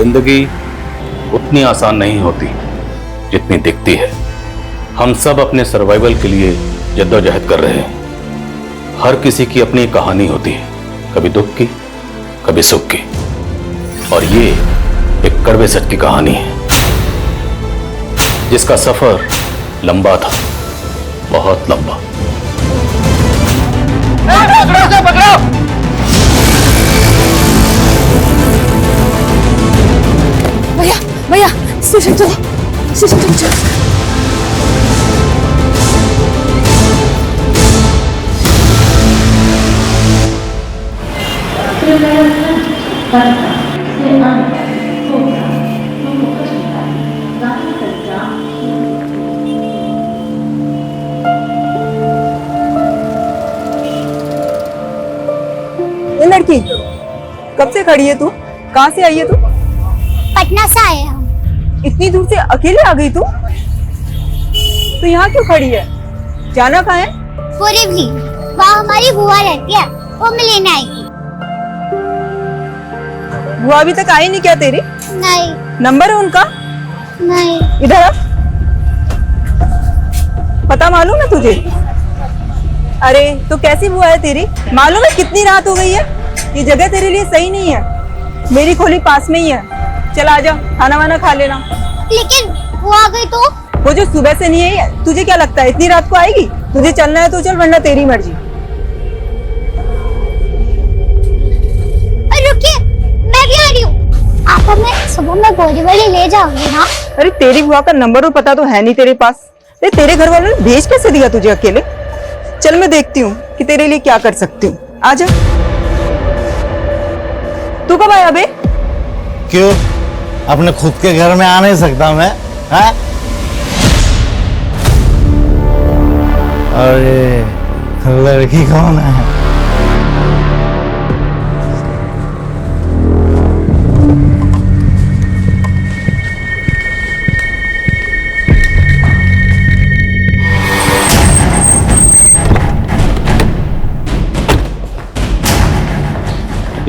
जिंदगी उतनी आसान नहीं होती जितनी दिखती है। हम सब अपने सर्वाइवल के लिए जद्दोजहद कर रहे हैं। हर किसी की अपनी कहानी होती है, कभी दुख की, कभी सुख की, और ये एक कड़वे सच की कहानी है जिसका सफर लंबा था, बहुत लंबा। पकड़ो! भैया भैया स्टेशन चलो, स्टेशन चलो। ये लड़की कब से खड़ी है तू? कहाँ से आई है तू? पटना से आए हम। इतनी दूर से अकेले आ गई तू? तो यहाँ क्यों खड़ी है? जाना कहाँ है? पूरी भी वहाँ हमारी बुआ रहती है, वो मैं लेने आई थी। वो अभी तक आई नहीं क्या तेरी? नहीं। नंबर है उनका? नहीं। इधर आ। पता मालूम है तुझे? अरे तो कैसी बुआ है तेरी? मालूम है कितनी रात हो गई है? ये जगह तेरे लिए सही नहीं है। मेरी खोली पास में ही है, चल आजा, खाना वाना खा लेना। लेकिन वो आ गई तो? वो जो सुबह से नहीं है, तुझे क्या लगता है इतनी रात को आएगी? तुझे चलना है तो चल, वरना तेरी मर्जी। रुकिए, मैं भी आ रही हूँ। आप हमें सुबह में बोरीवली ले जाओगे ना? अरे तेरी बुआ का नंबर और पता तो है नहीं तेरे पास। अरे तेरे घर वालों ने भेज कैसे दिया तुझे अकेले? चल मैं देखती हूँ कि तेरे लिए क्या कर सकती हूँ। आजा। तू कब आया बे? क्यों, अपने खुद के घर में आ नहीं सकता मैं? हाँ? अरे लड़की कौन है?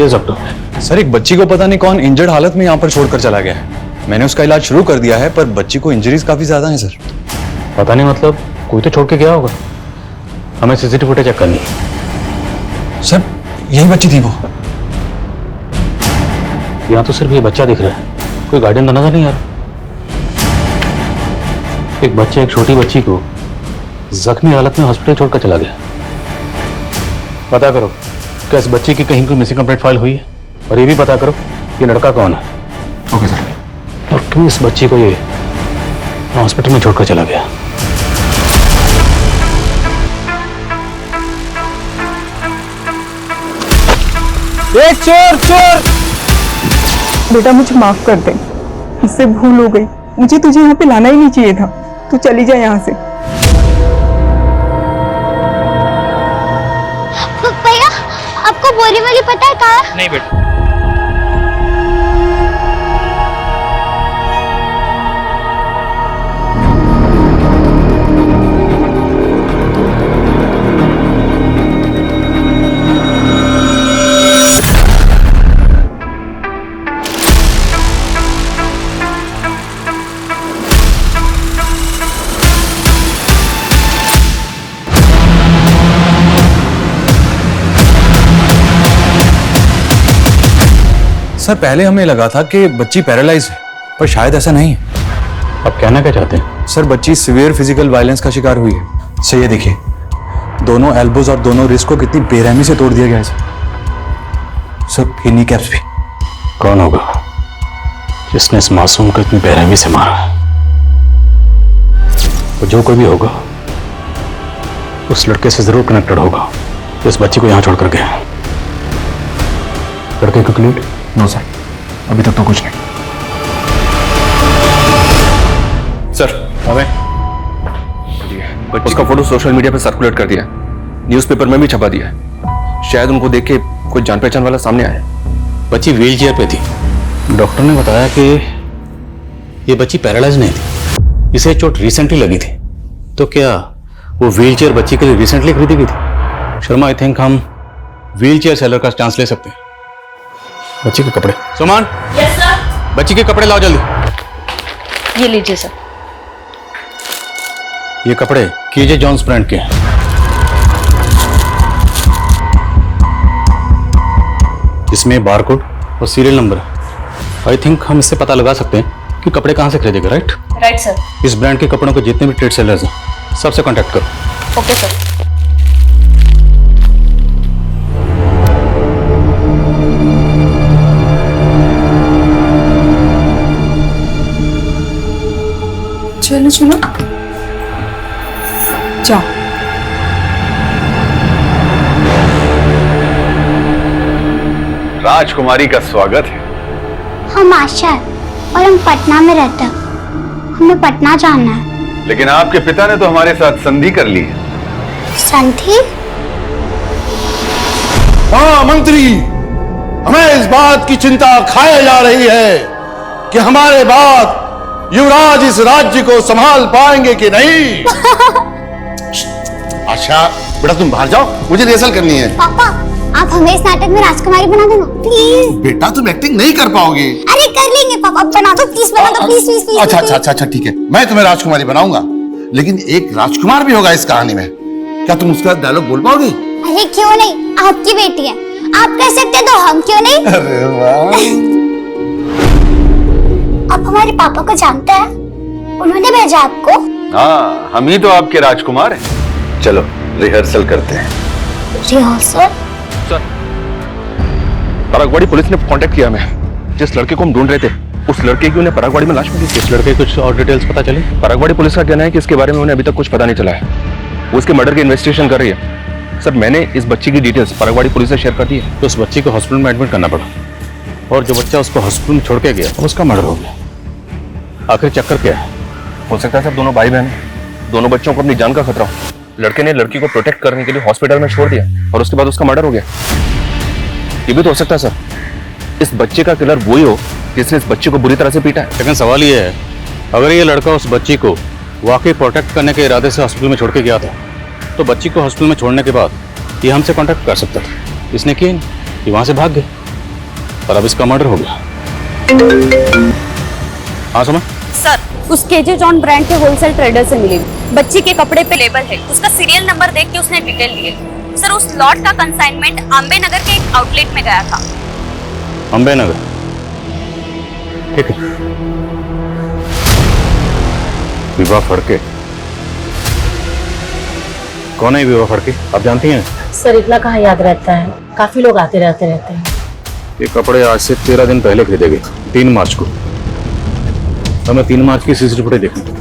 डॉक्टर सर, एक बच्ची को पता नहीं कौन इंजर्ड हालत में यहाँ पर छोड़कर चला गया है। मैंने उसका इलाज शुरू कर दिया है, पर बच्ची को इंजरीज काफी ज्यादा हैं सर। पता नहीं, मतलब कोई तो छोड़ के गया होगा। हमें सीसीटीवी फुटेज चेक करनी है। सर यही बच्ची थी वो। यहाँ तो सिर्फ ये बच्चा दिख रहा है, कोई गार्डियन तो नजर नहीं आ रहा। एक बच्चे एक छोटी बच्ची को जख्मी हालत में हॉस्पिटल छोड़कर चला गया। पता करो क्या इस बच्ची की कहीं कोई मिसिंग कंप्लेंट फाइल हुई है, और ये भी पता करो ये लड़का कौन है। Okay sir. और क्यों इस बच्ची को ये हॉस्पिटल में छोड़कर चला गया। एक चोर चोर! बेटा मुझे माफ कर दे, मुझसे भूल हो गई। मुझे तुझे यहाँ पे लाना ही नहीं चाहिए था। तू चली जा यहाँ से। भैया, आपको बोरीवली पता है कहाँ है? नहीं बेटा। सर पहले हमें लगा था कि बच्ची पैरालाइज है, पर शायद ऐसा नहीं है। अब कहना क्या चाहते हैं? सर बच्ची सीवियर फिजिकल वायलेंस का शिकार हुई है। सर ये देखिए, दोनों एल्बोज और दोनों रिस्ट को कितनी बेरहमी से तोड़ दिया गया है सर। ये नी कैप्स भी। कौन होगा जिसने इस मासूम को इतनी बेरहमी से मारा है? वो जो कोई भी होगा उस लड़के से जरूर कनेक्टेड होगा जो इस बच्ची को यहां छोड़कर गया। लड़के को क्लीड? नो सर, अभी तक तो कुछ नहीं। सर हमें उसका फोटो सोशल मीडिया पर सर्कुलेट कर दिया, न्यूज़पेपर में भी छपा दिया है। शायद उनको देख के कोई जान पहचान वाला सामने आया। बच्ची व्हील चेयर पे थी। डॉक्टर ने बताया कि ये बच्ची पैरालाइज नहीं थी, इसे चोट रिसेंटली लगी थी। तो क्या वो व्हील चेयर बच्ची के लिए रिसेंटली खरीदी गई थी? शर्मा, आई थिंक हम व्हील चेयर सेलर का चांस ले सकते हैं। बच्ची के कपड़े। सुमन, यस सर। बच्ची के कपड़े लाओ जल्दी। ये लीजिए सर। ये कपड़े केजे जॉन्स ब्रांड के हैं। इसमें बारकोड और सीरियल नंबर है। आई थिंक हम इससे पता लगा सकते हैं कि कपड़े कहाँ से खरीदेगा, राइट? Right sir. इस ब्रांड के कपड़ों के जितने भी ट्रेड सेलर्स हैं सबसे कांटेक्ट करो। Okay sir. चलो चलो जाओ। राजकुमारी का स्वागत है। हम आशा है और हम पटना में रहते हैं। हमें पटना जाना है। लेकिन आपके पिता ने तो हमारे साथ संधि कर ली है। संधि? हाँ मंत्री, हमें इस बात की चिंता खाए जा रही है कि हमारे बाद युवराज इस राज्य को संभाल पाएंगे कि नहीं। आशा बेटा तुम बाहर जाओ, मुझे रिहर्सल करनी है। पापा आप हमें इस नाटक में राजकुमारी बना दो ना प्लीज। बेटा तुम एक्टिंग नहीं कर पाओगे। अरे कर लेंगे पापा, बना दो प्लीज, बना दो प्लीज प्लीज प्लीज। अच्छा अच्छा अच्छा अच्छा ठीक है, मैं तुम्हें राजकुमारी बनाऊंगा, लेकिन एक राजकुमार भी होगा इस कहानी में। क्या तुम उसका डायलॉग बोल पाओगे? अरे क्यों नहीं, आपकी बेटी है, आप कर सकते तो हम क्यों नहीं। अरे वाह। आप हमारे पापा को जानते हैं? उन्होंने भेजा आपको? हाँ, हम ही तो आपके राजकुमार हैं। चलो रिहर्सल करते हैं। रिहर्सल? सर, परागवाड़ी पुलिस ने कांटेक्ट किया हमें। जिस लड़के को हम ढूंढ रहे थे, उस लड़के की उन्हें परागवाड़ी में लाश मिली। इस लड़के कुछ और डिटेल्स पता चली? परागवाड़ी पुलिस का कहना है कि इसके बारे में उन्हें अभी तक कुछ पता नहीं चला है। वो उसके मर्डर की इन्वेस्टिगेशन कर रही है। सर, मैंने इस बच्ची की डिटेल्स परागवाड़ी पुलिस से शेयर कर दी है। तो उस बच्ची को हॉस्पिटल में एडमिट करना पड़ा और जो बच्चा उसको हॉस्पिटल में छोड़ के गया उसका मर्डर हो गया। आखिर चक्कर क्या है? हो सकता है सब दोनों भाई बहन हैं। दोनों बच्चों को अपनी जान का खतरा हो। लड़के ने लड़की को प्रोटेक्ट करने के लिए हॉस्पिटल में छोड़ दिया और उसके बाद उसका मर्डर हो गया। ये भी तो हो सकता है सर, इस बच्चे का किलर वही हो जिसने इस बच्चे को बुरी तरह से पीटा है। लेकिन सवाल ये है, अगर ये लड़का उस बच्ची को वाकई प्रोटेक्ट करने के इरादे से हॉस्पिटल में छोड़ के गया था, तो बच्ची को हॉस्पिटल में छोड़ने के बाद ये हमसे कांटेक्ट कर सकता था। इसने किया नहीं, ये वहां से भाग गए और अब इसका मर्डर हो गया। हाँ समझ सर, उस केजे जॉन ब्रांड के होलसेल ट्रेडर से मिली। बच्ची के कपड़े पे लेबल है, उसका सीरियल नंबर देख के उसने डिटेल लिए। सर, उस लॉट का कंसाइनमेंट अम्बे नगर के एक आउटलेट में गया था। अम्बे नगर, ठीक है। विवाह फड़के, कौन है विवाह फड़के, आप जानती हैं? सर इतना कहाँ याद रहता है, काफी लोग आते रहते हैं। ये कपड़े आज से 13 दिन पहले खरीदे गए, 3 मार्च को। हमें 3 मार्च की सीसीटीवी फुटेज देखनी।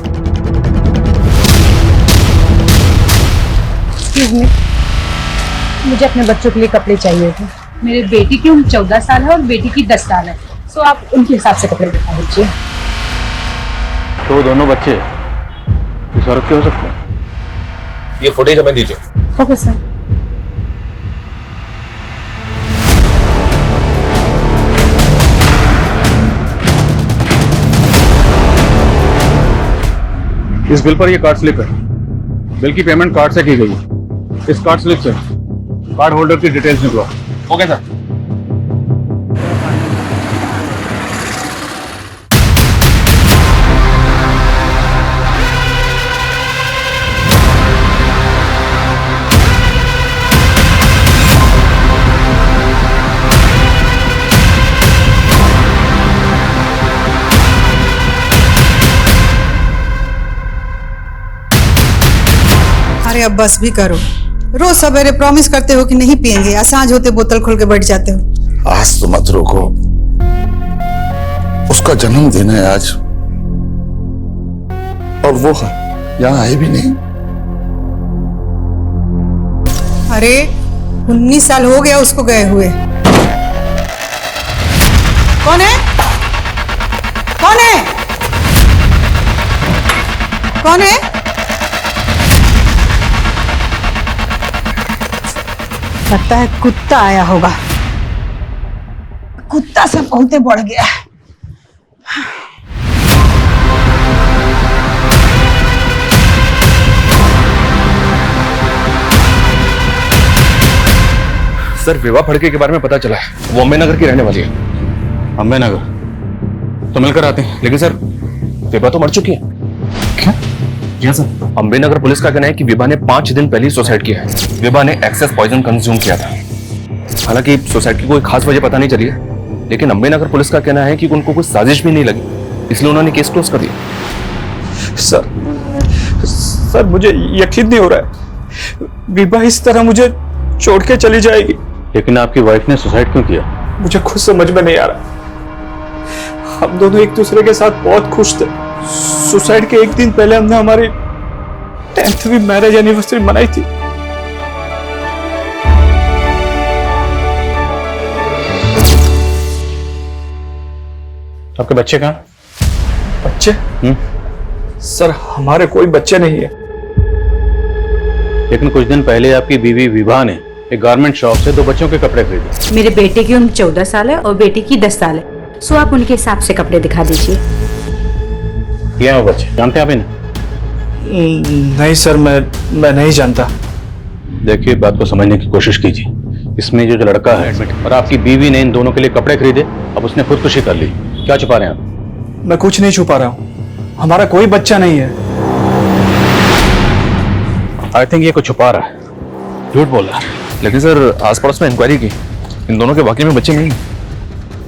मुझे अपने बच्चों के लिए कपड़े चाहिए थे। मेरे बेटी की उम्र 14 साल है और बेटी की 10 साल है, सो आप उनके हिसाब से कपड़े दिखा दीजिए। तो दोनों बच्चे इस औरत के हो सकते हैं? ये फुटेज हमें दीजिए। Okay sir. इस बिल पर ये कार्ड स्लिप है। बिल की पेमेंट कार्ड से की गई है। इस कार्ड स्लिप से कार्ड होल्डर की डिटेल्स निकलो। Okay sir. अरे अब बस भी करो, रोज सवेरे प्रॉमिस करते हो कि नहीं पियेंगे, सांझ होते बोतल खोल के बैठ जाते हो। आज तो मत रोको, उसका जन्मदिन है आज और वो यहाँ आए भी नहीं। अरे 19 साल हो गया उसको गए हुए। कौन है? कौन है? कौन है? लगता है कुत्ता आया होगा। कुत्ता सब बहुते बढ़ गया है। सर, विवाह फड़के के बारे में पता चला है। वो अम्बे नगर की रहने वाली है। अम्बे नगर? तो मिलकर आते हैं। लेकिन सर विभा तो मर चुकी है। क्या? जी सर। अम्बेनगर पुलिस का कहना है कि विभा ने 5 दिन पहले ही सुसाइड किया है। विभा ने एक्सेस पॉइजन कंज्यूम किया था। हालांकि सुसाइड की कोई खास वजह पता नहीं चली है, लेकिन अम्बेनगर पुलिस का कहना है कि उनको कोई साजिश भी नहीं लगी, इसलिए उन्होंने केस क्लोज कर दिया। सर मुझे यकीन नहीं हो रहा है, विभा इस तरह मुझे छोड़ के चली जाएगी। लेकिन आपकी वाइफ ने सुसाइड क्यों किया? मुझे खुद समझ में नहीं आ रहा। हम दोनों एक दूसरे के साथ बहुत खुश थे। सुसाइड के एक दिन पहले हमने हमारी 10वीं मैरिज एनिवर्सरी मनाई थी। आपके बच्चे कहाँ? बच्चे? सर हमारे कोई बच्चे नहीं है। लेकिन कुछ दिन पहले आपकी बीवी विभा ने एक गारमेंट शॉप से 2 बच्चों के कपड़े खरीदे। मेरे बेटे की उम्र 14 साल है और बेटी की 10 साल है। सो आप उनके हिसाब से कपड़े दिखा दीजिए। क्या है वो बच्चे? जानते हैं आप इन्हें? नहीं सर, मैं नहीं जानता। देखिए, बात को समझने की कोशिश कीजिए। इसमें जो लड़का है और आपकी बीवी ने इन दोनों के लिए कपड़े खरीदे, अब उसने खुदकुशी कर ली। क्या छुपा रहे हैं आप? मैं कुछ नहीं छुपा रहा हूँ, हमारा कोई बच्चा नहीं है। आई थिंक ये कुछ छुपा रहा है, झूठ बोल रहा है। लेकिन सर आस पड़ोस में इंक्वायरी की, इन दोनों के वाकई में बच्चे नहीं।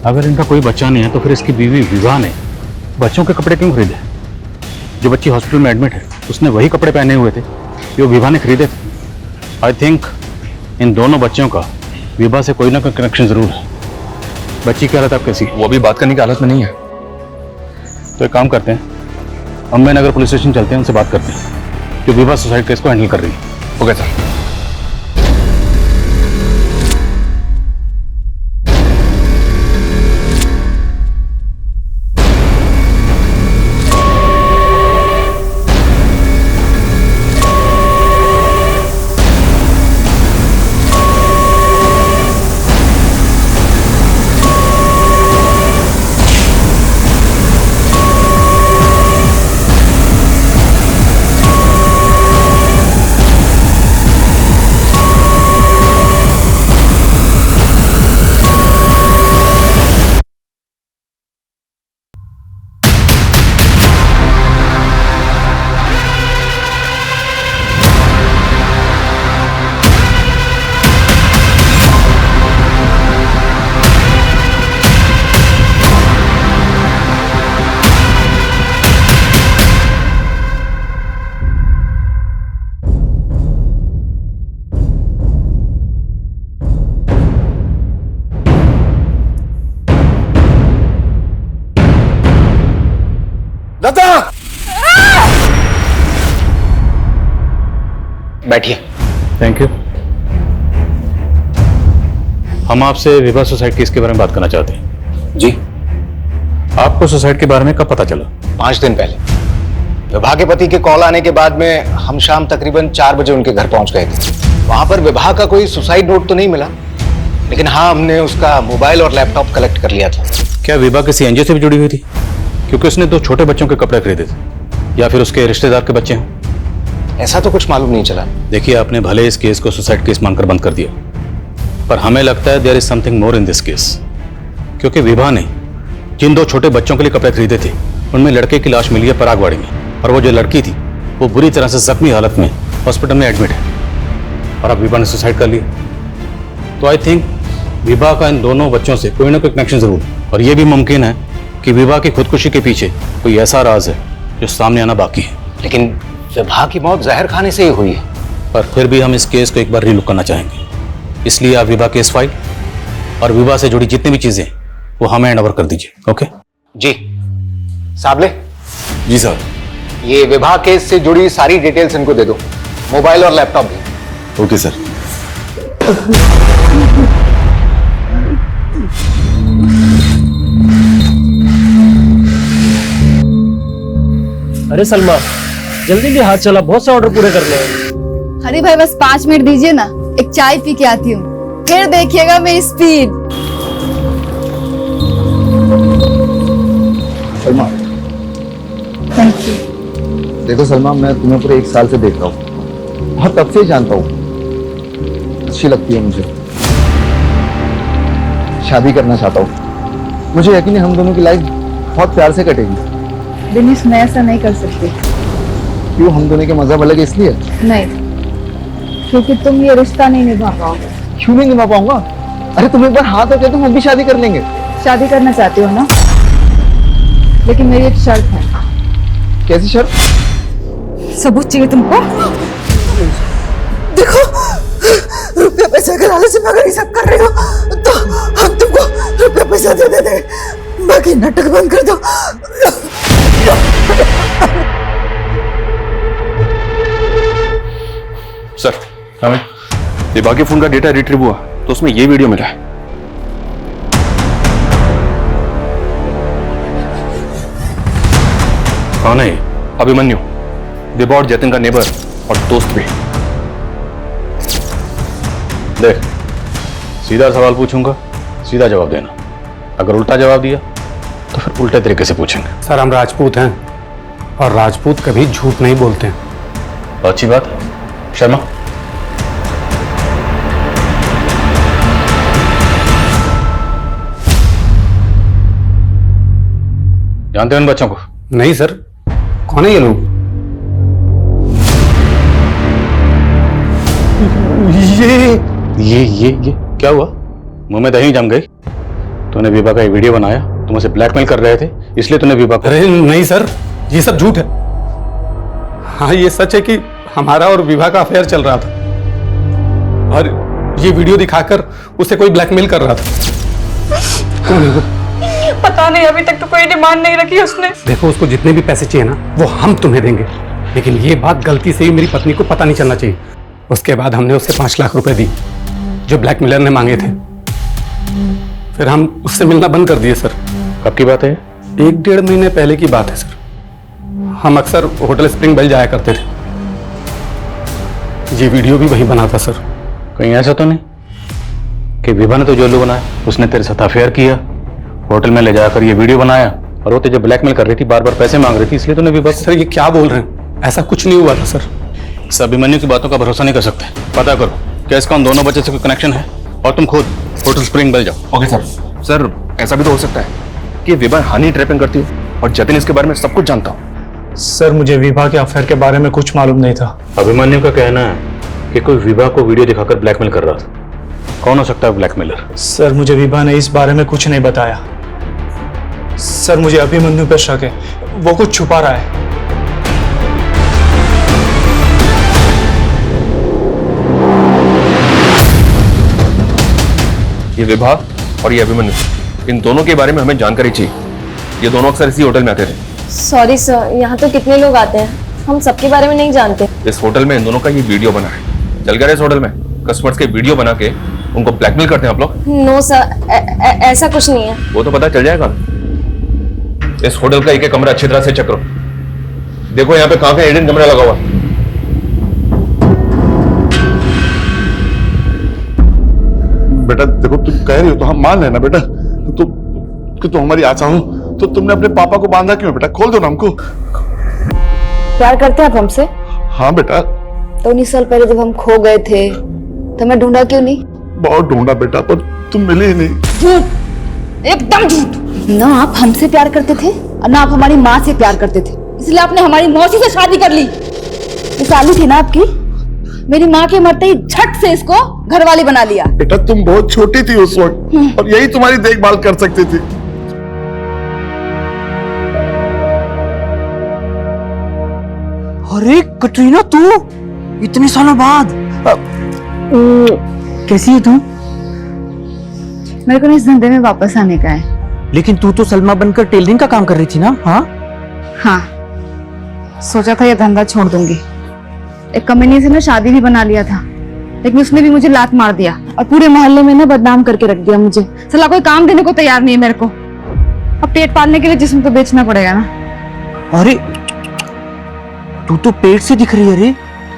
अगर इनका कोई बच्चा नहीं है तो फिर इसकी बीवी विभा ने बच्चों के कपड़े क्यों खरीदे? जो बच्ची हॉस्पिटल में एडमिट है उसने वही कपड़े पहने हुए थे जो विभा ने खरीदे थे। आई थिंक इन दोनों बच्चों का विभा से कोई ना कोई कनेक्शन जरूर है। बच्ची की हालत आप कैसी? वो अभी बात करने की हालत में नहीं है। तो एक काम करते हैं, अम्बेनगर पुलिस स्टेशन चलते हैं, उनसे बात करते हैं जो विभा सुसाइड केस को हैंडल कर रही है। Okay sir. बैठिए। Thank you. हम आपसे विभा सुसाइड केस के बारे में बात करना चाहते हैं। जी। आपको सुसाइड के बारे में कब पता चला? 5 दिन पहले विभा के पति के कॉल आने के बाद में हम शाम तकरीबन 4 बजे उनके घर पहुंच गए थे। वहां पर विभा का कोई सुसाइड नोट तो नहीं मिला, लेकिन हाँ, हमने उसका मोबाइल और लैपटॉप कलेक्ट कर लिया था। क्या विभा किसी एनजीओ से भी जुड़ी हुई थी? क्योंकि उसने 2 छोटे बच्चों के कपड़े खरीदे थे, या फिर उसके रिश्तेदार के बच्चे हैं? ऐसा तो कुछ मालूम नहीं चला। देखिए, आपने भले इस केस को सुसाइड केस मानकर बंद कर दिया, पर हमें लगता है there is something more in this case. क्योंकि विभा ने जिन 2 छोटे बच्चों के लिए कपड़े खरीदे थे उनमें लड़के की लाश मिली है परागवाड़ी में, और वो जो लड़की थी वो बुरी तरह से जख्मी हालत में हॉस्पिटल में एडमिट है, और अब विभा ने सुसाइड कर लिया। तो आई थिंक विभा का इन दोनों बच्चों से कोई ना कोई कनेक्शन जरूर है, और यह भी मुमकिन है कि विभा की खुदकुशी के पीछे कोई ऐसा राज है जो सामने आना बाकी है। लेकिन विभा की मौत जहर खाने से ही हुई है। पर फिर भी हम इस केस को एक बार रीलुक करना चाहेंगे, इसलिए आप विभा केस फाइल और विभा से जुड़ी जितनी भी चीजें वो हमें हैंड ओवर कर दीजिए। ओके जी। साबले। जी सर। ये विभा केस से जुड़ी सारी डिटेल्स इनको दे दो, मोबाइल और लैपटॉप भी। Okay sir. अरे सलमा, जल्दी भी हाथ चला, बहुत से ऑर्डर पूरे करने हैं। अरे भाई बस 5 मिनट दीजिए ना, एक चाय पी के आती हूँ, फिर देखिएगा मेरी स्पीड। सलमा। Thank you. देखो सलमा, मैं तुम्हें पूरे 1 साल से देख रहा हूँ, बहुत तब से ही जानता हूँ। अच्छी लगती है मुझे, शादी करना चाहता हूँ। मुझे यकीन है हम दोनों की लाइफ बहुत प्यार से कटेगी। दिनेश, मैं ऐसा नहीं कर सकती। क्यों, हम दोनों के मजहब अलग है इसलिए? नहीं, क्योंकि तुम ये रिश्ता नहीं निभा पाओगे। क्यों नहीं निभा पाऊंगा? अरे तुम एक बार हाँ तो कह दो, हम भी शादी कर लेंगे। शादी करना चाहती हो ना, लेकिन मेरी एक शर्त है। कैसी शर्त? सबूत चाहिए तुमको? देखो, रुपया पैसा के लालच में अगर ये सब कर रहे हो तो हम तुमको रुपया पैसा दे देते, बाकी नाटक बंद कर दो। सर, हमें विभा के फोन का डेटा रिट्रीव हुआ तो उसमें ये वीडियो मिला है। कौन है? अभिमन्यु, विभा और जतिन का नेबर और दोस्त भी। देख, सीधा सवाल पूछूंगा, सीधा जवाब देना। अगर उल्टा जवाब दिया तो फिर उल्टे तरीके से पूछेंगे। सर, हम राजपूत हैं और राजपूत कभी झूठ नहीं बोलते हैं। अच्छी बात। शर्मा, जानते हो इन बच्चों को? नहीं सर, कौन है ये लोग? ये क्या हुआ? मुंह में दही जम गई? तूने विभा का एक वीडियो बनाया, तुम उसे ब्लैकमेल कर रहे थे, इसलिए तूने विभा को... अरे नहीं सर, ये सब झूठ है। हाँ, ये सच है कि हमारा और विभा का अफेयर चल रहा था और ये वीडियो दिखाकर उसे कोई ब्लैकमेल कर रहा था। पता नहीं, अभी तक तो कोई डिमांड नहीं रखी उसने। देखो, उसको जितने भी पैसे चाहिए ना वो हम तुम्हें देंगे, लेकिन ये बात गलती से ही मेरी पत्नी को पता नहीं चलना चाहिए। उसके बाद हमने उसे 5 लाख रुपए दी जो ब्लैकमेलर ने मांगे थे। फिर हम उससे मिलना बंद कर दिए सर। कब की बात है? 1-1.5 महीने पहले की बात है सर। हम अक्सर होटल स्प्रिंग बेल जाया करते थे। ये वीडियो भी वही बना था सर। कहीं ऐसा तो नहीं कि विभा ने तो जो बनाया, उसने तेरे साथ अफेयर किया, होटल में ले जाकर ये वीडियो बनाया और वो तुझे ब्लैकमेल कर रही थी, बार बार पैसे मांग रही थी, इसलिए तूने विभा... सर, ये क्या बोल रहे हैं? ऐसा कुछ नहीं हुआ था सर। इस अभिमन्यु की बातों का भरोसा नहीं कर सकते। पता करो क्या इसका उन दोनों बच्चे से कोई कनेक्शन है, और तुम खुद होटल स्प्रिंग बेल जाओ। Okay sir. सर, ऐसा भी तो हो सकता है कि विभा हनी ट्रैपिंग करती हो और जतिन इसके बारे में सब कुछ जानता हो। सर, मुझे विभा के अफेयर के बारे में कुछ मालूम नहीं था। अभिमन्यु का कहना है कि कोई विभा को वीडियो दिखाकर ब्लैकमेल कर रहा था। कौन हो सकता है ब्लैकमेलर? सर, मुझे विभा ने इस बारे में कुछ नहीं बताया। सर, मुझे अभिमन्यु पर शक है, वो कुछ छुपा रहा है। ये विभा और ये अभिमन्यु, इन दोनों के बारे में हमें जानकारी चाहिए। ये दोनों अक्सर इसी होटल में आते थे। सॉरी सर, यहाँ तो कितने लोग आते हैं, हम सबके बारे में नहीं जानते। इस होटल में इन दोनों का ये वीडियो बना है। चल गया इस होटल में कस्टमर्स के वीडियो बना के उनको ब्लैकमेल करते हैं आप लोग? नो सर, ऐसा कुछ नहीं है। वो तो पता चल जाएगा। इस होटल का एक कमरा अच्छी तरह से चेक करो। देखो यहाँ पे कहाँ का हिडन कैमरा लगा हुआ है। बेटा देखो, तुम कह रही हो तो हम मान लेना बेटा, तो कि तुम हमारी आशा हो, तो तुमने अपने पापा को बांधा क्यों बेटा? खोल दो ना हमको। प्यार करते हैं आप हमसे? हाँ बेटा। तो 19 साल पहले जब हम खो गए थे तो मैं ढूंढा क्यों नहीं? बहुत ढूंढा बेटा, पर तुम मिले ही नहीं। झूठ, एकदम झूठ। ना आप हमसे प्यार करते थे और ना आप हमारी माँ से प्यार करते थे, इसलिए आपने हमारी मौसी से शादी कर ली। ये साली थी ना आपकी, मेरी माँ के मरते ही झट से इसको घरवाली बना लिया। बेटा तुम बहुत छोटी थी उस वक्त और यही तुम्हारी देखभाल कर सकती थी। अरे कटरीना, तू इतने सालों बाद कैसी है तू? मेरे को इस धंधे में वापस आने का है। लेकिन तू तो सलमा बनकर टेलरिंग का काम कर रही थी ना? हाँ, सोचा था ये धंधा छोड़ दूंगी। एक कमीने से ना शादी भी बना लिया था, लेकिन उसने भी मुझे लात मार दिया और पूरे मोहल्ले में ना बदनाम करके रख दिया मुझे। साला कोई काम देने को तैयार नहीं है मेरे को। अब पेट पालने के लिए जिस्म तो बेचना पड़ेगा ना। अरे तू तो पेट से दिख रही है रे,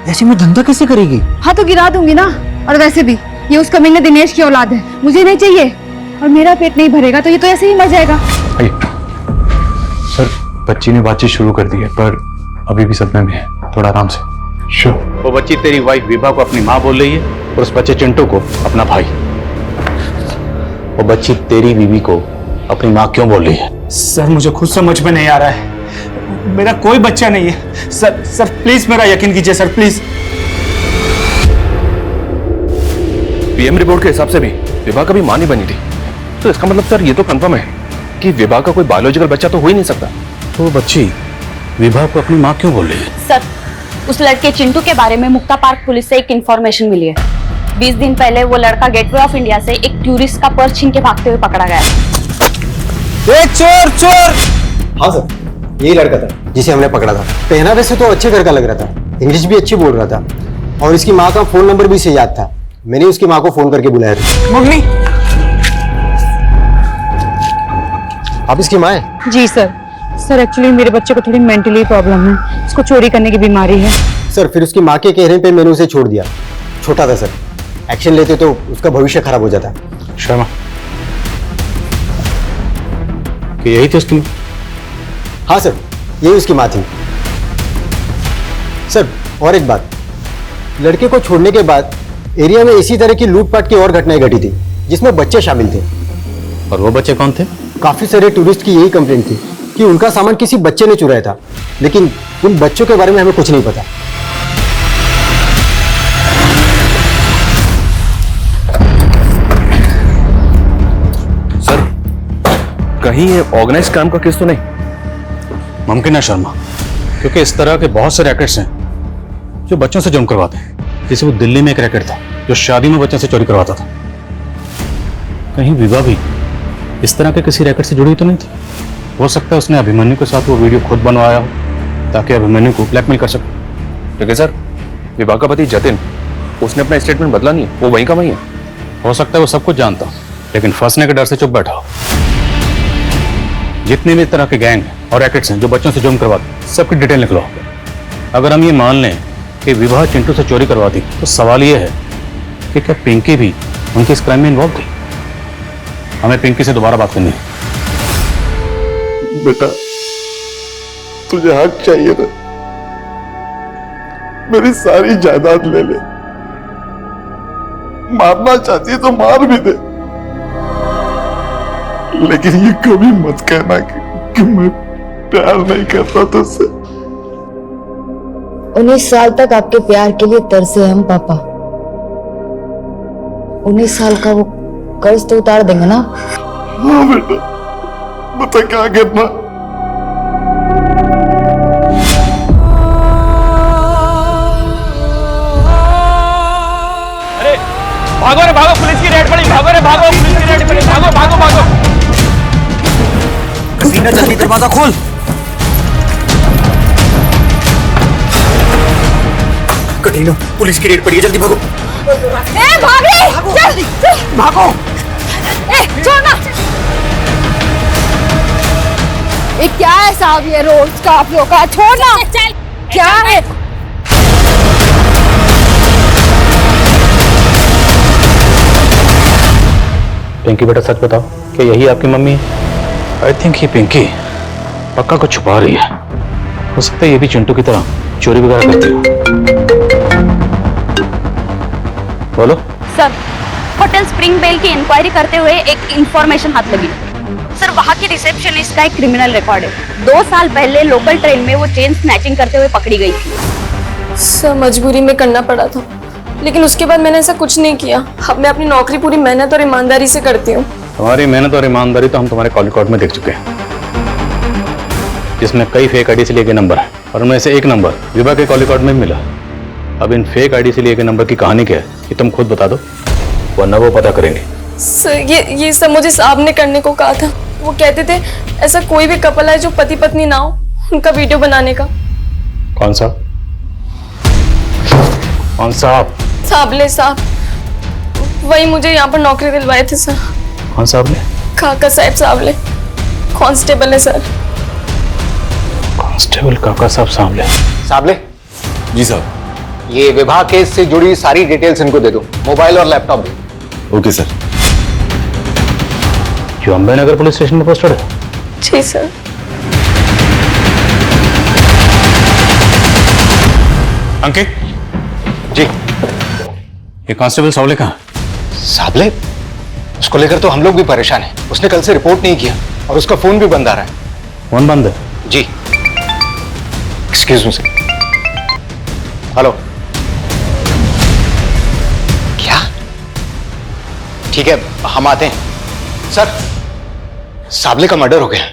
ऐसे में धंधा कैसे करेगी? हाँ तो गिरा दूंगी ना। और वैसे भी ये उस कमीने दिनेश की औलाद है, मुझे नहीं चाहिए। और मेरा पेट नहीं भरेगा तो ये तो ऐसे ही मर जाएगा। सर, बच्ची ने बातचीत शुरू कर दी है पर अभी भी सदमे में है, थोड़ा आराम से। वो बच्ची तेरी वाइफ विभा को अपनी माँ बोल रही है और उस बच्चे चिंटू को अपना भाई। वो बच्ची तेरी बीवी को अपनी माँ क्यों बोल रही है? सर मुझे खुद समझ में नहीं आ रहा है, मेरा कोई बच्चा नहीं है सर। सर प्लीज मेरा यकीन कीजिए सर, प्लीज। पीएम रिपोर्ट के हिसाब से भी विभा कभी मां नहीं बनी थी, तो इसका मतलब सर ये तो कंफर्म है कि विभा का कोई बायोलॉजिकल बच्चा तो हो ही नहीं सकता। तो वो बच्ची विभा को अपनी माँ क्यों बोल रही है? सर, उस लड़के चिंटू के बारे में मुक्ता पार्क पुलिस से एक इंफॉर्मेशन मिली है। 20 दिन पहले वो लड़का गेटवे ऑफ इंडिया से एक टूरिस्ट का पर्स छीन के भागते हुए पकड़ा गया। एक चोर चोर। हाँ सर, यही लड़का था जिसे हमने पकड़ा था। पहनावे से तो अच्छे घर का लग रहा था, इंग्लिश भी अच्छी बोल रहा था और इसकी माँ का फोन नंबर भी से याद था। मैंने उसकी माँ को फोन करके बुलाया था। मम्मी, आप इसकी माँ हैं? जी सर। सर एक्चुअली मेरे बच्चे को थोड़ी मेंटली प्रॉब्लम है, उसको चोरी करने की बीमारी है। सर फिर उसकी माँ के कहने पे मैंने उसे छोड़ दिया। छोटा था सर, एक्शन लेते तो उसका भविष्य खराब हो जाता। शर्मा, कि यही थी उसकी माँ? हाँ सर, यही उसकी माँ थी। सर और एक बात, लड़के को छोड़ने के बाद एरिया में इसी तरह की लूटपाट की और घटनाएं घटी थी जिसमें बच्चे शामिल थे। और वो बच्चे कौन थे? काफी सारे टूरिस्ट की यही कंप्लेंट थी कि उनका सामान किसी बच्चे ने चुराया था, लेकिन उन बच्चों के बारे में हमें कुछ नहीं पता। सर कहीं ये ऑर्गेनाइज काम का केस तो नहीं? मुमकिन है शर्मा, क्योंकि इस तरह के बहुत से रैकेट्स हैं जो बच्चों से जुर्म करवाते हैं। जैसे वो दिल्ली में एक रैकेट था जो शादी में बच्चों से चोरी करवाता था। कहीं विभा भी इस तरह के किसी रैकेट से जुड़ी तो नहीं थी? हो सकता है उसने अभिमन्यु के साथ वो वीडियो खुद बनवाया हो ताकि अभिमन्यु को ब्लैकमेल कर सके। देखिए सर, विभा का पति जतिन, उसने अपना स्टेटमेंट बदला नहीं है, वो वहीं का वहीं है। हो सकता है वो सब कुछ जानता, लेकिन फंसने के डर से चुप बैठा हो। जितने भी तरह के गैंग और रैकेट्स हैं जो बच्चों से जुर्म करवाते, सबकी डिटेल निकलो। अगर हम ये मान लें कि विभा चिंटू से चोरी करवाती, तो सवाल ये है कि क्या पिंकी भी उनके इस क्राइम में इन्वॉल्व थी? हमें पिंकी से दोबारा बात करनी है। बेटा, तुझे हक चाहिए ना, मेरी सारी जायदाद ले ले। मारना चाहती है तो मार भी दे, लेकिन ये कभी मत कहना कि मैं प्यार नहीं करता तुझसे। 19 साल तक आपके प्यार के लिए तरसे हम पापा। 19 साल का वो कर्ज तो उतार देंगे ना? हाँ बेटा, बता क्या करना। अरे भागो रे भागो, पुलिस की रेड पड़ी। भागो रे भागो, पुलिस की रेड पड़ी। भागो भागो भागो। कसीना जल्दी दरवाजा खोल। कटीनो, पुलिस की रेड पड़ी है, जल्दी भागो। भाग रे, चल चल भागो। छोड़ना। ये क्या है साहब, ये रोड का आप लोग का? छोड़ना। चल क्या है? पिंकी बेटा सच बताओ, क्या यही आपकी मम्मी है? आई थिंक ये पिंकी पक्का कुछ छुपा रही है। हो सकता है ये भी चिंटू की तरह चोरी वगैरह करती हो। बोलो। सर, होटल स्प्रिंग बेल की इंक्वायरी करते हुए एक इंफॉर्मेशन हाथ लगी। सर, वहाँ की रिसेप्शनिस्ट का एक क्रिमिनल रिकॉर्ड है। 2 साल पहले लोकल ट्रेन में वो चेन स्नैचिंग करते हुए पकड़ी गई थी। सर मजबूरी में करना पड़ा था, लेकिन उसके बाद मैंने ऐसा कुछ नहीं किया। अब मैं अपनी नौकरी पूरी मेहनत और ईमानदारी से करती हूँ। तुम्हारी मेहनत और ईमानदारी तो हम तुम्हारे कॉल रिकॉर्ड में देख चुके हैं, जिसमें कई फेक आईडी से लिए गए नंबर है और उनमें से एक नंबर विभा के कॉल रिकॉर्ड में मिला। अब इन फेक आईडी से लिए गए नंबर की कहानी क्या है ये तुम खुद बता दो, वरना वो पता करेंगे। सर ये सब मुझे साहब ने करने को कहा था। वो कहते थे ऐसा कोई भी कपल है जो पति पत्नी ना हो, उनका वीडियो बनाने का। कौन सा? कौन साहब? साबले साहब, वही मुझे यहाँ पर नौकरी दिलवाए थे सर। कौन साहब ने? काका साहब साबले, कांस्टेबल है सर। कांस्टेबल काका साहब सामले। साबले जी साहब। ये विवाह केस से जुड़ी सारी डिटेल्स इनको दे दो, मोबाइल और लैपटॉप भी। Okay sir. जो अंबे नगर पुलिस स्टेशन में पोस्टेड है? जी सर। अंकित जी। ये कांस्टेबल सावले कहाँ? साबले, उसको लेकर तो हम लोग भी परेशान हैं। उसने कल से रिपोर्ट नहीं किया। और उसका फोन भी बंद आ रहा है। फोन बंद है? जी। Excuse me sir. हेलो। क्या? ठीक है, हम आते हैं। सर, साबले का मर्डर हो गया।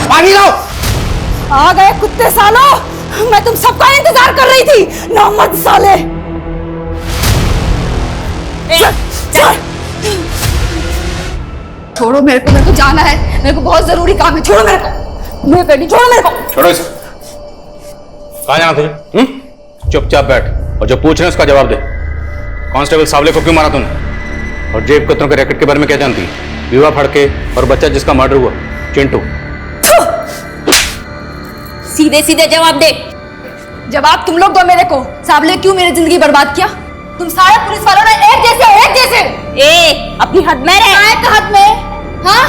पानी लाओ। आ गए कुत्ते सालो, मैं तुम सबका इंतजार कर रही थी। नामर्द साले। चल। छोड़ो मेरे को जाना है, मेरे को बहुत जरूरी काम है। छोड़ो मेरे को, मैं बेटी, छोड़ो मेरे को। छोड़ो इसे। कहाँ जाना तुझे? चुपचाप बैठ और जो पूछ रहे हैं उसका जवाब दे। कांस्टेबल सावले को क्यों मारा तूने? और जेब कतरों के रैकेट के बारे में क्या जानती है? विवाह फड़के और बच्चा जिसका मर्डर हुआ, चिंटू। सीधे सीधे जवाब दे। जवाब तुम लोग दो मेरे को। साबले क्यों मेरी जिंदगी बर्बाद किया? तुम सारे पुलिस वालों ने एक जैसे ए, अपनी हद में रह। हद में? हाँ,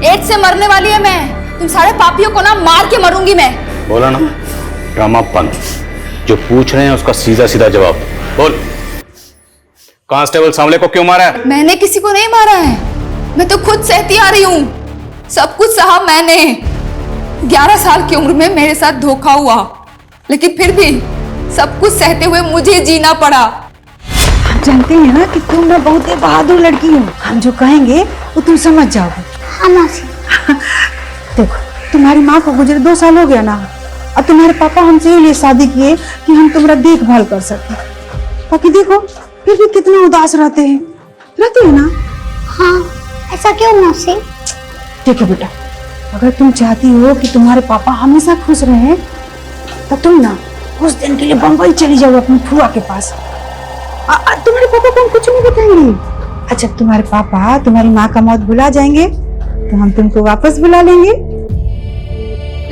एड्स से मरने वाली है मैं। तुम सारे पापियों को ना मार के मरूंगी मैं। बोला ना, ड्रामापन। जो पूछ रहे हैं उसका सीधा सीधा जवाब बोल। कांस्टेबल सावले को क्यों मारा है? मैंने किसी को नहीं मारा है, मैं तो खुद सहती आ रही हूँ। सब कुछ सहा मैंने। 11 साल की उम्र में मेरे साथ धोखा हुआ, लेकिन फिर भी सब कुछ सहते हुए मुझे जीना पड़ा। हम जानते हैं ना कि तुम ना बहुत ही बहादुर लड़की हो। हम जो कहेंगे वो तुम समझ जाओगे। हाँ मौसी। देखो, तुम्हारी माँ को गुजरे 2 साल हो गया ना। अब तुम्हारे पापा हमसे ये शादी किए कि हम तुम्हारा देखभाल कर सके। बाकी देखो, फिर भी कितना उदास रहते हैं ना। हाँ, ऐसा क्यों मौसी? देखो बेटा, अगर तुम चाहती हो कि तुम्हारे पापा हमेशा खुश रहें, तो तुम ना उस दिन के लिए बम्बई चली जाओ अपनी फुआ के पास। तुम्हारे पापा को हम कुछ नहीं बताएंगे। अच्छा, तुम्हारे पापा तुम्हारी माँ का मौत भुला जाएंगे तो हम तुमको वापस बुला लेंगे।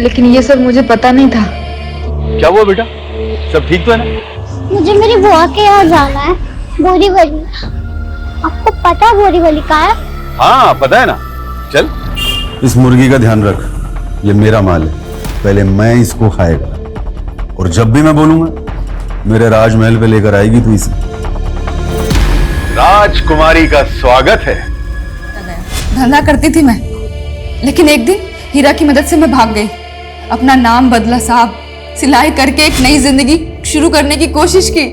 लेकिन ये सब मुझे पता नहीं था। क्या हुआ बेटा? सब ठीक तो है ना? मुझे मेरी बुआ के यहाँ जाना है, बोरीवली। आपको पता है बोरीवली कहाँ है? हाँ पता है ना। चल। इस मुर्गी का ध्यान रख, ये मेरा माल है। पहले मैं इसको खाएगा और जब भी मैं बोलूंगा मेरे राजमहल पे लेकर आएगी तू इसे। राजकुमारी का स्वागत है। धंधा करती थी मैं, लेकिन एक दिन हीरा की मदद से मैं भाग गई। अपना नाम बदला साहब, सिलाई करके एक नई जिंदगी शुरू करने की कोशिश की।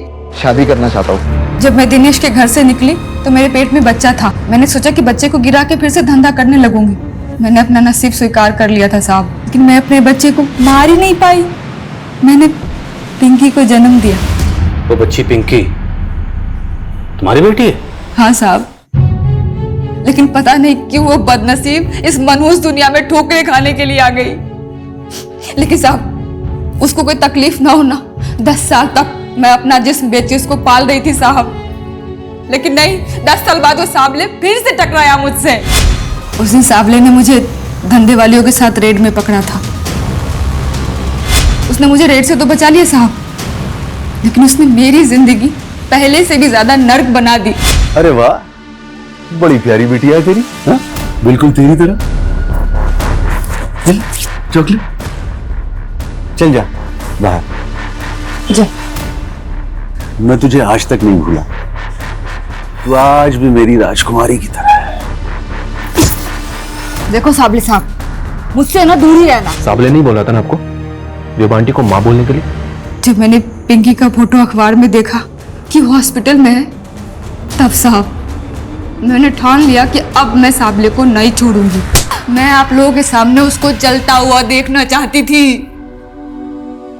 शादी करना चाहता हूँ। जब मैं दिनेश के घर से निकली तो मेरे पेट में बच्चा था। मैंने सोचा कि बच्चे को गिरा के फिर से धंधा करने लगूंगी। मैंने अपना नसीब स्वीकार कर लिया था साहब, लेकिन मैं अपने बच्चे को मार ही नहीं पाई। मैंने पिंकी को जन्म दिया। वो बच्ची पिंकी तुम्हारी बेटी है? हाँ साहब, लेकिन पता नहीं क्यों वो बदनसीब इस मनहूस दुनिया में ठोकरें खाने के लिए आ गई। लेकिन साहब, उसको कोई तकलीफ ना हो ना। 10 साल तक मैं अपना जिस्म बेची उसको पाल रही थी साहब, लेकिन नहीं, 10 साल बाद वो साबले फिर से टकराया मुझसे। उस दिन साबले ने मुझे धंधे वालियों के साथ रेड में पकड़ा था। उसने मुझे रेड से तो बचा लिया साहब, लेकिन उसने मेरी जिंदगी पहले से भी ज्यादा नर्क बना दी। अरे वाह, बड़ी प्यारी बिटिया है तेरी। हाँ? बिल्कुल तेरी तरह। चल चॉकलेट, चल जा बाहर जा। मैं तुझे आज तक नहीं भूला, तू आज भी मेरी राजकुमारी की तरह है। देखो साबले साहब, मुझसे ना दूर ही रहना। साबले नहीं बोला था ना आपको बेबा आंटी को माँ बोलने के लिए? जब मैंने पिंकी का फोटो अखबार में देखा कि वो हॉस्पिटल में है, तब साहब मैंने ठान लिया कि अब मैं साबले को नहीं छोड़ूंगी। मैं आप लोगों के सामने उसको जलता हुआ देखना चाहती थी,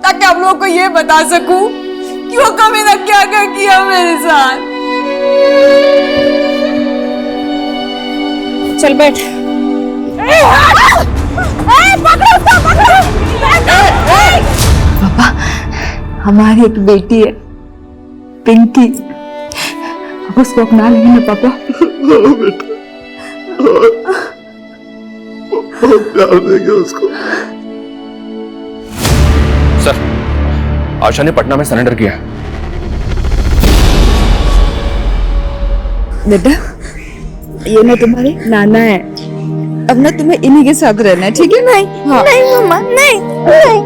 ताकि आप लोगों को ये बता सकूं कि वो कभी ना क्या क्या किया मेरे साथ। चल बैठ। पापा, हमारी एक बेटी है पिंकी, अब उसको अपना लेंगे ना पापा? बेटा, बहुत प्यार देंगे उसको। सर, आशा ने पटना में सरेंडर किया है। बेटा, ये ना तुम्हारे नाना है। अब ना तुम्हें इन्हीं के साथ रहना है, ठीक है? नहीं, हाँ। नहीं मम्मा, नहीं, नहीं।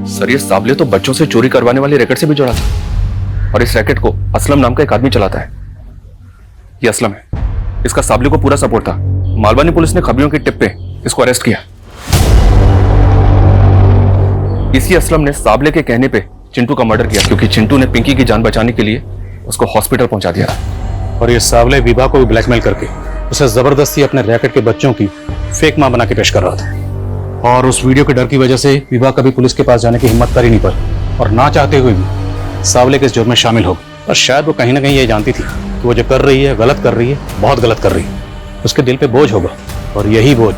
सर, ये साबले तो बच्चों से चोरी करवाने वाले रैकेट से भी जुड़ा था, और इस रैकेट को असलम नाम का एक आदमी चलाता है। ये असलम है, इसका साबले को पूरा सपोर्ट था। मालवानी पुलिस ने खबरियों की टिप पे इसको अरेस्ट किया। इसी असलम ने साबले के कहने पे चिंटू का मर्डर किया, क्योंकि चिंटू ने पिंकी की जान बचाने के लिए उसको हॉस्पिटल पहुंचा दिया था। और ये सावले विभा को भी ब्लैकमेल करके उसे जबरदस्ती अपने रैकेट के बच्चों की फेक मां बना के पेश कर रहा था। और उस वीडियो के डर की वजह से विभा कभी पुलिस के पास जाने की हिम्मत कर ही नहीं पाई, और ना चाहते हुए भी सावले के इस जुर्म में शामिल हो गई। और शायद वो कहीं ना कहीं ये जानती थी कि वो जो कर रही है गलत कर रही है, बहुत गलत कर रही है। उसके दिल पे बोझ होगा, और यही बोझ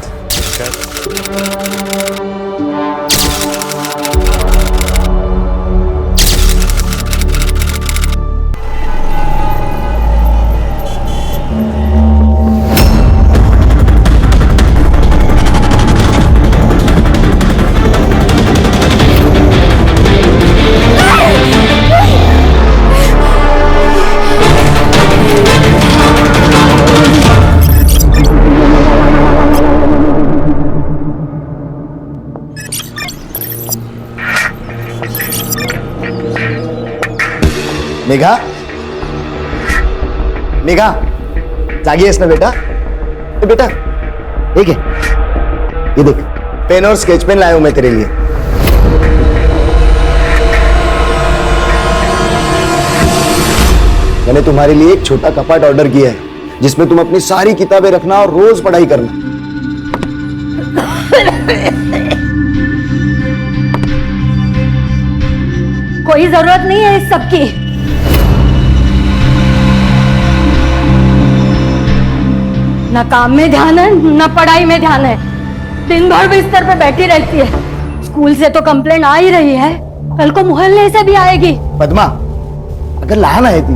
मेघा, मेघा, जागिएस ना बेटा। बेटा, ठीक है, ये देख, पेन और स्केच पेन लाया हूं मैं तेरे लिए। मैंने तुम्हारे लिए एक छोटा कपाट ऑर्डर किया है, जिसमें तुम अपनी सारी किताबें रखना और रोज पढ़ाई करना। कोई जरूरत नहीं है इस सब की। ना काम में ध्यान है, ना पढ़ाई में ध्यान है। दिन भर बिस्तर पे बैठी रहती है। स्कूल से तो कंप्लेंट आ ही रही है, कल को मोहल्ले से भी आएगी। पद्मा, अगर लहान है थी,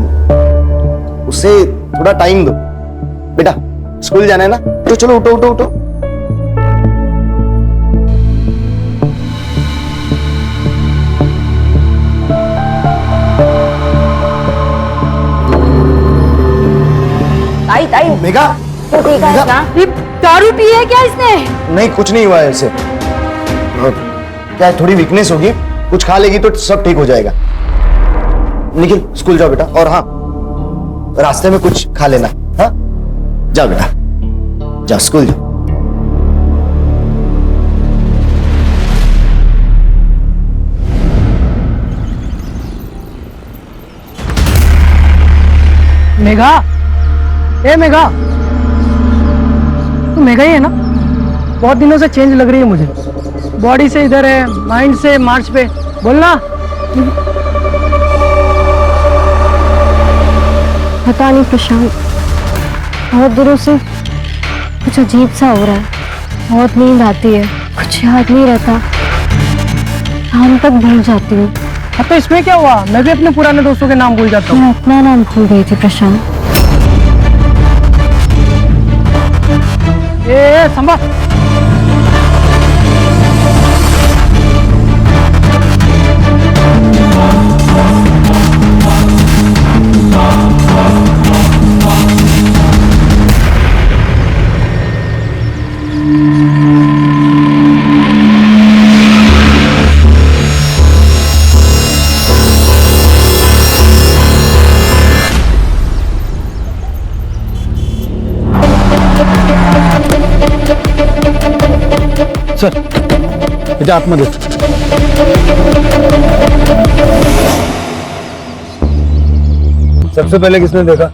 उसे थोड़ा टाइम दो। बेटा, स्कूल जाना है ना, तो चलो उठो उठो उठो। ताई ताई, मेघा, दारू पी है क्या इसने? नहीं, कुछ नहीं हुआ है इसे। क्या है, थोड़ी वीकनेस होगी, कुछ खा लेगी तो सब ठीक हो जाएगा। निखिल, स्कूल जाओ बेटा। और हाँ, रास्ते में कुछ खा लेना। हाँ, जाओ बेटा, जाओ स्कूल जाओ। मेघा, ए मेघा, तू मेघा ही है ना? बहुत दिनों से चेंज लग रही है मुझे। बॉडी से इधर है, माइंड से मार्च पे। बोलना। पता नहीं प्रशांत, बहुत दिनों से कुछ अजीब सा हो रहा है। बहुत नींद आती है, कुछ याद नहीं रहता, शाम तक भूल जाती हूँ। अब तो इसमें क्या हुआ? मैं भी अपने पुराने दोस्तों के नाम भूल जाता हूँ। मैं अपना नाम भूल गई थी प्रशांत। ए संभा, सर, बेटा आप मदद। सबसे पहले किसने देखा?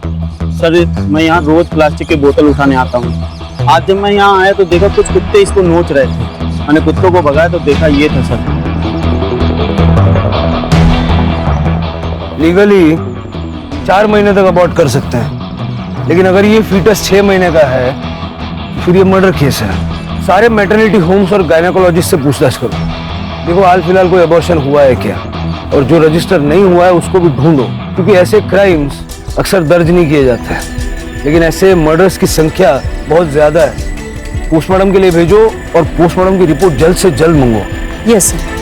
सर, मैं यहाँ रोज प्लास्टिक की बोतल उठाने आता हूँ। आज जब मैं यहाँ आया तो देखा कुछ कुत्ते इसको नोच रहे थे। मैंने कुत्तों को भगाया तो देखा ये था सर। लीगली 4 महीने तक अबॉर्ट कर सकते हैं, लेकिन अगर ये फीटस 6 महीने का है फिर ये मर्डर केस है। सारे मैटरनिटी होम्स और गायनेकोलॉजिस्ट से पूछताछ करो। देखो हाल फिलहाल कोई अबॉर्शन हुआ है क्या, और जो रजिस्टर नहीं हुआ है उसको भी ढूंढो, क्योंकि ऐसे क्राइम्स अक्सर दर्ज नहीं किए जाते हैं। लेकिन ऐसे मर्डर्स की संख्या बहुत ज्यादा है। पोस्टमार्टम के लिए भेजो और पोस्टमार्टम की रिपोर्ट जल्द से जल्द मंगवाओ। Yes sir.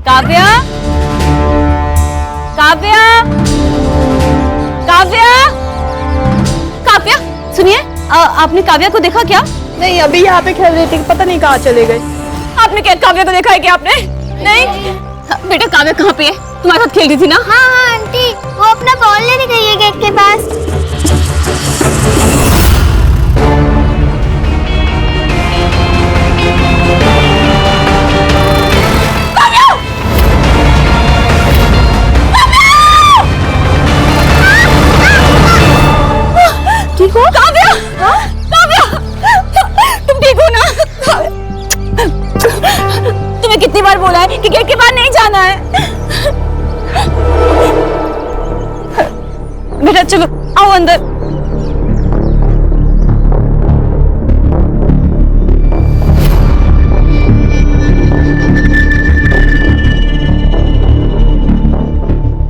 काव्या, काव्या, काव्या, काव्या, सुनिए, आपने काव्या को देखा क्या? नहीं, अभी यहाँ पे खेल रही थी, पता नहीं कहाँ चले गए। आपने क्या काव्या को देखा है क्या आपने? नहीं बेटा, काव्या कहाँ पे है? तुम्हारे साथ खेल रही थी ना? हाँ हाँ आंटी, वो अपना बॉल लेने गई है गेट के पास। ठीक हो काव्या? काव्या, तुम ठीक हो ना? तुम्हें कितनी बार बोला है कि गेट के बाहर नहीं जाना है? बेटा चलो आओ अंदर।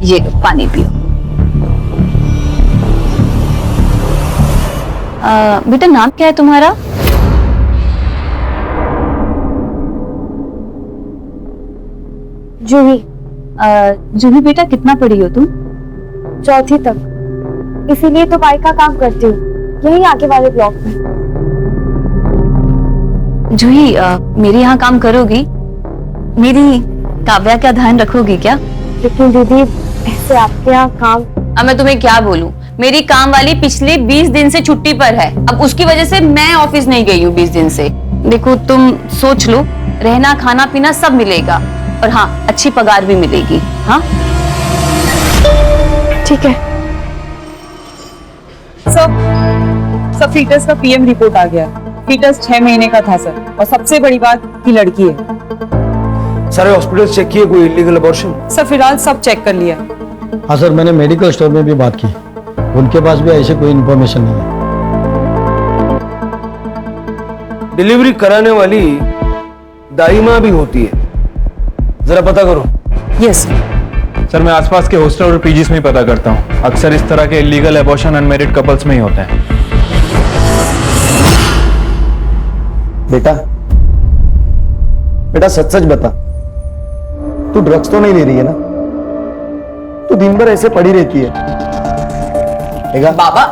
ये पानी पियो। बेटा नाम क्या है तुम्हारा? जूही। जूही बेटा, कितना पढ़ी हो तुम? चौथी तक, इसीलिए तो बाइक का काम करती हूँ, यही आगे वाले ब्लॉक में। जूही, मेरे यहाँ काम करोगी? मेरी काव्या का ध्यान रखोगी क्या? लेकिन दीदी, ऐसे आपके यहाँ काम। अब मैं तुम्हें क्या बोलूं? मेरी काम वाली पिछले 20 दिन से छुट्टी पर है। अब उसकी वजह से मैं ऑफिस नहीं गई हूँ 20 दिन से। देखो तुम सोच लो, रहना खाना पीना सब मिलेगा, और हाँ अच्छी पगार भी मिलेगी। हाँ ठीक है सर। फीटस का पीएम रिपोर्ट आ गया। फीटस 6 महीने का था सर, और सबसे बड़ी बात कि लड़की है। सारे हॉस्पिटल चेक किए, कोई इलीगल अबॉर्शन? सर फिलहाल सब चेक कर लिया। हाँ सर, मैंने मेडिकल स्टोर में भी बात की, उनके पास भी ऐसे कोई इन्फॉर्मेशन नहीं है। डिलीवरी कराने वाली दाई माँ भी होती है, जरा पता करो। यस सर, मैं आसपास के हॉस्टल और पीजीज में पता करता हूँ। अक्सर इस तरह के इलीगल एबॉर्शन अनमैरिड कपल्स में ही होते हैं। बेटा बेटा सच सच बता, तू ड्रग्स तो नहीं ले रही है ना? तू दिन भर ऐसे पड़ी रहती है। बाबा,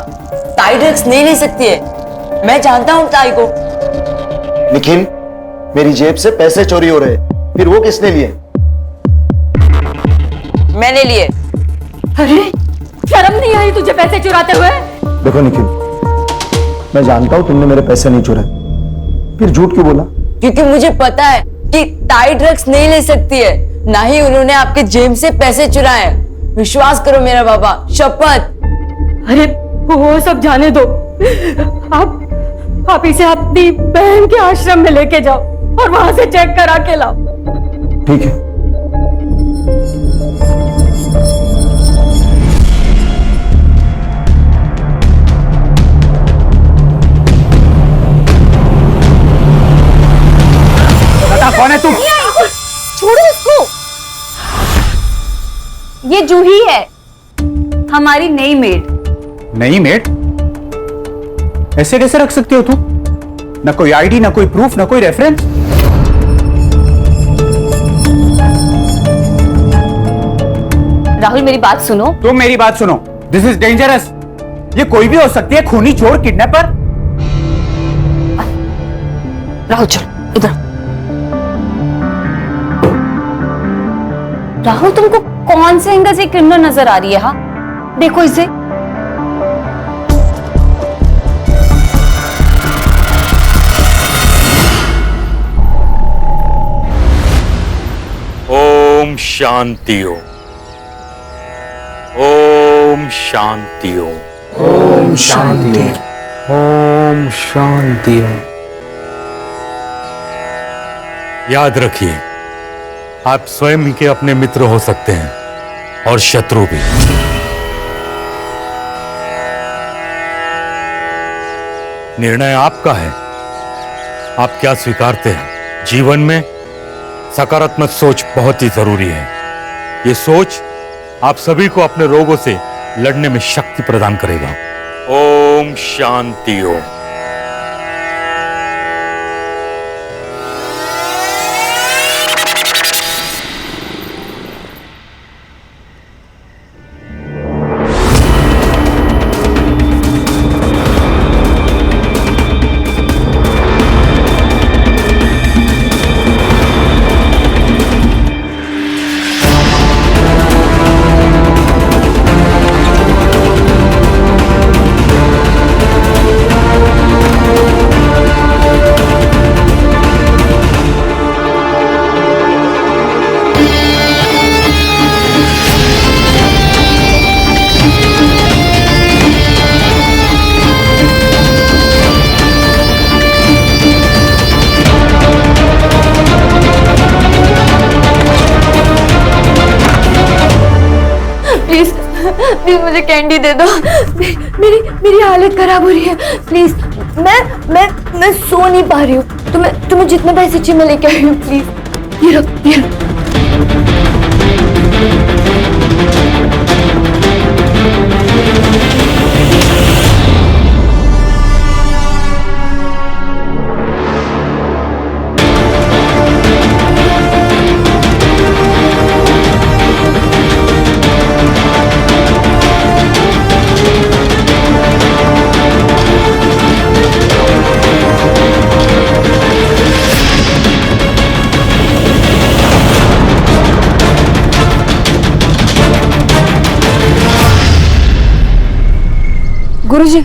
ताई ड्रग्स नहीं ले सकती है, मैं जानता हूँ ताई को। निखिल, मेरी जेब से पैसे चोरी हो रहे हैं, फिर वो किसने लिए? मैंने लिए। अरे शर्म नहीं आई तुझे पैसे चुराते हुए? देखो निखिल, मैं जानता हूं तुमने मेरे पैसे नहीं चुराए, फिर झूठ क्यों बोला? क्योंकि मुझे पता है कि ताई ड्रग्स नहीं ले सकती है, ना ही उन्होंने आपके जेब से पैसे चुराए। विश्वास करो मेरा बाबा, शपथ। अरे वो सब जाने दो, आप इसे अपनी बहन के आश्रम में लेके जाओ और वहां से चेक करा के लाओ। ठीक है। कौन है तुम? छोड़ो इसको। ये जूही है, हमारी नई मेड। नई मेड? ऐसे कैसे रख सकती हो तुम? ना कोई आईडी, ना कोई प्रूफ, ना कोई रेफरेंस। राहुल मेरी बात सुनो। तुम मेरी बात सुनो। This is dangerous. ये कोई भी हो सकती है, खूनी, चोर, किडनैपर। राहुल चल इधर। राहुल तुमको कौन से एंगल से क्रिमिनल नजर आ रही है? हाँ देखो इसे। ओम शांति हो, ओम शांति ओम। ओम शांति। ओम शांति। याद रखिए, आप स्वयं ही के अपने मित्र हो सकते हैं और शत्रु भी। निर्णय आपका है, आप क्या स्वीकारते हैं। जीवन में सकारात्मक सोच बहुत ही जरूरी है। ये सोच आप सभी को अपने रोगों से लड़ने में शक्ति प्रदान करेगा। ओम शांति ओम। प्लीज मुझे कैंडी दे दो। मेरी हालत खराब हो रही है। प्लीज मैं सो नहीं पा रही हूँ। तुम्हें जितने पैसे चाहिए मैं लेके आई हूँ। प्लीज ये रख। गुरुजी,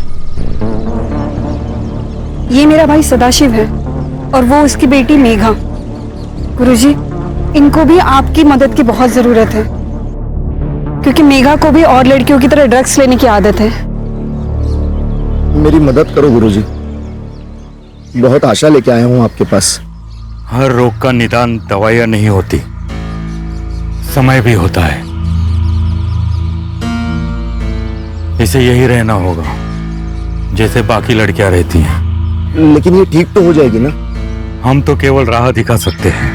ये मेरा भाई सदाशिव है और वो उसकी बेटी मेघा। गुरुजी, इनको भी आपकी मदद की बहुत जरूरत है क्योंकि मेघा को भी और लड़कियों की तरह ड्रग्स लेने की आदत है। मेरी मदद करो गुरुजी, बहुत आशा लेके आया हूँ आपके पास। हर रोग का निदान दवाइयां नहीं होती, समय भी होता है। इसे यही रहना होगा जैसे बाकी लड़कियां रहती हैं। लेकिन ये ठीक तो हो जाएगी ना? हम तो केवल राह दिखा सकते हैं।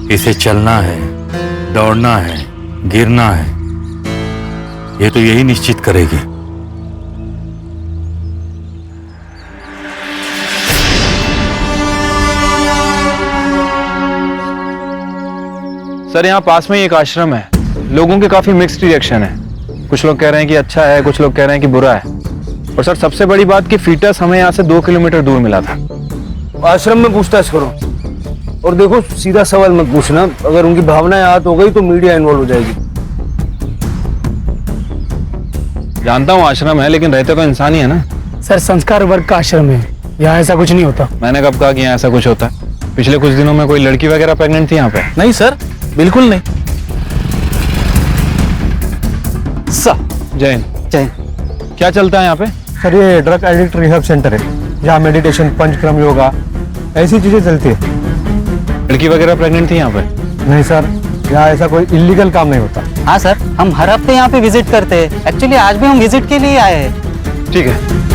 इसे चलना है, दौड़ना है, गिरना है, ये तो यही निश्चित करेगी। सर, यहाँ पास में ही एक आश्रम है। लोगों के काफी मिक्स्ड रिएक्शन है। कुछ लोग कह रहे हैं कि अच्छा है, कुछ लोग कह रहे हैं कि बुरा है। और सर, सबसे बड़ी बात कि फीटस हमें यहाँ से 2 किलोमीटर दूर मिला था। आश्रम में पूछताछ करो और देखो, सीधा सवाल मत पूछना। अगर उनकी भावनाएं आहत हो गई तो मीडिया इन्वॉल्व हो जाएगी। जानता हूँ आश्रम है, लेकिन रहते तो इंसान ही है ना। सर, संस्कार वर्ग का आश्रम है, यहाँ ऐसा कुछ नहीं होता। मैंने कब कहा कि यहाँ ऐसा कुछ होता है? पिछले कुछ दिनों में कोई लड़की वगैरह प्रेग्नेंट थी यहाँ पे? नहीं सर, बिल्कुल नहीं। जैन क्या चलता है यहाँ पे? सर, ये ड्रग एडिक्ट रिहैब सेंटर है, जहाँ मेडिटेशन, पंचक्रम, योगा ऐसी चीजें चलती है। लड़की वगैरह प्रेग्नेंट थी यहाँ पे? नहीं सर, यहाँ ऐसा कोई इलीगल काम नहीं होता। हाँ सर, हम हर हफ्ते यहाँ पे विजिट करते हैं। एक्चुअली आज भी हम विजिट के लिए आए हैं। ठीक है।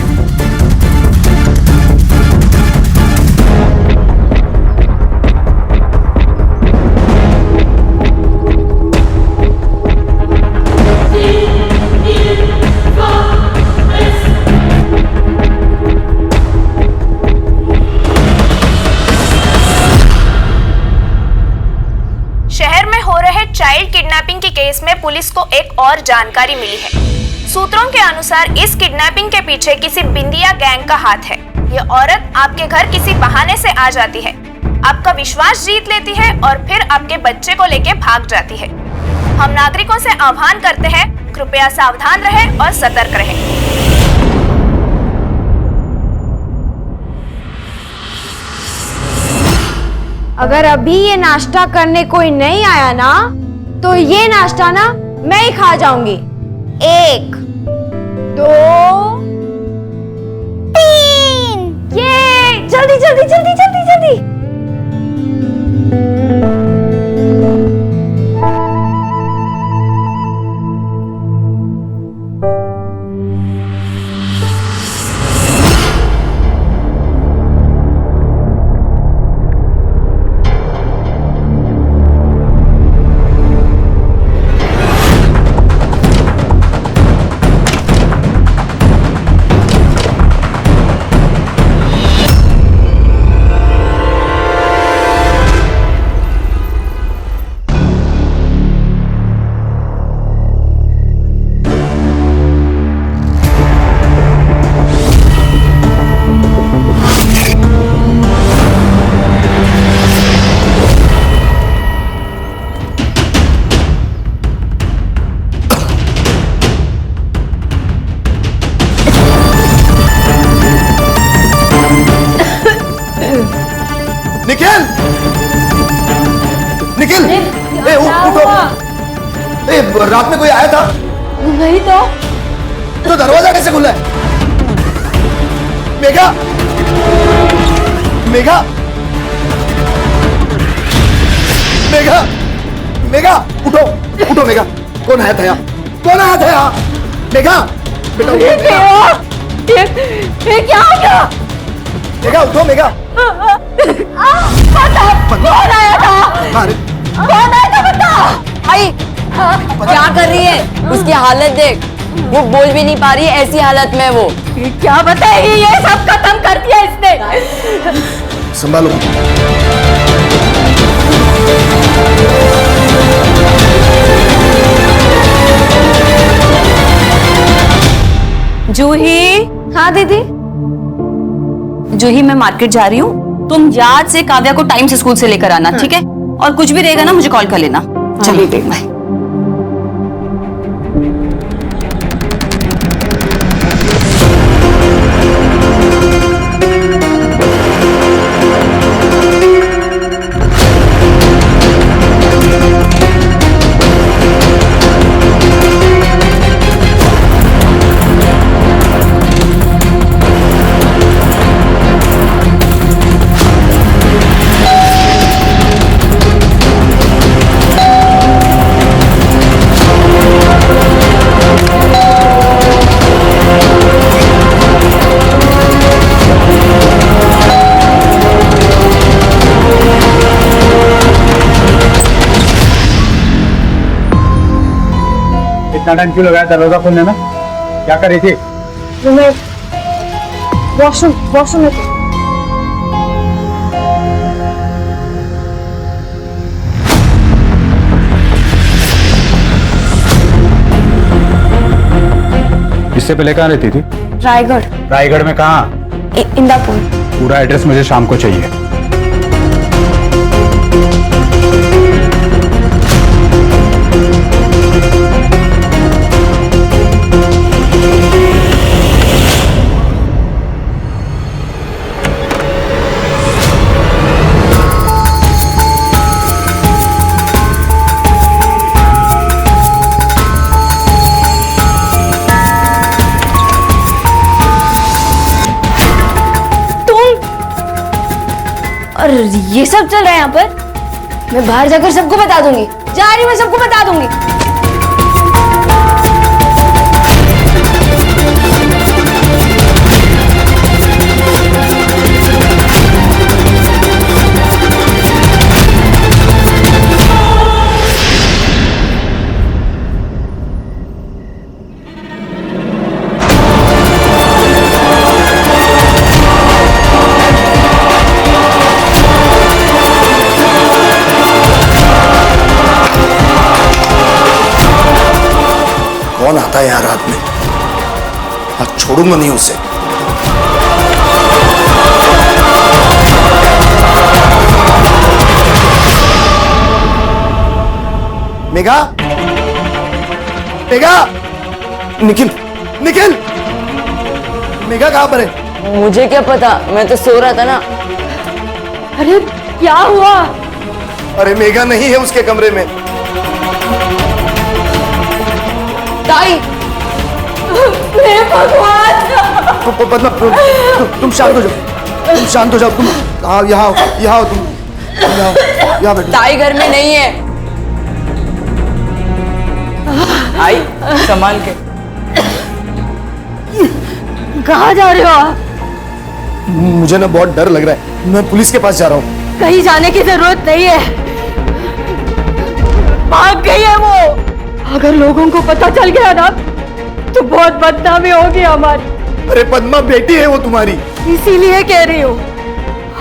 चाइल्ड किडनैपिंग के केस में पुलिस को एक और जानकारी मिली है। सूत्रों के अनुसार इस किडनैपिंग के पीछे किसी बिंदिया गैंग का हाथ है। ये औरत आपके घर किसी बहाने से आ जाती है, आपका विश्वास जीत लेती है और फिर आपके बच्चे को लेके भाग जाती है। हम नागरिकों से आह्वान करते हैं, कृपया सावधान रहें और सतर्क रहें। अगर अभी ये नाश्ता करने कोई नहीं आया ना, तो ये नाश्ता ना मैं ही खा जाऊंगी। 1 2 3 ये जल्दी जल्दी जल्दी जल्दी जल्दी। निखिल! निखिल! ए, उठो! ए, रात में कोई आया था? नहीं तो दरवाजा कैसे खुला है? मेघा! मेघा! मेघा! मेघा! उठो! उठो मेघा! कौन आया था यहाँ? कौन आया था यहाँ? मेघा! बेटा उठो मेघा! ये क्या हो गया? मेघा उठो मेघा! बता कौन आया था? अरे कौन आया था बता? भाई क्या कर रही है? उसकी हालत देख, वो बोल भी नहीं पा रही है, ऐसी हालत में वो। क्या बताएगी? ये सब खत्म कर दिया इसने। संभालो। जूही। हाँ दीदी। जूही मैं मार्केट जा रही हूँ, तुम याद से काव्या को टाइम से स्कूल से लेकर आना, ठीक है? और कुछ भी रहेगा ना मुझे कॉल कर लेना। चलिए देख बाय। इतना टाइम क्यों लगाया दरवाजा खोलने में? क्या कर रही थी? मैं वॉशरूम में थी। इससे पहले कहाँ रहती थी? रायगढ़। रायगढ़ में कहाँ? इंदापुर। पूरा एड्रेस मुझे शाम को चाहिए। और ये सब चल रहा है यहाँ पर? मैं बाहर जाकर सबको बता दूंगी। जा रही हूँ, मैं सबको बता दूंगी। कौन आता है यहाँ रात में? आज छोड़ूंगा नहीं उसे। मेघा! मेघा! निखिल! निखिल! मेघा कहाँ पर है? मुझे क्या पता, मैं तो सो रहा था ना। अरे क्या हुआ? अरे मेघा नहीं है उसके कमरे में। ताई हे भगवान पद्मा तुम शांत हो जाओ, तुम शांत हो जाओ, तुम आओ यहाँ आओ, यहाँ आओ, तुम यहाँ बैठो। ताई घर में नहीं है। आई संभाल के। कहाँ जा रहे हो आप? मुझे ना बहुत डर लग रहा है, मैं पुलिस के पास जा रहा हूँ। कहीं जाने की जरूरत नहीं है, भाग गई है वो। अगर लोगों को पता चल गया ना तो बहुत बदनामी होगी हमारी। अरे पद्मा बेटी है वो तुम्हारी। इसीलिए कह रही हूँ,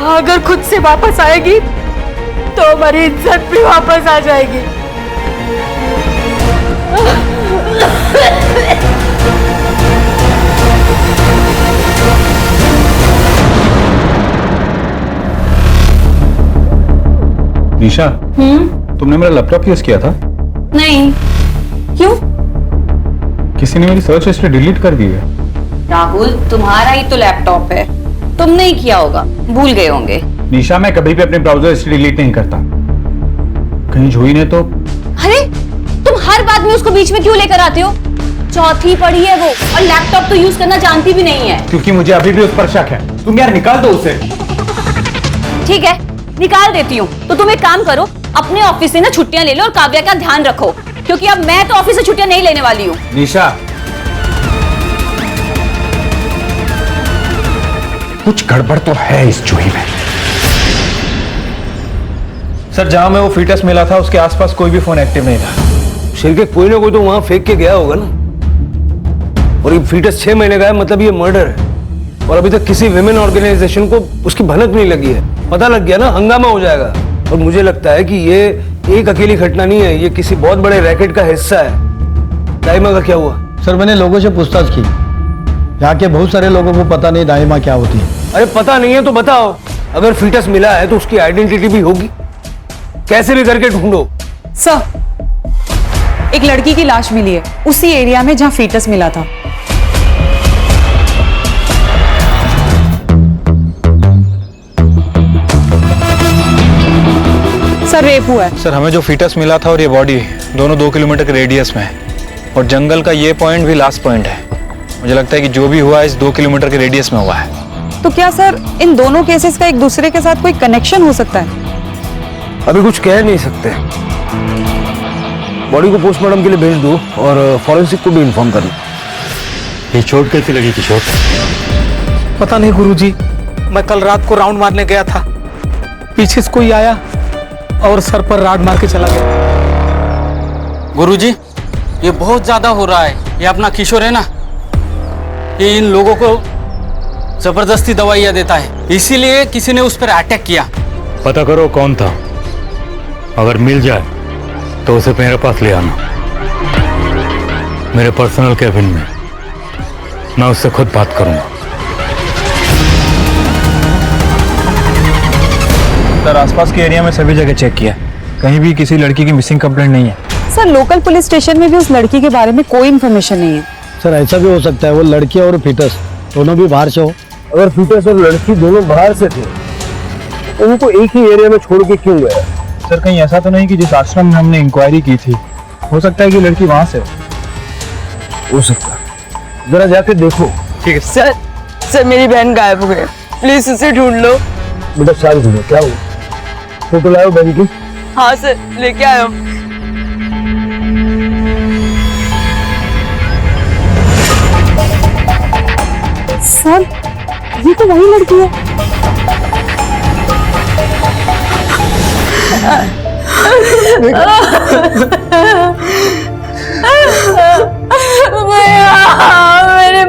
अगर खुद से वापस आएगी तो हमारी इज्जत भी वापस आ जाएगी। निशा, तुमने मेरा लैपटॉप यूज किया था? नहीं। क्यों? किसी ने मेरी सर्च हिस्ट्री डिलीट कर दी है। राहुल, तुम्हारा ही तो लैपटॉप है, तुमने ही किया होगा, भूल गए होंगे। निशा, मैं कभी भी अपने ब्राउजर हिस्ट्री डिलीट नहीं करता। कहीं जूही ने तो। अरे तुम हर बात में उसको बीच में क्यों लेकर आते हो? चौथी पढ़ी है वो, और लैपटॉप तो यूज करना जानती भी नहीं है। क्योंकि मुझे अभी भी उस पर शक है। तुम यार निकाल दो उसे। ठीक है, निकाल देती हूँ। तो तुम एक काम करो, अपने ऑफिस से ना छुट्टियां ले लो और काव्या का ध्यान रखो, क्योंकि अब मैं तो ऑफिस से छुट्टियां नहीं लेने वाली हूँ। निशा, कुछ गड़बड़ तो है इस जूही में। सर, जहां में वो फीटस मिला था उसके आसपास कोई भी फोन एक्टिव नहीं था। शेर के कोई ना कोई तो वहां फेंक के गया होगा ना। और ये फीटस 6 महीने का है, मतलब ये मर्डर है। और अभी तक किसी विमेन ऑर्गेनाइजेशन को उसकी भनक नहीं लगी है। पता लग गया ना, हंगामा हो जाएगा। और मुझे लगता है कि ये एक अकेली घटना नहीं है, ये किसी बहुत बड़े रैकेट का हिस्सा है। दाइमा का क्या हुआ? सर, मैंने लोगों से पूछताछ की, यहाँ के बहुत सारे लोगों को पता नहीं दाइमा क्या होती है। अरे पता नहीं है तो बताओ। अगर फीटस मिला है तो उसकी आइडेंटिटी भी होगी, कैसे भी करके ढूंढो। सर, एक लड़की की लाश मिली है उसी एरिया में जहां फीटस मिला था। सर, रेप हुआ है। सर, हमें जो फीटस मिला था और ये बॉडी दोनों 2 किलोमीटर के रेडियस में है, और जंगल का ये पॉइंट भी लास्ट पॉइंट है। मुझे लगता है कि जो भी हुआ है इस 2 किलोमीटर के रेडियस में हुआ है। तो क्या सर इन दोनों केसेस का एक दूसरे के साथ कोई कनेक्शन हो सकता है? अभी कुछ कह नहीं सकते। बॉडी को पोस्टमार्टम के लिए भेज दो और फॉरेंसिक को भी इन्फॉर्म कर लो। ये चोट कैसी लगी किशोर? पता नहीं गुरुजी, मैं कल रात को राउंड मारने गया था, पीछे से कोई आया और सर पर राड मार के चला गया। गुरुजी, ये बहुत ज्यादा हो रहा है। ये अपना किशोर है ना, ये इन लोगों को जबरदस्ती दवाइयां देता है, इसीलिए किसी ने उस पर अटैक किया। पता करो कौन था, अगर मिल जाए तो उसे मेरे पास ले आना, मेरे पर्सनल कैबिन में। मैं उससे खुद बात करूंगा। सर, आसपास के एरिया में सभी जगह चेक किया, कहीं भी किसी लड़की की मिसिंग कंप्लेंट नहीं है। सर, लोकल पुलिस स्टेशन में भी उस लड़की के बारे में कोई इन्फॉर्मेशन नहीं है। सर, ऐसा भी हो सकता है वो लड़की और फीटस दोनों भी बाहर से हो। अगर फीटस और लड़की दोनों बाहर से थे तो उनको एक ही एरिया में छोड़ के क्यों गया? सर, कहीं ऐसा तो नहीं कि जिस आश्रम में हमने इंक्वायरी की थी, हो सकता है कि लड़की वहां से हो सकता है। जरा जाके देखो। ठीक है सर। सर, मेरी बहन गायब हो गई, प्लीज उसे ढूंढ लो। बेटा शांत हो, क्या हुआ? फोटो लाओ बहन की। हाँ सर, लेके आयो। सर, ये तो वही लड़की है। मेरे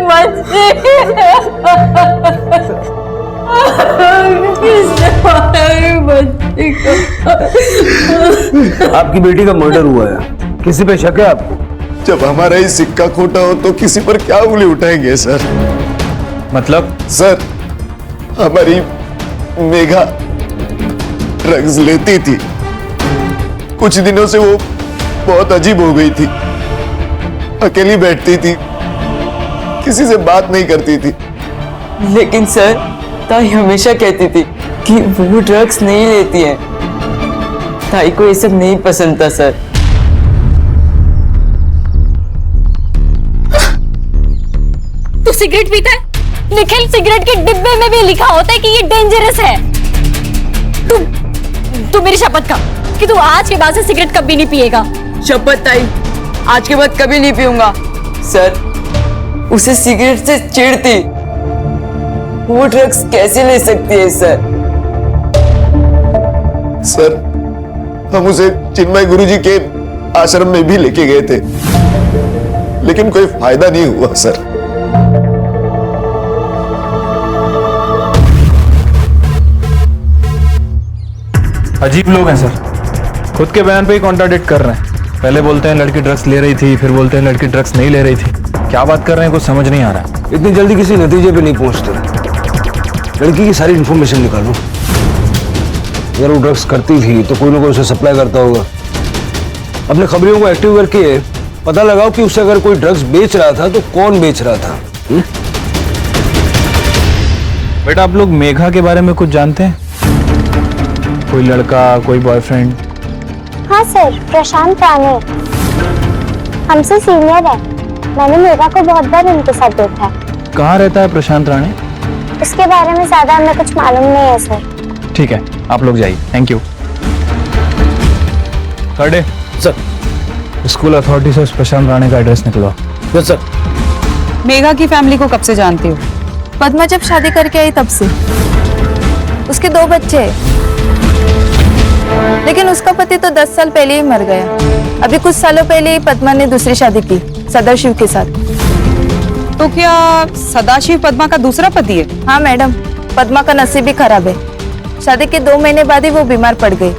बच्चे आपकी बेटी का मर्डर हुआ है, किसी पे शक है आपको? जब हमारा ही सिक्का खोटा हो तो किसी पर क्या उंगली उठाएंगे सर? मतलब? सर, हमारी मेघा ड्रग्स लेती थी, कुछ दिनों से वो बहुत अजीब हो गई थी, अकेली बैठती थी, किसी से बात नहीं करती थी। लेकिन सर, ताई हमेशा कहती थी कि वो ड्रग्स नहीं लेती है। ताई को ये सब नहीं पसंद था सर। तू सिगरेट पीता है? निखिल, सिगरेट के डिब्बे में भी लिखा होता है कि ये डेंजरस है। तू मेरी शपथ खा कि तू आज के बाद से सिगरेट कभी नहीं पिएगा। शपथ ताई, आज के बाद कभी नहीं पीऊंगा। सर, उसे सिगरेट से चिढ़ थी, वो ड्रग्स कैसे ले सकती है सर? सर, हम उसे चिन्मय गुरुजी के आश्रम में भी लेके गए थे, लेकिन कोई फायदा नहीं हुआ सर। अजीब लोग हैं सर, खुद के बयान पे ही कॉन्ट्राडिक्ट कर रहे हैं। पहले बोलते हैं लड़की ड्रग्स ले रही थी, फिर बोलते हैं लड़की ड्रग्स नहीं ले रही थी। क्या बात कर रहे हैं कुछ समझ नहीं आ रहा। इतनी जल्दी किसी नतीजे पे नहीं पहुंचते। लड़की की सारी इंफॉर्मेशन निकालो। अगर वो ड्रग्स करती थी तो कोई ना कोई उसे सप्लाई करता होगा। अपने खबरियों को एक्टिव करके पता लगाओ कि उसे अगर कोई ड्रग्स बेच रहा था तो कौन बेच रहा था। बेटा, आप लोग मेघा के बारे में कुछ जानते हैं? कोई लड़का, कोई बॉयफ्रेंड? हाँ सर, प्रशांत राणे हमसे सीनियर है। मैंने मेघा को बहुत बार उनके साथ देखा है। कहाँ रहता है प्रशांत राणे? इसके बारे में ज्यादा हमें कुछ मालूम नहीं है सर। ठीक है, आप लोग जाइए। Thank you. Third day sir, school authority से प्रशांत राणे का एड्रेस निकलवा। Yes sir. मेघा की फैमिली को कब से जानती हो? पद्मा जब शादी करके आई तब से। उसके 2 बच्चे हैं, लेकिन उसका पति तो 10 साल पहले ही मर गया। अभी कुछ सालों पहले ही पद्मा ने दूसरी शादी की सदाशिव के साथ। तो क्या सदाशिव पद्मा का दूसरा पति है? हाँ मैडम, पद्मा का नसीब भी खराब है। शादी के 2 महीने बाद ही वो बीमार पड़ गई।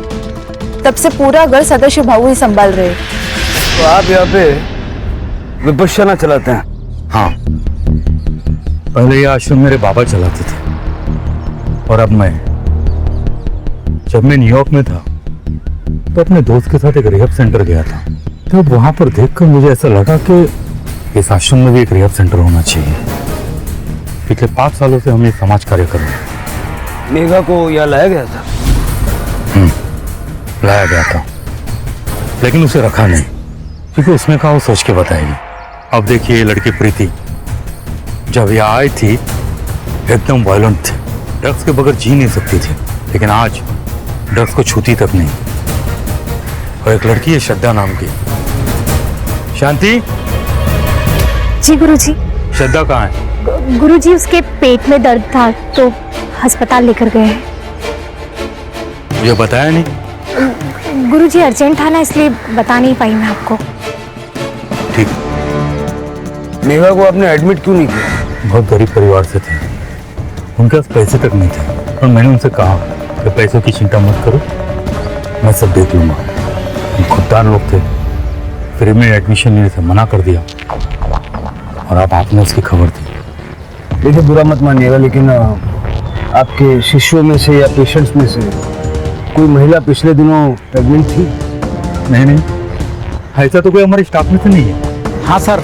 तब से पूरा घर सदाशिव भाऊ ही संभाल रहे। तो आप यहाँ पे विपश्यना चलाते हैं? हाँ, पहले ये आश्रम मेरे बाबा चलाते थे, और अब मैं। जब मैं न्यूयॉर्क में था तो अपने दोस्त के साथ एक रिहब सेंटर गया था। तो वहां पर देखकर मुझे ऐसा लगा कि इस आश्रम में भी एक रिहब सेंटर होना चाहिए। पिछले 5 सालों से हम ये समाज कार्य कर रहे हैं। मेघा को यहाँ लाया गया था? लाया गया था, लेकिन उसे रखा नहीं, क्योंकि उसने कहा वो सोच के बताएगी। अब देखिए, ये लड़की प्रीति जब यहाँ आई थी एकदम वायलेंट थी, ड्रग्स के बगैर जी नहीं सकती थी, लेकिन आज ड्रग्स को छूती तक नहीं। और एक लड़की है श्रद्धा नाम की। शांति। जी गुरुजी। श्रद्धा कहाँ है? गुरुजी, उसके पेट में दर्द था तो अस्पताल लेकर गए हैं। मुझे बताया नहीं? गुरुजी, अर्जेंट था ना, इसलिए बता नहीं पाई मैं आपको। ठीक। मेघा को आपने एडमिट क्यों नहीं किया? बहुत गरीब परिवार से थे, उनके पास पैसे तक नहीं थे, और मैंने उनसे कहा कि पैसों की चिंता मत करो, मैं सब देख लूंगा। हम खुददार लोग थे, फिर में एडमिशन लेने से मना कर दिया, और अब आपने उसकी खबर दी। देखिए, बुरा मत मानिएगा, लेकिन आपके शिष्यों में से या पेशेंट्स में से कोई महिला पिछले दिनों प्रेग्नेंट थी? नहीं, ऐसा तो कोई हमारे स्टाफ में से नहीं है। हाँ सर,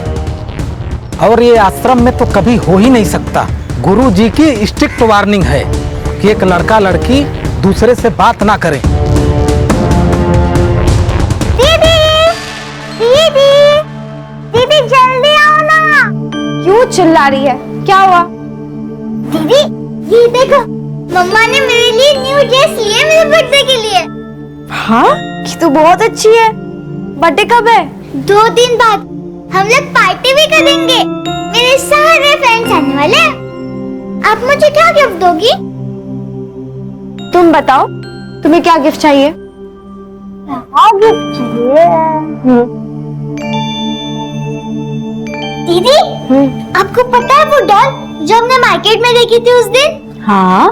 और ये आश्रम में तो कभी हो ही नहीं सकता। गुरु जी की स्ट्रिक्ट वार्निंग है कि एक लड़का लड़की दूसरे से बात ना करे। दीदी जल्दी आओ ना। क्यों चिल्ला रही है? क्या हुआ? दीदी ये देखो, मम्मा ने मेरे लिए न्यू ड्रेस ली है मेरे बर्थडे के लिए। हाँ, ये तो बहुत अच्छी है। बर्थडे कब है? 2 दिन बाद। हम लोग पार्टी भी करेंगे। मेरे सारे फ्रेंड्स आने वाले हैं। आप मुझे क्या गिफ्ट दोगी? तुम बताओ, तुम्हें क्या गिफ्ट चाहिए? गिफ्ट चाहिए। दीदी, आपको पता है वो डॉल जो हमने मार्केट में देखी थी उस दिन? हाँ।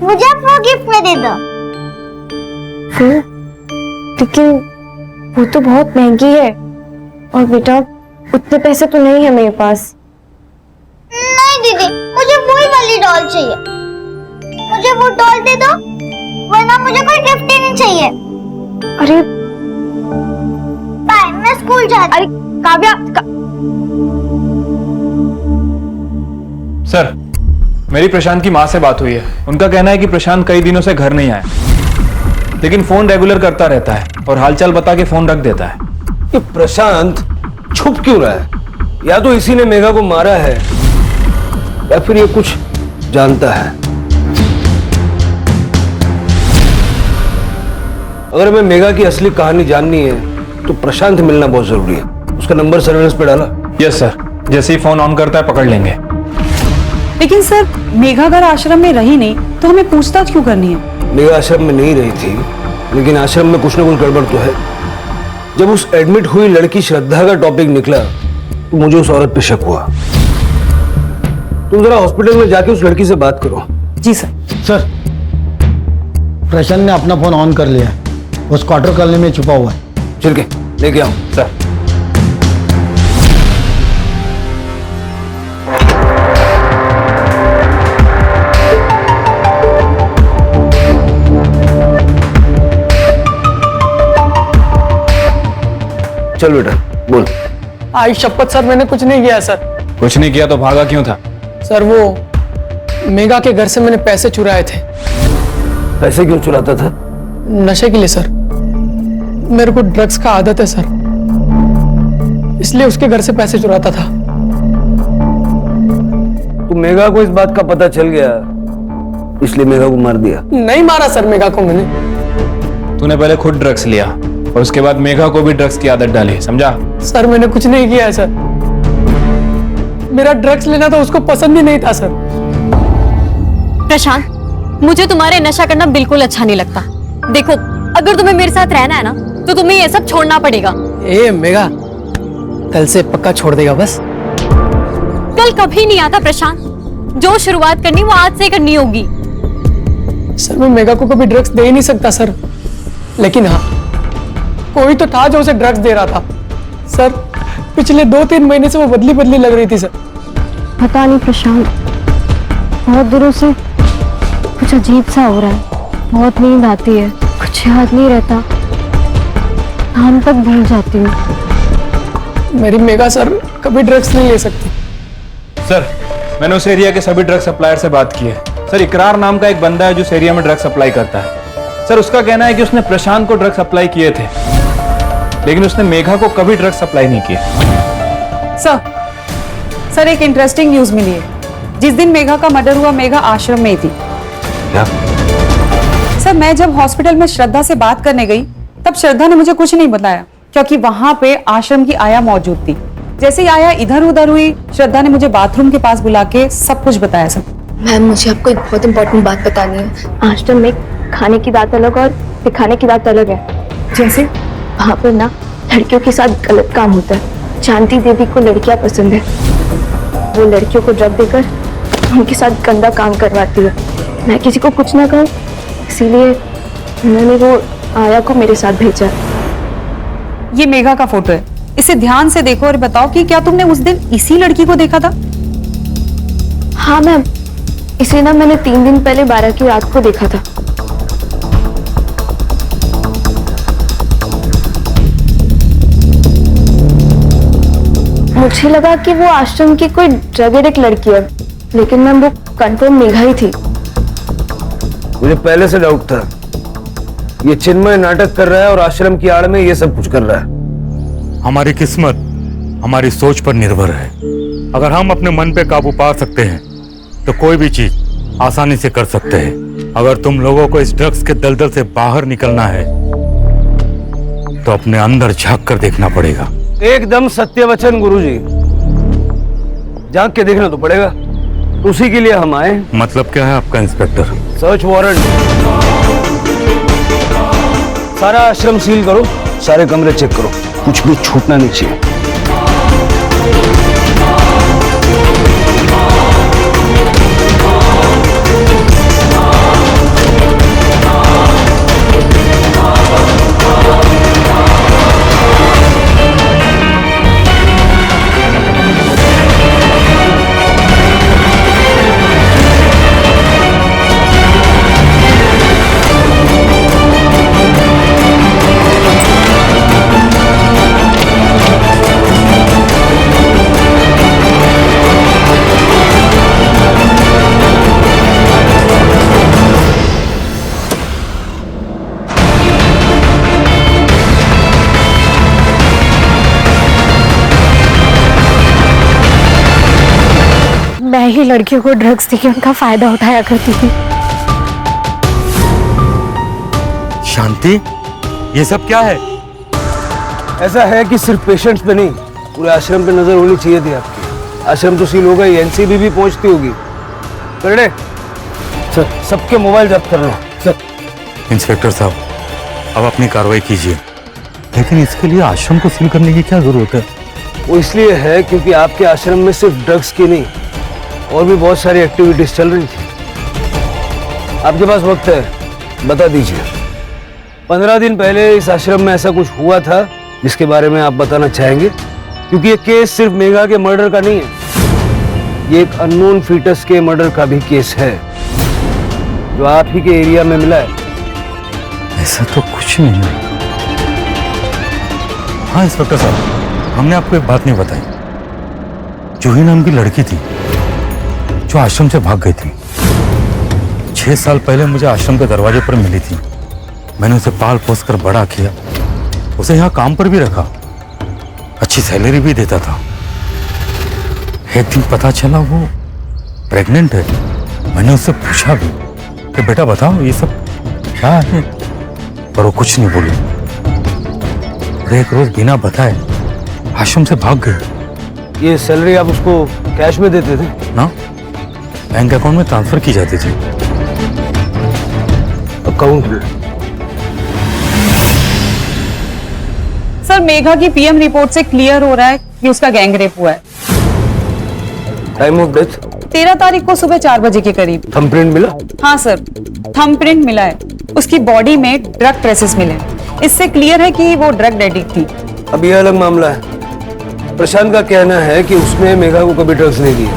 मुझे आप वो गिफ्ट में दे दो। लेकिन वो तो बहुत महंगी है, और बेटा उतने पैसे तो नहीं है मेरे पास। नहीं दीदी, मुझे वही वाली डॉल चाहिए। मुझे वो डॉल दे दो, वरना मुझे कोई गिफ्ट ही नहीं चाहिए। अरे बाय, मैं स्कूल जाती। अरे काव्या सर, मेरी प्रशांत की माँ से बात हुई है। उनका कहना है कि प्रशांत कई दिनों से घर नहीं आया, लेकिन फोन रेगुलर करता रहता है और हालचाल बता के फोन रख देता है। ये प्रशांत छुप क्यों रहा है? या तो इसी ने मेघा को मारा है, या फिर ये कुछ जानता है। अगर हमें मेघा की असली कहानी जाननी है तो प्रशांत मिलना बहुत जरूरी है। उसका नंबर सर्वेलेंस पे डाला? यस सर, जैसे ही फोन ऑन करता है पकड़ लेंगे। लेकिन सर मेघा अगर आश्रम में रही नहीं तो हमें पूछताछ क्यों करनी है? मेघा आश्रम में नहीं रही थी, लेकिन आश्रम में कुछ ना कुछ गड़बड़ तो है। जब उस एडमिट हुई लड़की श्रद्धा का टॉपिक निकला तो मुझे उस औरत पे शक हुआ। तुम जरा हॉस्पिटल में जाके उस लड़की से बात करो। जी सर। सर, प्रशांत ने अपना फोन ऑन कर लिया है, वो स्क्वाटर कॉलोनी में छुपा हुआ है। चल के लेके आओ। सर। चल बेटा बोल। आई शपथ सर, मैंने कुछ नहीं किया सर। कुछ नहीं किया तो भागा क्यों था? सर वो मेघा के घर से मैंने पैसे चुराए थे। पैसे क्यों चुराता था? नशे के लिए सर। मेरे को ड्रग्स का आदत है सर, इसलिए उसके घर से पैसे चुराता था। तो मेघा को इस बात का पता चल गया इसलिए मेघा को मार दिया? नहीं मारा सर मेघा को मैंने। तूने पहले खुद ड्रग्स लिया और उसके बाद मेघा को भी ड्रग्स की आदत डाली, समझा? सर मैंने कुछ नहीं किया है सर। मेरा ड्रग्स लेना तो उसको पसंद ही नहीं था सर। प्रशांत, मुझे तुम्हारे नशा करना बिल्कुल अच्छा नहीं लगता। देखो, अगर तुम्हें मेरे साथ रहना है ना तो तुम्हें ये सब छोड़ना पड़ेगा। ए मेघा, कल से पक्का छोड़ देगा बस? कल कभी नहीं आता प्रशांत, जो शुरुआत करनी वो आज से करनी होगी। सर मैं मेघा को कभी ड्रग्स दे ही नहीं सकता सर, लेकिन हाँ कोई तो था जो उसे ड्रग्स दे रहा था। सर पिछले 2-3 महीने से वो बदली बदली लग रही थी सर। पता नहीं प्रशांत, बहुत दिनों से कुछ अजीब सा हो रहा है। बहुत नींद आती है, कुछ याद नहीं रहता, नाम तक भूल जाती हूँ। मेरी मेघा सर कभी ड्रग्स नहीं ले सकती। सर मैंने उस एरिया के सभी ड्रग सप्लायर से बात की है। सर इकरार नाम का एक बंदा है जो उस एरिया में ड्रग सप्लाई करता है। सर उसका कहना है कि उसने प्रशांत को ड्रग सप्लाई किए थे, लेकिन उसने मेघा को कभी ड्रग सप्लाई नहीं किए। सर एक इंटरेस्टिंग न्यूज मिली है। जिस दिन मेघा का मर्डर हुआ मेघा आश्रम में ही थी। क्या? सर मैं जब हॉस्पिटल में श्रद्धा से बात करने गई तब श्रद्धा ने मुझे कुछ नहीं बताया, क्योंकि वहां पे आश्रम की आया मौजूद थी। जैसे ही आया इधर उधर हुई, श्रद्धा ने मुझे बाथरूम के पास बुला के सब कुछ बताया। सर मैम मुझे आपको एक बहुत इंपॉर्टेंट बात बतानी है। आश्रम में खाने की दात अलग और दिखाने की दात अलग है। जैसे वहाँ पर ना लड़कियों के साथ गलत काम होता है। शांति देवी को लड़कियां पसंद है, वो लड़कियों को ड्रग देकर उनके साथ गंदा काम करवाती है। मैं किसी को कुछ ना कहूँ इसीलिए उन्होंने वो आया को मेरे साथ भेजा। ये मेघा का फोटो है, इसे ध्यान से देखो और बताओ कि क्या तुमने उस दिन इसी लड़की को देखा था? हाँ मैम, इसे ना मैंने 3 दिन पहले 12 की रात को देखा था। मुझे लगा कि वो आश्रम की कोई ड्रग एडिक्ट लड़की है, लेकिन मैम वो कंफर्म मेघा ही थी। मुझे पहले से डाउट था ये चिन्मय नाटक कर रहा है और आश्रम की आड़ में ये सब कुछ कर रहा है। हमारी किस्मत हमारी सोच पर निर्भर है। अगर हम अपने मन पे काबू पा सकते हैं तो कोई भी चीज आसानी से कर सकते हैं। अगर तुम लोगों को इस ड्रग्स के दलदल से बाहर निकलना है तो अपने अंदर झांक कर देखना पड़ेगा। एकदम सत्य वचन गुरुजी, झांक के देखना तो पड़ेगा। उसी के लिए हम आए। मतलब क्या है आपका इंस्पेक्टर? Search warrant. सारा आश्रम सील करो, सारे कमरे चेक करो, कुछ भी छूटना नहीं चाहिए। ही लड़कियों को ड्रग्स देके उनका फायदा उठाया करती थी। शांति, ये सब क्या है? ऐसा है कि सिर्फ पेशेंट्स पे नहीं, पूरे आश्रम पे नजर होनी चाहिए थी आपकी। आश्रम तो सील हो गई, एनसीबी भी पहुंचती होगी। करड़े सर, सबके मोबाइल जब्त कर लो सर। इंस्पेक्टर साहब, अब अपनी कार्रवाई कीजिए, लेकिन इसके लिए आश्रम को सील करने की क्या जरूरत है? वो इसलिए है क्योंकि आपके आश्रम में सिर्फ ड्रग्स की नहीं और भी बहुत सारी एक्टिविटीज चल रही थी। आपके पास वक्त है, बता दीजिए। 15 दिन पहले इस आश्रम में ऐसा कुछ हुआ था जिसके बारे में आप बताना चाहेंगे? क्योंकि ये केस सिर्फ मेघा के मर्डर का नहीं है, ये एक अननोन फीटस के मर्डर का भी केस है जो आप ही के एरिया में मिला है। ऐसा तो कुछ नहीं है। हाँ इंस्पेक्टर साहब, हमने आपको एक बात नहीं बताई। जूही नाम की लड़की थी जो आश्रम से भाग गई थी। 6 साल पहले मुझे आश्रम के दरवाजे पर मिली थी। मैंने उसे पाल पोस कर बड़ा किया, उसे यहाँ काम पर भी रखा, अच्छी सैलरी भी देता था। एक दिन पता चला वो प्रेग्नेंट है। मैंने उससे पूछा भी कि बेटा बताओ ये सब क्या है, पर वो कुछ नहीं बोली। और एक रोज बिना बताए आश्रम से भाग गई। ये सैलरी आप उसको कैश में देते थे ना? बैंक अकाउंट में ट्रांसफर की जाती थी। अकाउंट में? सर, मेघा की पीएम रिपोर्ट से क्लियर हो रहा है कि उसका गैंग रेप हुआ है। Time of death? 13 तारीख को सुबह 4 बजे के करीब। थंबप्रिंट मिला? हाँ सर, थंबप्रिंट मिला है। उसकी बॉडी में ड्रग ट्रेसेस मिले। इससे क्लियर है कि वो ड्रग एडिक्ट थी। अब यह अलग मामला है। प्रशांत का कहना है कि उसने मेघा को कभी ड्रग्स नहीं दिए,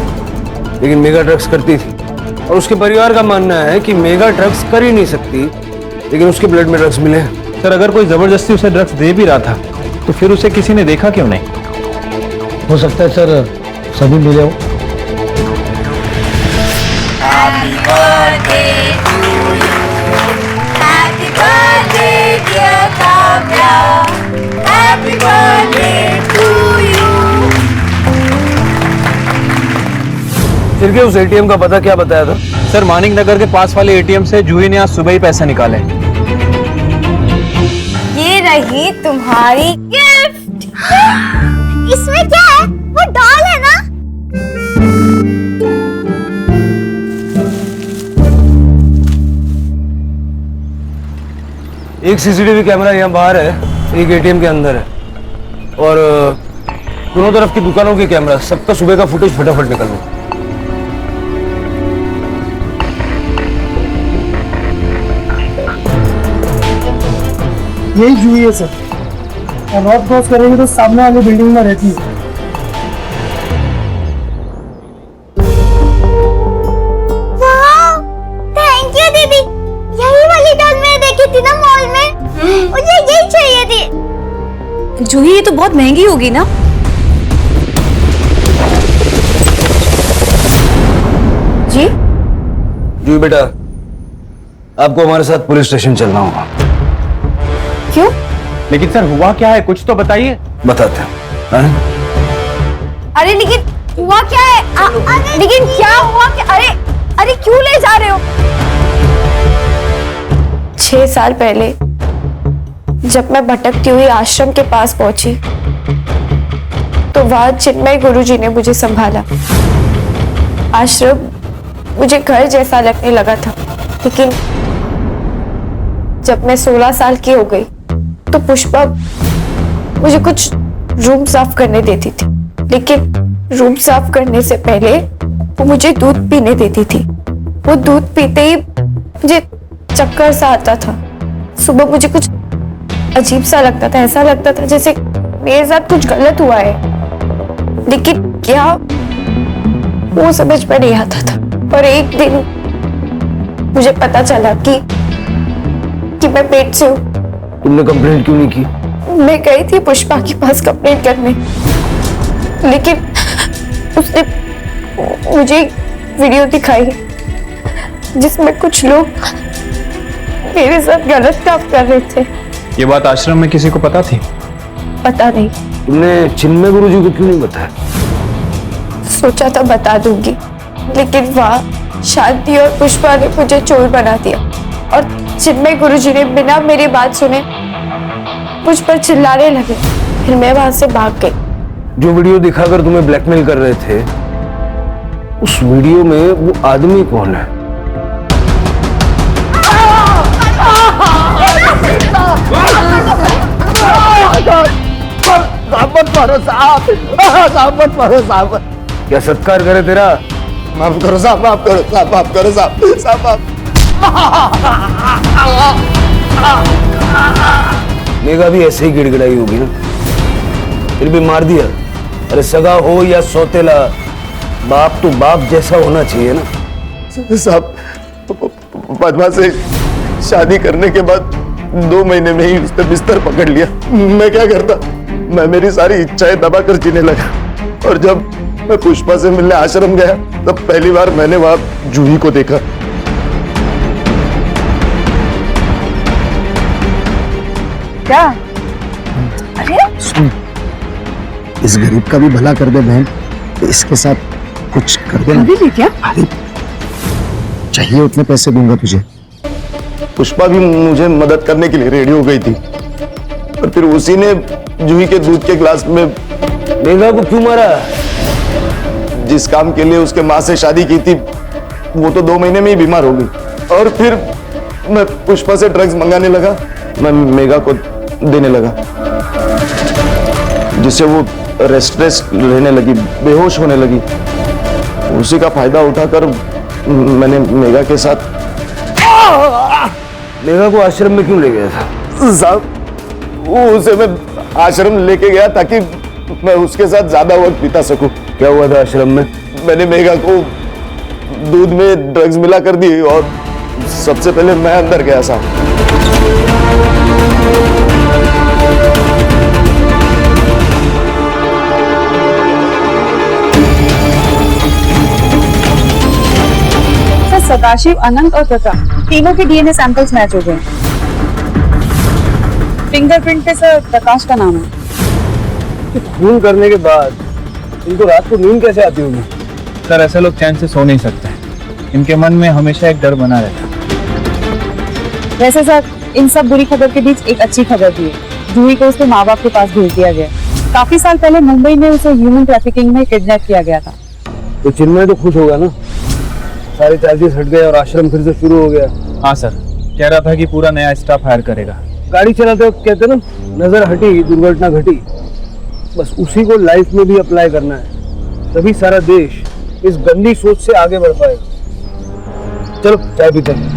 लेकिन मेघा ड्रग्स करती थी। और उसके परिवार का मानना है कि मेघा ड्रग्स कर ही नहीं सकती, लेकिन उसके ब्लड में ड्रग्स मिले। सर, अगर कोई जबरदस्ती उसे ड्रग्स दे भी रहा था तो फिर उसे किसी ने देखा क्यों नहीं? हो सकता है सर सभी मिले हो। फिर उस एटीएम का पता क्या बताया था? सर, मानिक नगर के पास वाले एटीएम से जूही ने आज सुबह ही पैसा निकाले। ये रही तुम्हारी गिफ्ट। इसमें क्या है? वो डॉल है ना? एक सीसीटीवी कैमरा यहाँ बाहर है, एक एटीएम के अंदर है, और दोनों तरफ की दुकानों के कैमरा, सबका सुबह का फुटेज फटाफट निकल लो। यही जूही है सर, और नॉर्थ क्रॉस करेंगे तो सामने वाली बिल्डिंग में रहती है। थैंक यू दीदी, यही वाली डॉल मैंने देखी थी ना मॉल में, मुझे यही चाहिए थी। जूही, ये तो बहुत महंगी होगी ना? जी? जूही बेटा, आपको हमारे साथ पुलिस स्टेशन चलना होगा। क्यों? लेकिन सर, हुआ क्या है, कुछ तो बताइए। बताते हैं। अरे लेकिन हुआ क्या है? लेकिन क्या हुआ? अरे अरे क्यों ले जा रहे हो? 6 साल पहले जब मैं भटकती हुई आश्रम के पास पहुंची तो वहां चिन्मय गुरुजी ने मुझे संभाला। आश्रम मुझे घर जैसा लगने लगा था, लेकिन जब मैं 16 साल की हो गई तो पुष्पा मुझे कुछ रूम साफ करने देती थी, लेकिन रूम साफ करने से पहले वो मुझे दूध पीने देती थी। वो दूध पीते ही मुझे चक्कर सा आता था। सुबह मुझे कुछ अजीब सा लगता था, ऐसा लगता था जैसे मेरे साथ कुछ गलत हुआ है, लेकिन क्या वो समझ में नहीं आता था। पर एक दिन मुझे पता चला कि मैं पेट से हूँ। तुमने कंप्लेंट क्यों नहीं की? मैं गई थी पुष्पा के पास कंप्लेंट करने, लेकिन उसने मुझे एक वीडियो दिखाई जिसमें कुछ लोग मेरे साथ गलत काम कर रहे थे। ये बात आश्रम में किसी को पता थी? पता नहीं। तुमने चिन्मय गुरुजी को क्यों नहीं बताया? सोचा था बता दूंगी, लेकिन वहाँ शांति और पुष्पा ने मुझे चोर बना दिया और चिन्मय गुरुजी ने बिना मेरी बात सुने मुझ पर चिल्लाने लगे। फिर मैं वहां से भाग गई। जो वीडियो दिखाकर तुम्हें ब्लैकमेल कर रहे थे, उस वीडियो में वो आदमी कौन है? क्या सत्कार करे तेरा? माफ करो साहब, माफ करो साहब, माफ करो साहब, साहब माफ। मेघा भी ऐसे ही गिड़गिड़ाई होगी ना, फिर भी मार दिया। अरे सगा हो या सौतेला, बाप तो बाप जैसा होना चाहिए ना। साहब पद्मा से शादी करने के बाद 2 महीने में ही उसने बिस्तर पकड़ लिया। मैं क्या करता? मैं मेरी सारी इच्छाएं दबा कर जीने लगा। और जब मैं पुष्पा से मिलने आश्रम गया, तब पहली बार मैंने वहां जूही को देखा। क्या? अरे इस गरीब का भी भला कर दे बहन, तो इसके साथ कुछ कर देना। अभी भी क्या? अरे चाहिए उतने पैसे दूंगा तुझे। पुष्पा भी मुझे मदद करने के लिए रेडी हो गई थी, और फिर उसी ने जूही के दूध के ग्लास में मेघा को क्यों मारा? जिस काम के लिए उसके माँ से शादी की थी, वो तो 2 महीने में ही बीमार हो गई। और फिर मैं पुष्पा से ड्रग्स मंगाने लगा, मैं मेघा को देने लगा, जिससे वो रेस्टलेस रहने लगी, बेहोश होने लगी। उसी का फायदा उठाकर मैंने मेघा के साथ। मेघा को आश्रम में क्यों ले गया था? साहब उसे मैं आश्रम लेके गया ताकि मैं उसके साथ ज्यादा वक्त बिता सकूं। क्या हुआ था आश्रम में? मैंने मेघा को दूध में ड्रग्स मिला कर दी और सबसे पहले मैं अंदर गया साहब। सदाशिव, अनंत और प्रका तीनों के डीएनए सैंपल्स मैच हो गए। फिंगरप्रिंट पे सर प्रकाश का नाम है। खून करने के बाद इनको रात को नींद कैसे आती होगी? सर ऐसे लोग चैन से सो नहीं सकते, इनके मन में हमेशा एक डर बना रहता है। वैसे सर इन सब बुरी खबर के बीच एक अच्छी खबर भी है। जूही को उसके माँ बाप के पास भेज दिया गया। काफी साल पहले मुंबई में उसे ह्यूमन ट्रैफिकिंग में किडनैप किया गया था। तो चिन्मय तो खुश होगा ना, सारे चार्जेस हट गए और आश्रम फिर से शुरू हो गया। हाँ सर, कह रहा था कि पूरा नया स्टाफ हायर करेगा। गाड़ी चलाते वक्त कहते ना, नजर हटी दुर्घटना घटी। बस उसी को लाइफ में भी अप्लाई करना है, तभी सारा देश इस गंदी सोच से आगे बढ़ पाएगा। चलो चाय पीते हैं।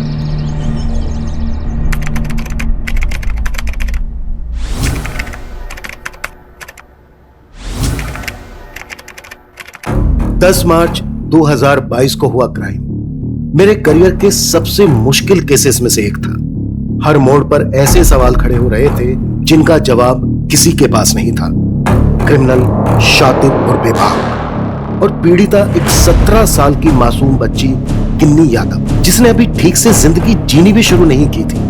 मार्च 2022 को हुआ क्राइम मेरे करियर के सबसे मुश्किल केसेस में से एक था। हर मोड़ पर ऐसे सवाल खड़े हो रहे थे जिनका जवाब किसी के पास नहीं था। क्रिमिनल, शातिर और बेबाक, और पीड़िता एक 17 साल की मासूम बच्ची किन्नी यादव, जिसने अभी ठीक से जिंदगी जीनी भी शुरू नहीं की थी।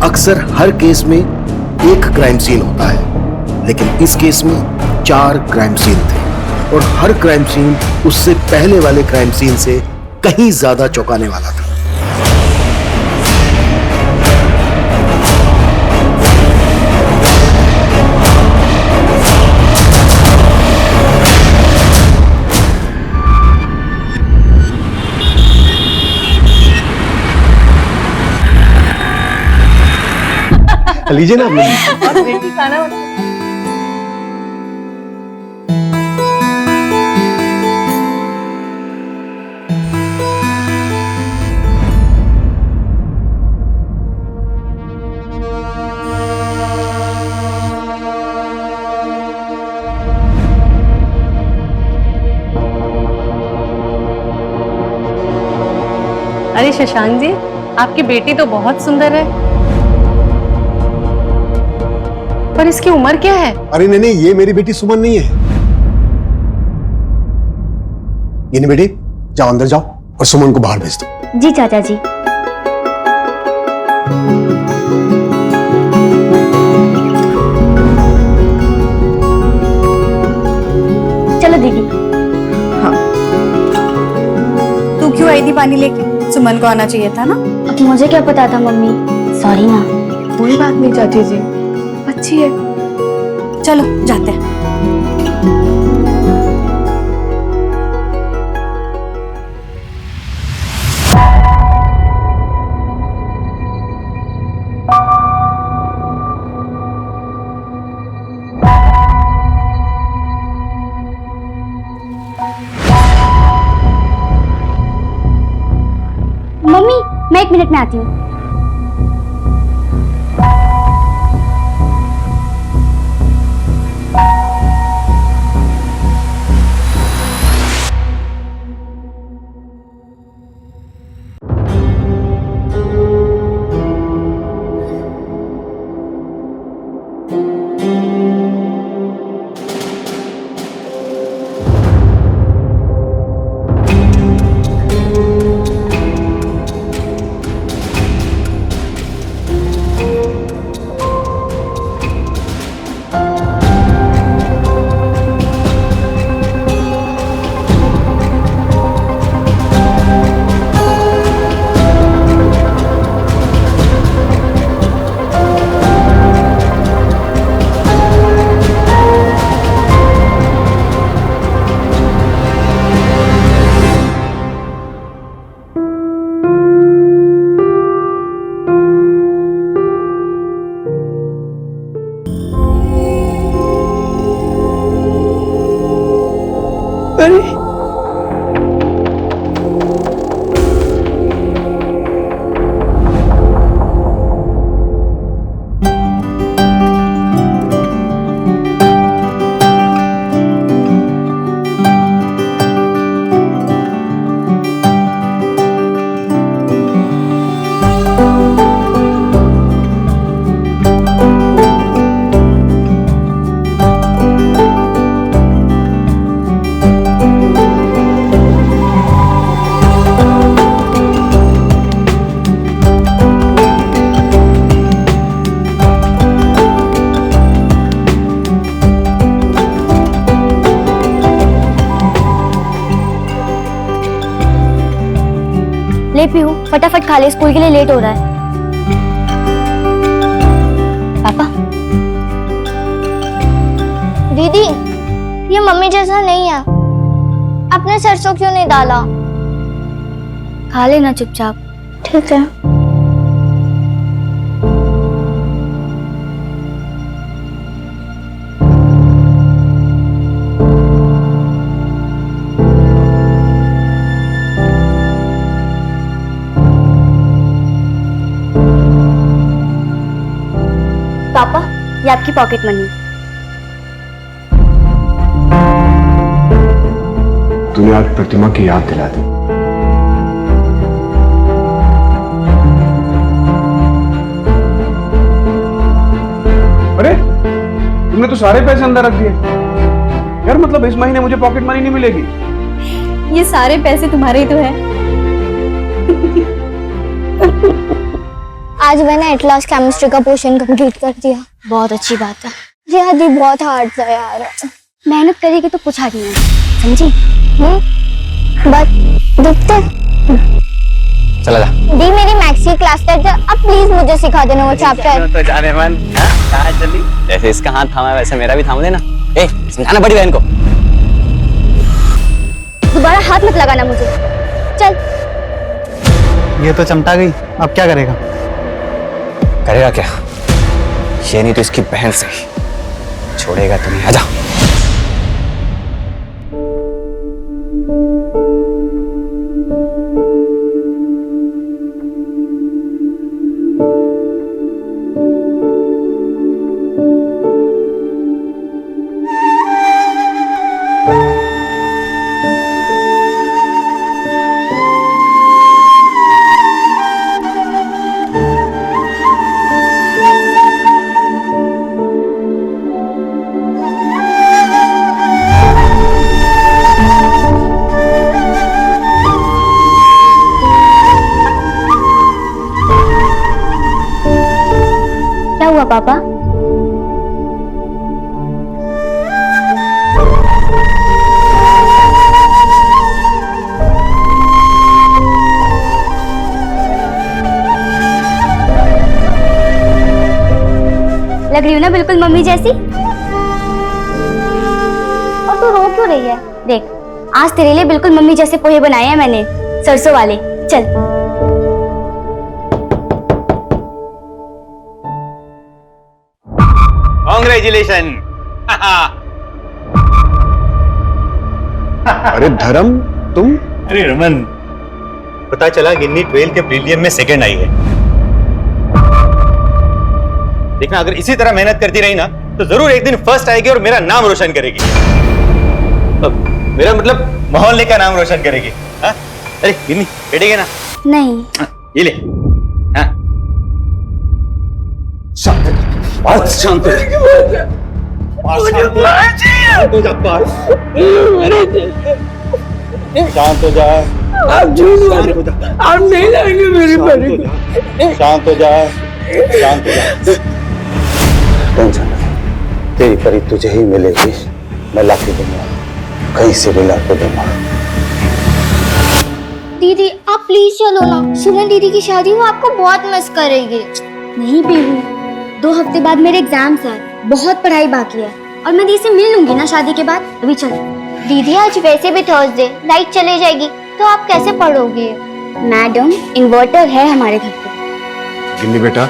अक्सर हर केस में एक क्राइम सीन होता है, लेकिन इस केस में 4 क्राइम सीन थे, और हर क्राइम सीन उससे पहले वाले क्राइम सीन से कहीं ज्यादा चौंकाने वाला था। लीजिए ना आप लोग। खाना अरे शशांक जी, आपकी बेटी तो बहुत सुंदर है, पर इसकी उम्र क्या है? अरे नहीं, ये मेरी बेटी सुमन नहीं है। ये नहीं बेटी, जाओ अंदर जाओ और सुमन को बाहर भेज दो। जी चाचा जी। चलो दीदी। हाँ। आई थी पानी लेके? सुमन को आना चाहिए था ना। अब मुझे क्या पता था मम्मी, सॉरी ना। कोई बात नहीं चाची जी, अच्छी है। चलो जाते हैं। मम्मी मैं 1 मिनट में आती हूँ। ले पीहू, फटाफट खा ले, स्कूल के लिए लेट हो रहा है। पापा। दीदी, ये मम्मी जैसा नहीं है। आपने सरसों क्यों नहीं डाला? खा लेना चुपचाप। ठीक है। पापा, ये आपकी पॉकेट मनी। तूने आज प्रतिमा की याद दिला दी। अरे तुमने तो सारे पैसे अंदर रख दिए यार। मतलब इस महीने मुझे पॉकेट मनी नहीं मिलेगी। ये सारे पैसे तुम्हारे ही तो है। आज मैंने एट लास्ट केमिस्ट्री का पोर्शन कंप्लीट कर दिया। बहुत अच्छी बात है। यार ये बहुत हार्ड था यार। मेहनत करेगी तो कुछ हार नहीं है, समझी? बस देखते। चला जा। दी मेरी मैथ्स की क्लास टेस्ट है, अब प्लीज मुझे सिखा देना वो चैप्टर। तो जाने मन। कहाँ चली? जैसे इसका हाथ थामा वैसे मेरा भी थाम देना। ए, समझाना बड़ी बहन को। दोबारा हाथ मत लगाना मुझे। चल। ये तो चमटा गई, अब क्या करेगा? करेगा क्या? ये नहीं तो इसकी बहन से छोड़ेगा तुम्हें। आजा। पापा? रही हूँ ना बिल्कुल मम्मी जैसी। और तू रो क्यों रही है? देख, आज तेरे लिए बिल्कुल मम्मी जैसे पोहे बनाए हैं मैंने, सरसों वाले। चल। कांग्रेचुलेशन। अरे धर्म, तुम? अरे रमन, पता चला गिन्नी 12 के प्रीलियम में सेकंड आई है। देखना, अगर इसी तरह मेहनत करती रही ना तो जरूर एक दिन फर्स्ट आएगी और मेरा नाम रोशन करेगी। मेरा मतलब मोहल्ले का नाम रोशन करेगी। हाँ? अरे गिन्नी, बैठेगी ना? नहीं। ये ले। हाँ? शांत हो जा। आप नहीं लाएंगे मेरी परी को। शांत हो जा। टेंशन नहीं, तेरी परी तुझे ही मिलेगी। मैं ला के दूंगा, कहीं से भी ला के दूंगा। दीदी आप प्लीज चलो ना, सुमन दीदी की शादी वो आपको बहुत मिस करेगी। नहीं पीहू, 2 हफ्ते बाद मेरे एग्जाम्स हैं, बहुत पढ़ाई बाकी है और मैं दीदी से मिल लूंगी ना शादी के बाद। अभी चलो। दीदी आज वैसे भी थर्सडे, लाइट चले जाएगी तो आप कैसे पढ़ोगे? मैडम, इन्वर्टर है हमारे घर पे। गिन्नी बेटा,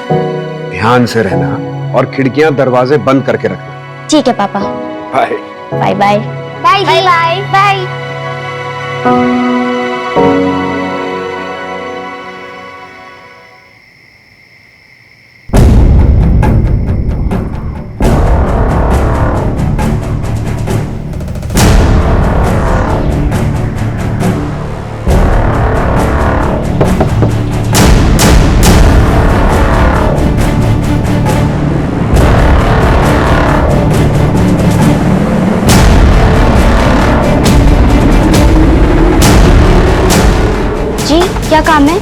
ध्यान से रहना और खिड़कियां दरवाजे बंद करके रखना। ठीक है पापा। Bye bye bye bye bye bye. क्या काम है?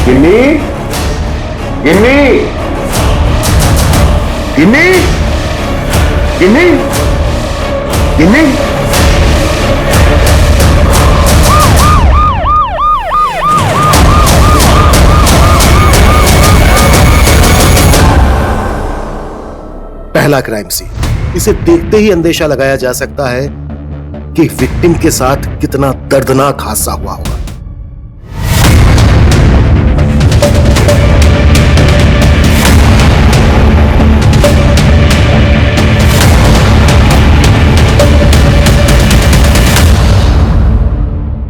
गिन्नी, गिन्नी, गिन्नी, गिन्नी, गिन्नी। पहला क्राइम सीन। इसे देखते ही अंदेशा लगाया जा सकता है कि विक्टिम के साथ कितना दर्दनाक हादसा हुआ होगा।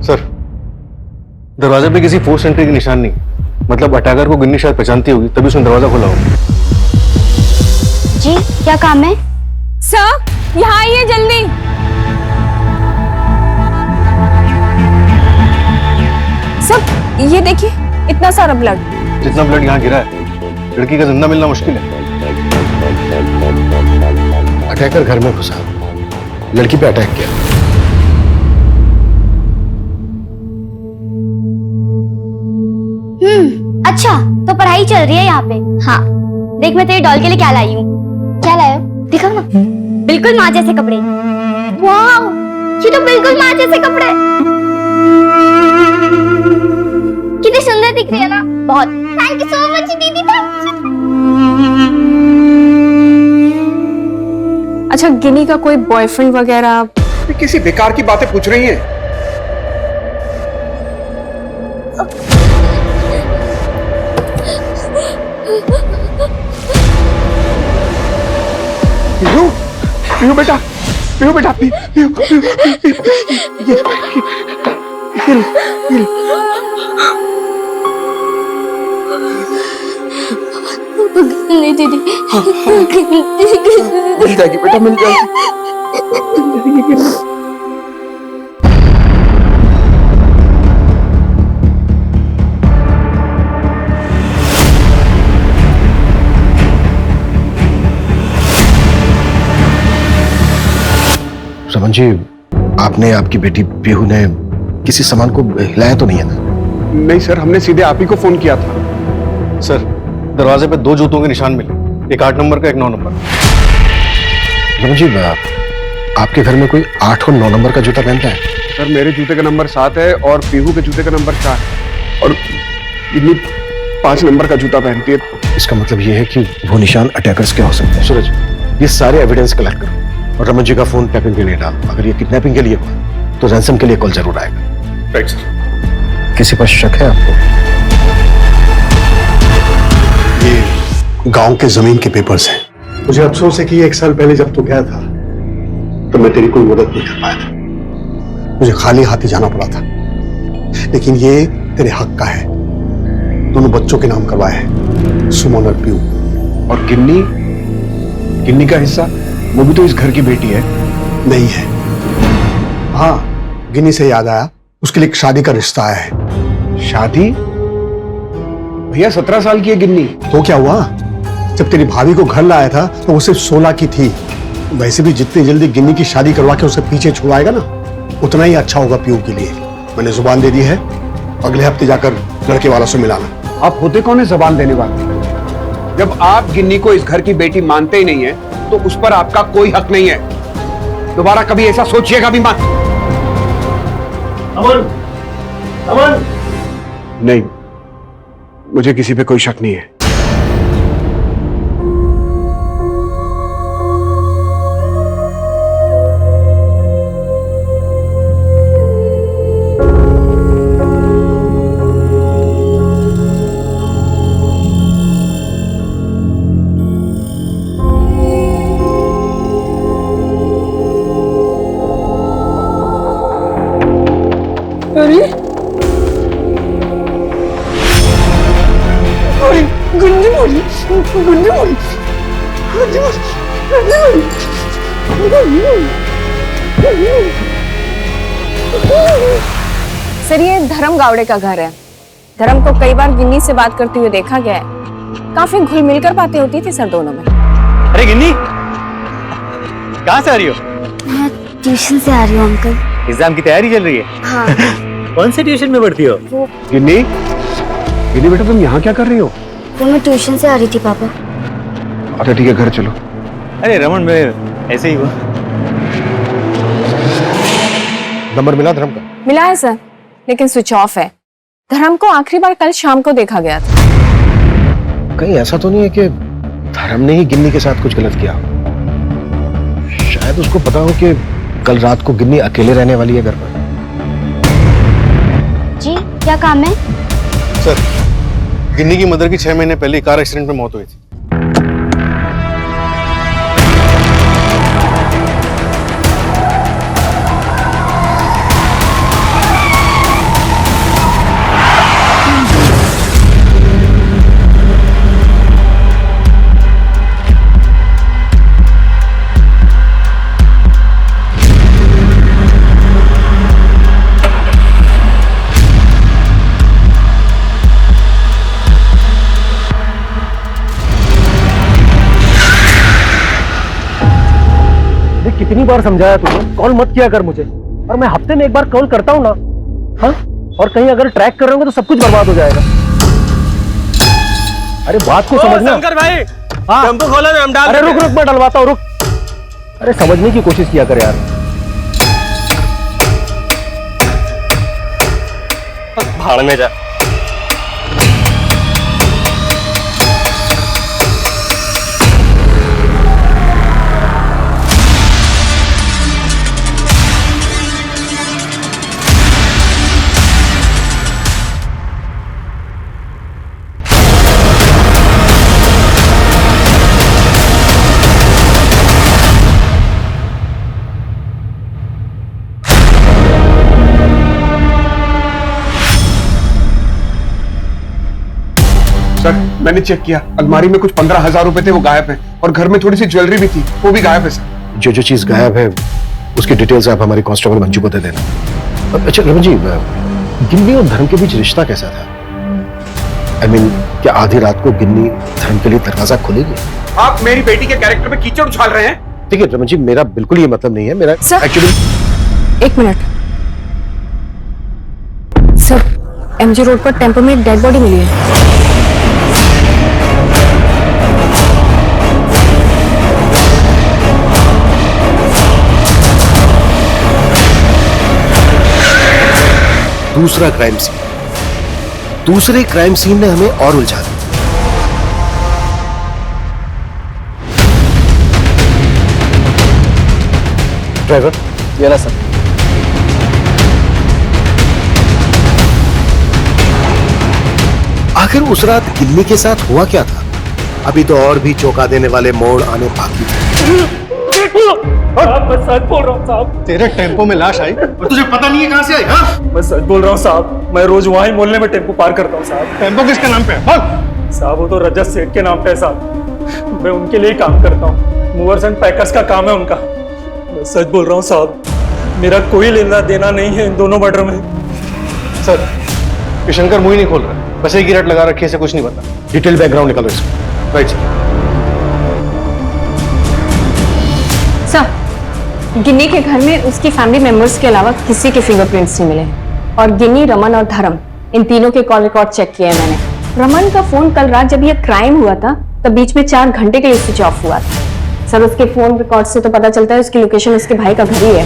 सर, दरवाजे पे किसी फोर्स एंट्री के निशान नहीं, मतलब अटैकर को गिन्नी शायद पहचानती होगी, तभी उसने दरवाजा खोला होगा। जी क्या काम है? सर यहाँ आइए जल्दी। सर ये देखिए, इतना सारा ब्लड। जितना ब्लड यहाँ गिरा है, लड़की का जिंदा मिलना मुश्किल है। अटैकर घर में घुसा, लड़की पे अटैक किया। अच्छा तो पढ़ाई चल रही है यहाँ पे। हाँ, देख मैं तेरी डॉल के लिए क्या लाई हूँ। क्या लाया? दिखाओ ना। बिल्कुल माँ जैसे कपड़े। वाह, ये तो बिल्कुल माँ जैसे कपड़े। कितनी सुंदर दिख रही है ना। बहुत। थैंक यू सो मच दीदी। अच्छा, गिनी का कोई बॉयफ्रेंड वगैरह? किसी बेकार की बातें पूछ रही हैं। पीहू बेटा, पीहू बेटा, नहीं दीदी, मिल जाएगी बेटा, मिल जाएगी। रमन जी, आपने, आपकी बेटी पीहू ने किसी सामान को हिलाया तो नहीं है ना? नहीं सर, हमने सीधे आप ही को फोन किया था। सर, दरवाजे पे 2 जूतों के निशान मिले, एक 8 नंबर का, एक 9 नंबर। रमन जी, आपके घर में कोई 8 और 9 नंबर का जूता पहनता है? सर मेरे जूते का नंबर 7 है और पीहू के जूते का नंबर 4 है और गिन्नी 5 नंबर का जूता पहनती है। इसका मतलब ये है कि वो निशान अटैकर्स के हो सकते हैं। सूरज, ये सारे एविडेंस कलेक्ट करो और रमन जी का फोन टैपिंग के लिए डाल। अगर ये किडनैपिंग के लिए हुआ तो रैंसम के लिए कॉल जरूर आएगा। Right sir. किसी पर शक है आपको? ये गांव के जमीन के पेपर्स हैं। मुझे अफसोस है कि 1 साल पहले जब तू गया था तो मैं तेरी कोई मदद नहीं कर पाया था। मुझे खाली हाथ ही जाना पड़ा था, लेकिन ये तेरे हक का है। दोनों बच्चों के नाम करवाए हैं, सुमन और पीयू। और गिन्नी का हिस्सा? वो भी तो इस घर की बेटी है। नहीं है। हाँ, गिन्नी से याद आया, उसके लिए एक शादी का रिश्ता आया है। शादी? भैया 17 साल की है गिन्नी। तो क्या हुआ? जब तेरी भाभी को घर लाया था तो वो सिर्फ 16 की थी। वैसे भी जितनी जल्दी गिन्नी की शादी करवा के उसे पीछे छुड़ाएगा ना, उतना ही अच्छा होगा पीयू के लिए। मैंने जुबान दे दी है, अगले हफ्ते जाकर लड़के वालों से मिलाना। आप होते कौन है जुबान देने वाले? जब आप गिन्नी को इस घर की बेटी मानते ही नहीं है तो उस पर आपका कोई हक नहीं है। दोबारा कभी ऐसा सोचिएगा भी मत। अमन, अमन। नहीं, मुझे किसी पे कोई शक नहीं है। अरे गुंडी बोली, गुंडी बोली, सर ये धर्म गावड़े का घर है। धर्म को कई बार गिन्नी से बात करते हुए देखा गया है। काफी घुल मिलकर बातें होती थी सर दोनों में। अरे गिन्नी, कहाँ से आ रही हो? मैं ट्यूशन से आ रही हूँ अंकल। एग्जाम की तैयारी चल रही है? हाँ। कौन से ट्यूशन में पढ़ती हो? गिन्नी बेटा, तुम यहाँ क्या कर रही हो? वो मैं ट्यूशन से आ रही थी पापा। अच्छा ठीक है, घर चलो। अरे रमन, मैं ऐसे ही हुआ। नंबर मिला धर्म का? मिला है सर, लेकिन स्विच ऑफ है। धर्म को आखिरी बार कल शाम को देखा गया था। कहीं ऐसा तो नहीं है कि धर्म ने ही गिन्नी के साथ कुछ गलत किया? शायद उसको पता हो कि कल रात को गिन्नी अकेले रहने वाली है घर पर। जी क्या काम है? सर, गिन्नी की मदर की 6 महीने पहले कार एक्सीडेंट में मौत हुई थी। कितनी बार समझाया तुमने, कॉल मत किया कर मुझे। और मैं हफ्ते में एक बार कॉल करता हूँ ना। हाँ, और कहीं अगर ट्रैक कर रहे होंगे तो सब कुछ बर्बाद हो जाएगा। अरे बात को समझना। शंकर भाई, हाँ, टेम्पो खोला ना, हम डाल। अरे रुक रुक, मैं डलवाता हूँ, रुक। अरे समझने की कोशिश किया कर यार। भाड़ में जा। सर मैंने चेक किया, अलमारी में कुछ 15,000 रुपए थे, वो गायब हैं। और घर में थोड़ी सी ज्वेलरी भी थी, वो भी गायब है सर। जो चीज गायब है उसकी डिटेल्स आप हमारे कांस्टेबल मंजू को दे देना। अच्छा रमन जी, गिन्नी और धर्म के बीच रिश्ता कैसा था? I mean, क्या आधी रात को गिन्नी धर्म के लिए दरवाजा खोलेगी? आप मेरी बेटी के कैरेक्टर में कीचड़ उछाल रहे हैं। देखिए रमन जी, मेरा बिल्कुल ये मतलब नहीं है। मेरा एक्चुअली एक मिनट सर, एमजी रोड पर टेम्पो में एक डेड बॉडी मिली है। दूसरा क्राइम सीन। दूसरे क्राइम सीन ने हमें और उलझा दिया। ड्राइवर, ये रहा सर। आखिर उस रात गिन्नी के साथ हुआ क्या था? अभी तो और भी चौंका देने वाले मोड़ आने बाकी थे। मैं सच बोल रहा हूँ साहब। तेरे टेम्पो में लाश आई और तुझे पता नहीं है कहां से आई? हाँ, मैं सच बोल रहा हूँ साहब। मैं रोज वहाँ ही मोहल्ले में टेम्पो पार करता हूँ साहब। टेम्पो किसके नाम पे है? साहब वो तो रजत सेठ के नाम पे है साहब। मैं उनके लिए काम करता हूँ। मूवर्स एंड पैकर्स का काम है उनका। मैं सच बोल रहा हूँ साहब, मेरा कोई लेना देना नहीं है इन दोनों मर्डर में। सर, ये शंकर मुंह ही नहीं खोल रहा, बस एक ही रट लगा रखी है, कुछ नहीं पता। डिटेल बैकग्राउंड निकालो इसका। राइट सर, गिन्नी के घर में उसकी फैमिली मेंबर्स के अलावा किसी के फिंगरप्रिंट्स नहीं मिले हैं और गिन्नी, रमन और धर्म इन तीनों के कॉल रिकॉर्ड चेक किए हैं मैंने। रमन का फोन कल रात जब ये क्राइम हुआ था तब बीच में 4 घंटे के लिए स्विच ऑफ हुआ था। सर, उसके फोन रिकॉर्ड से तो पता चलता है उसकी लोकेशन उसके भाई का घर ही है।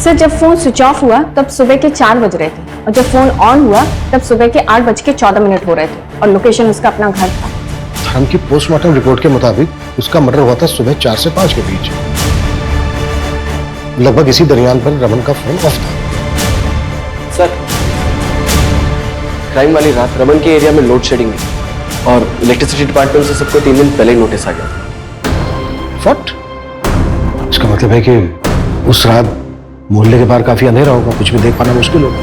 सर, जब फोन स्विच ऑफ हुआ तब सुबह के 4 बज रहे थे और जब फोन ऑन हुआ तब सुबह के 8:14 हो रहे थे और लोकेशन उसका अपना घर था। धर्म की पोस्टमार्टम रिपोर्ट के मुताबिक उसका मर्डर हुआ था सुबह 4 से 5 के बीच। लगभग इसी दरमियान पर रमन का फोन ऑफ था। सर, क्राइम वाली रात रमन के एरिया में लोड शेडिंग हुई और इलेक्ट्रिसिटी डिपार्टमेंट से सबको 3 दिन पहले ही नोटिस आ गया। व्हाट? इसका मतलब है कि उस रात मोहल्ले के बाहर काफी अंधेरा होगा, कुछ भी देख पाना मुश्किल होगा।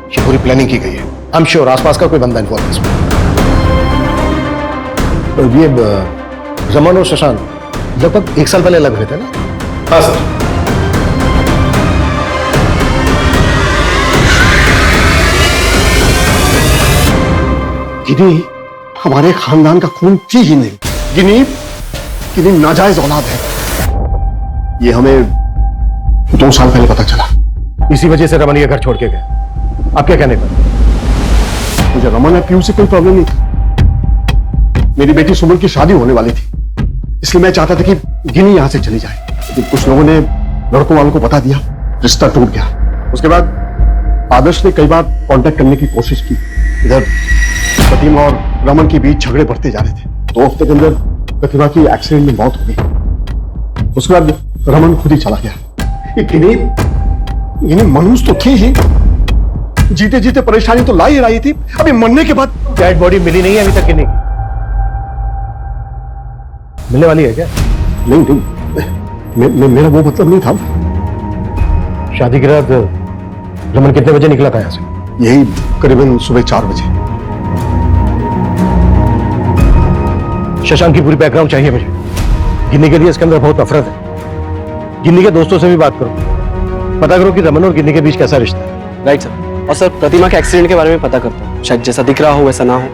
ये पूरी प्लानिंग की गई है। आई एम श्योर आसपास का कोई बंदा इन्वॉल्व है इसमें। ये रमन और शशांक लगभग 1 साल पहले अलग हुए थे ना? हाँ सर। गिनी हमारे खानदान का खून थी ही नहीं। गिनी नाजायज औलाद है। ये हमें 2 साल पहले पता चला। इसी वजह से रमन ये घर छोड़ के गए। आप क्या कहने पर? मुझे रमन और पीयू से कोई प्रॉब्लम नहीं थी। मेरी बेटी सुमन की शादी होने वाली थी, इसलिए मैं चाहता था कि गिनी यहां से चली जाए, लेकिन कुछ लोगों ने लड़कों वालों को बता दिया, रिश्ता टूट गया। उसके बाद आदर्श ने कई बार कांटेक्ट करने की कोशिश की। इधर प्रतिमा और रमन के बीच झगड़े बढ़ते जा रहे थे। 2 हफ्ते के अंदर प्रतिमा की एक्सीडेंट में मौत हो गई। उसके बाद रमन खुद ही चला गया। गिनी मनुष्य तो थे ही, जीते जीते परेशानी तो ला ही रही थी। अभी मरने के बाद डेड बॉडी मिली नहीं है अभी तक गिनी की। मिलने वाली है क्या? नहीं, मेरा वो मतलब नहीं था। शादी की रात रमन कितने बजे निकला था यहाँ से? यही करीबन सुबह 4 बजे। शशांक की पूरी बैकग्राउंड चाहिए मुझे। गिन्नी के लिए इसके अंदर बहुत नफरत है। गिन्नी के दोस्तों से भी बात करो, पता करो कि रमन और गिन्नी के बीच कैसा रिश्ता है। Right sir. और सर, प्रतिमा के एक्सीडेंट के बारे में पता करता हूँ, शायद जैसा दिख रहा हो वैसा ना हो।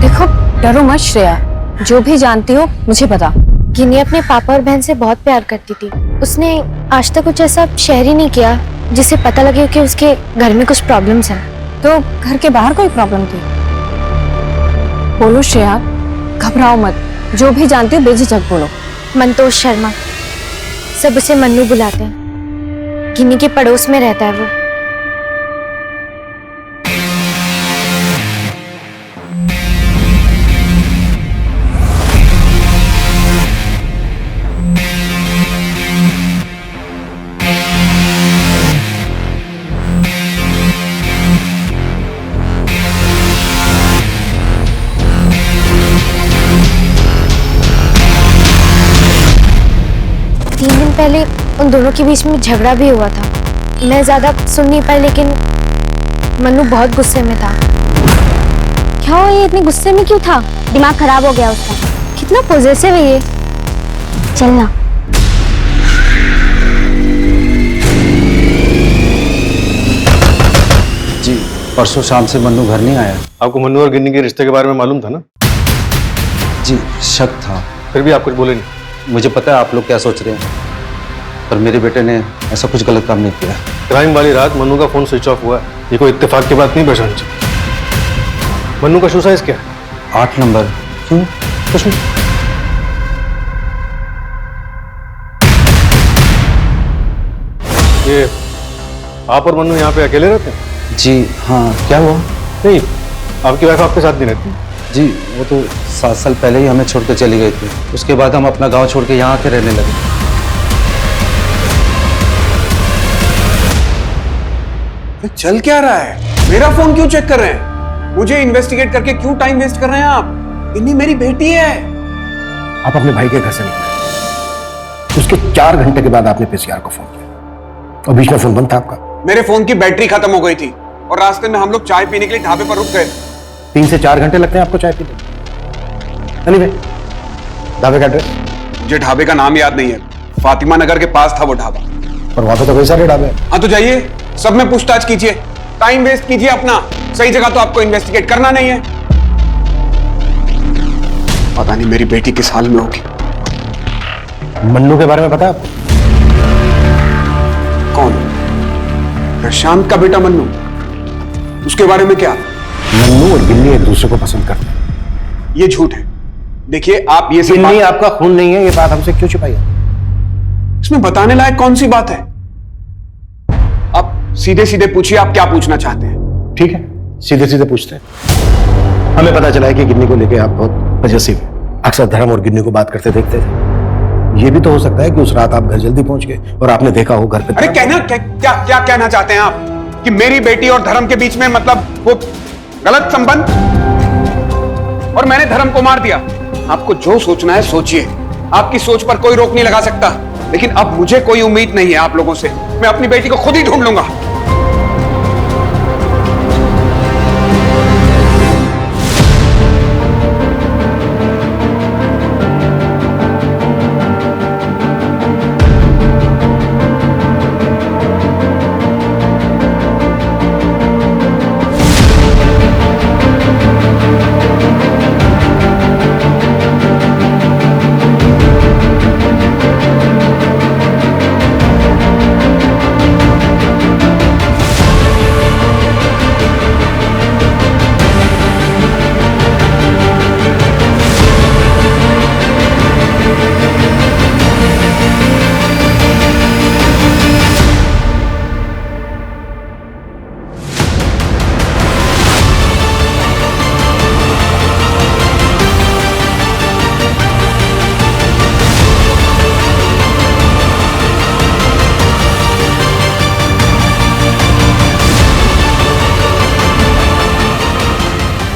देखो, डरो मत श्रेया, जो भी जानती हो मुझे बता। गिनी अपने पापा और बहन से बहुत प्यार करती थी। उसने आज तक कुछ ऐसा शेयर ही नहीं किया जिससे पता लगे कि उसके घर में कुछ प्रॉब्लम्स हैं। तो घर के बाहर कोई प्रॉब्लम थी? बोलो श्रेया, घबराओ मत, जो भी जानती हो बेझिझक बोलो। मंतोष शर्मा, सब उसे मन्नू बुलाते हैं। गिनी के पड़ोस में रहता है वो। पहले उन दोनों के बीच में झगड़ा भी हुआ था। मैं ज्यादा सुन नहीं पाई, लेकिन मन्नू बहुत गुस्से में था। क्या हुआ, ये इतने गुस्से में क्यों था? दिमाग खराब हो गया उसका। कितना पॉजेसिव है ये। चलना। जी, परसों शाम से मन्नू घर नहीं आया। आपको मन्नू और गिन्नी के रिश्ते के बारे में मालूम था ना? जी, शक था। फिर भी आप कुछ बोले नहीं? मुझे पता है आप लोग क्या सोच रहे हैं, पर मेरे बेटे ने ऐसा कुछ गलत काम नहीं किया। क्राइम वाली रात मन्नू का फोन स्विच ऑफ हुआ। ये कोई इत्तेफाक की बात नहीं पहचान चाहिए। मन्नू का शू साइज क्या है? 8 नंबर। क्यों? कुछ नहीं। ये आप और मन्नू यहाँ पे अकेले रहते हैं? जी हाँ, क्या हुआ? नहीं, आपकी वाइफ आपके साथ नहीं रहती? जी वो तो 7 साल पहले ही हमें छोड़ के चली गई थी। उसके बाद हम अपना गांव छोड़ के यहाँ आके रहने लगे। चल क्या रहा है? मेरा फोन क्यों चेक कर रहे हैं? मुझे इन्वेस्टिगेट करके क्यों टाइम वेस्ट कर रहे हैं आप? इन्हीं मेरी बेटी है। आप अपने भाई के घर से निकले, उसके 4 घंटे के बाद आपने पीसीआर को फोन किया और बीच में फोन बंद था आपका। मेरे फोन की बैटरी खत्म हो गई थी और रास्ते में हम लोग चाय पीने के लिए ढाबे पर रुक गए। 3 से 4 घंटे लगते हैं आपको चाय पीने? एनीवे, ढाबे का एड्रेस? मुझे ढाबे का नाम याद नहीं है। फातिमा नगर के पास था वो ढाबा। और वहां पे तो कई सारे ढाबे हैं। हाँ तो जाइए, सब में पूछताछ कीजिए, टाइम वेस्ट कीजिए अपना। सही जगह तो आपको इन्वेस्टिगेट करना नहीं है। पता नहीं मेरी बेटी किस हाल में होगी। मन्नू के बारे में पता है आपको? कौन? प्रशांत का बेटा मन्नू? उसके बारे में क्या? मन्नू और गिन्नी एक दूसरे को पसंद करते हैं। ये झूठ है। देखिए आप ये सब गिन्नी आपका खून नहीं है, ये बात हमसे क्यों छुपाई है? इसमें बताने लायक कौन सी बात है? आप सीधे सीधे पूछिए, आप क्या पूछना चाहते हैं? ठीक है, सीधे सीधे पूछते हैं। हमें पता चला है कि गिन्नी को लेके आप बहुत पजेसिव हैं। अक्सर धर्म और गिन्नी को बात करते देखते थे। ये भी तो हो सकता है कि उस रात आप घर जल्दी पहुंच गए और आपने देखा हो घर पे। अरे कहना क्या कहना चाहते हैं आप? कि मेरी बेटी और धर्म के बीच में मतलब वो गलत संबंध और मैंने धर्म को मार दिया? आपको जो सोचना है सोचिए, आपकी सोच पर कोई रोक नहीं लगा सकता। लेकिन अब मुझे कोई उम्मीद नहीं है आप लोगों से। मैं अपनी बेटी को खुद ही ढूंढ लूंगा।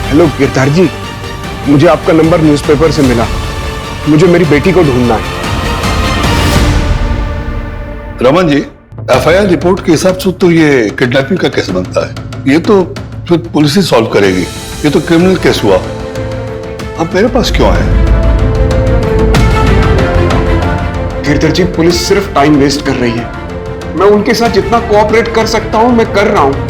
हेलो गिरधार जी, मुझे आपका नंबर न्यूज़पेपर से मिला। मुझे मेरी बेटी को ढूंढना है। रमन जी, एफआईआर रिपोर्ट के हिसाब से तो ये किडनैपिंग का केस बनता है। ये तो फिर पुलिस ही सॉल्व करेगी। ये तो क्रिमिनल केस हुआ। अब मेरे पास क्यों आए? गिरधर जी, पुलिस सिर्फ टाइम वेस्ट कर रही है। मैं उनके साथ जितना कोऑपरेट कर सकता हूं मैं कर रहा हूं।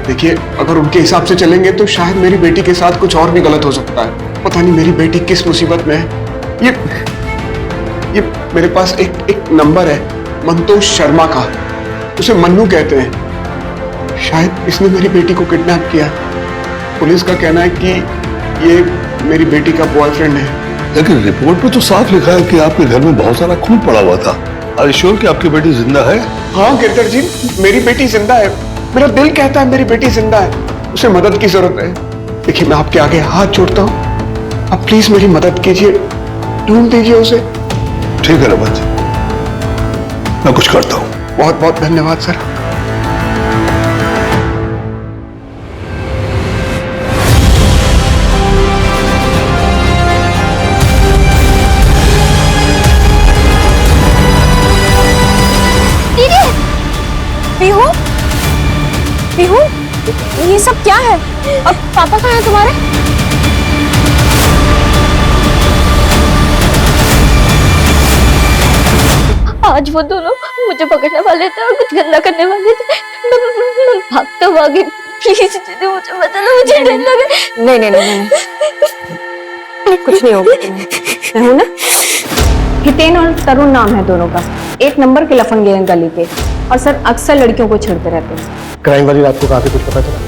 देखिए, अगर उनके हिसाब से चलेंगे तो शायद मेरी बेटी के साथ कुछ और भी गलत हो सकता है। पता नहीं मेरी बेटी किस मुसीबत में है। ये मेरे पास एक नंबर है मंतोष शर्मा का। उसे मन्नू कहते हैं। शायद इसने मेरी बेटी को किडनैप किया। पुलिस का कहना है कि ये मेरी बेटी का बॉयफ्रेंड है। लेकिन रिपोर्ट में तो साफ लिखा है कि आपके घर में बहुत सारा खून पड़ा हुआ था। आर यू श्योर कि आपकी बेटी जिंदा है? हाँ गिरधर जी, मेरी बेटी जिंदा है। मेरा दिल कहता है मेरी बेटी जिंदा है। उसे मदद की जरूरत है। देखिए, मैं आपके आगे हाथ जोड़ता हूँ, आप प्लीज मेरी मदद कीजिए, ढूंढ दीजिए उसे। ठीक है रमन जी, मैं कुछ करता हूँ। बहुत बहुत धन्यवाद सर। पीहू, पीहू, ये सब क्या है? अब पापा कहाँ हैं तुम्हारे? आज वो दोनों मुझे पकड़ने वाले थे और कुछ गंदा करने वाले थे। मैं भागता हुआ गई। प्लीज दीदी मुझे बता दो, मुझे डर लगा। नहीं नहीं नहीं, नहीं। कुछ नहीं होगा तुम्हें। मैं हूं ना। हितेन और तरुण नाम है दोनों का। 1 नंबर के लफंगे हैं गली के और सर अक्सर लड़कियों को छेड़ते रहते हैं। क्राइम वाली रात को काफी कुछ पता चला?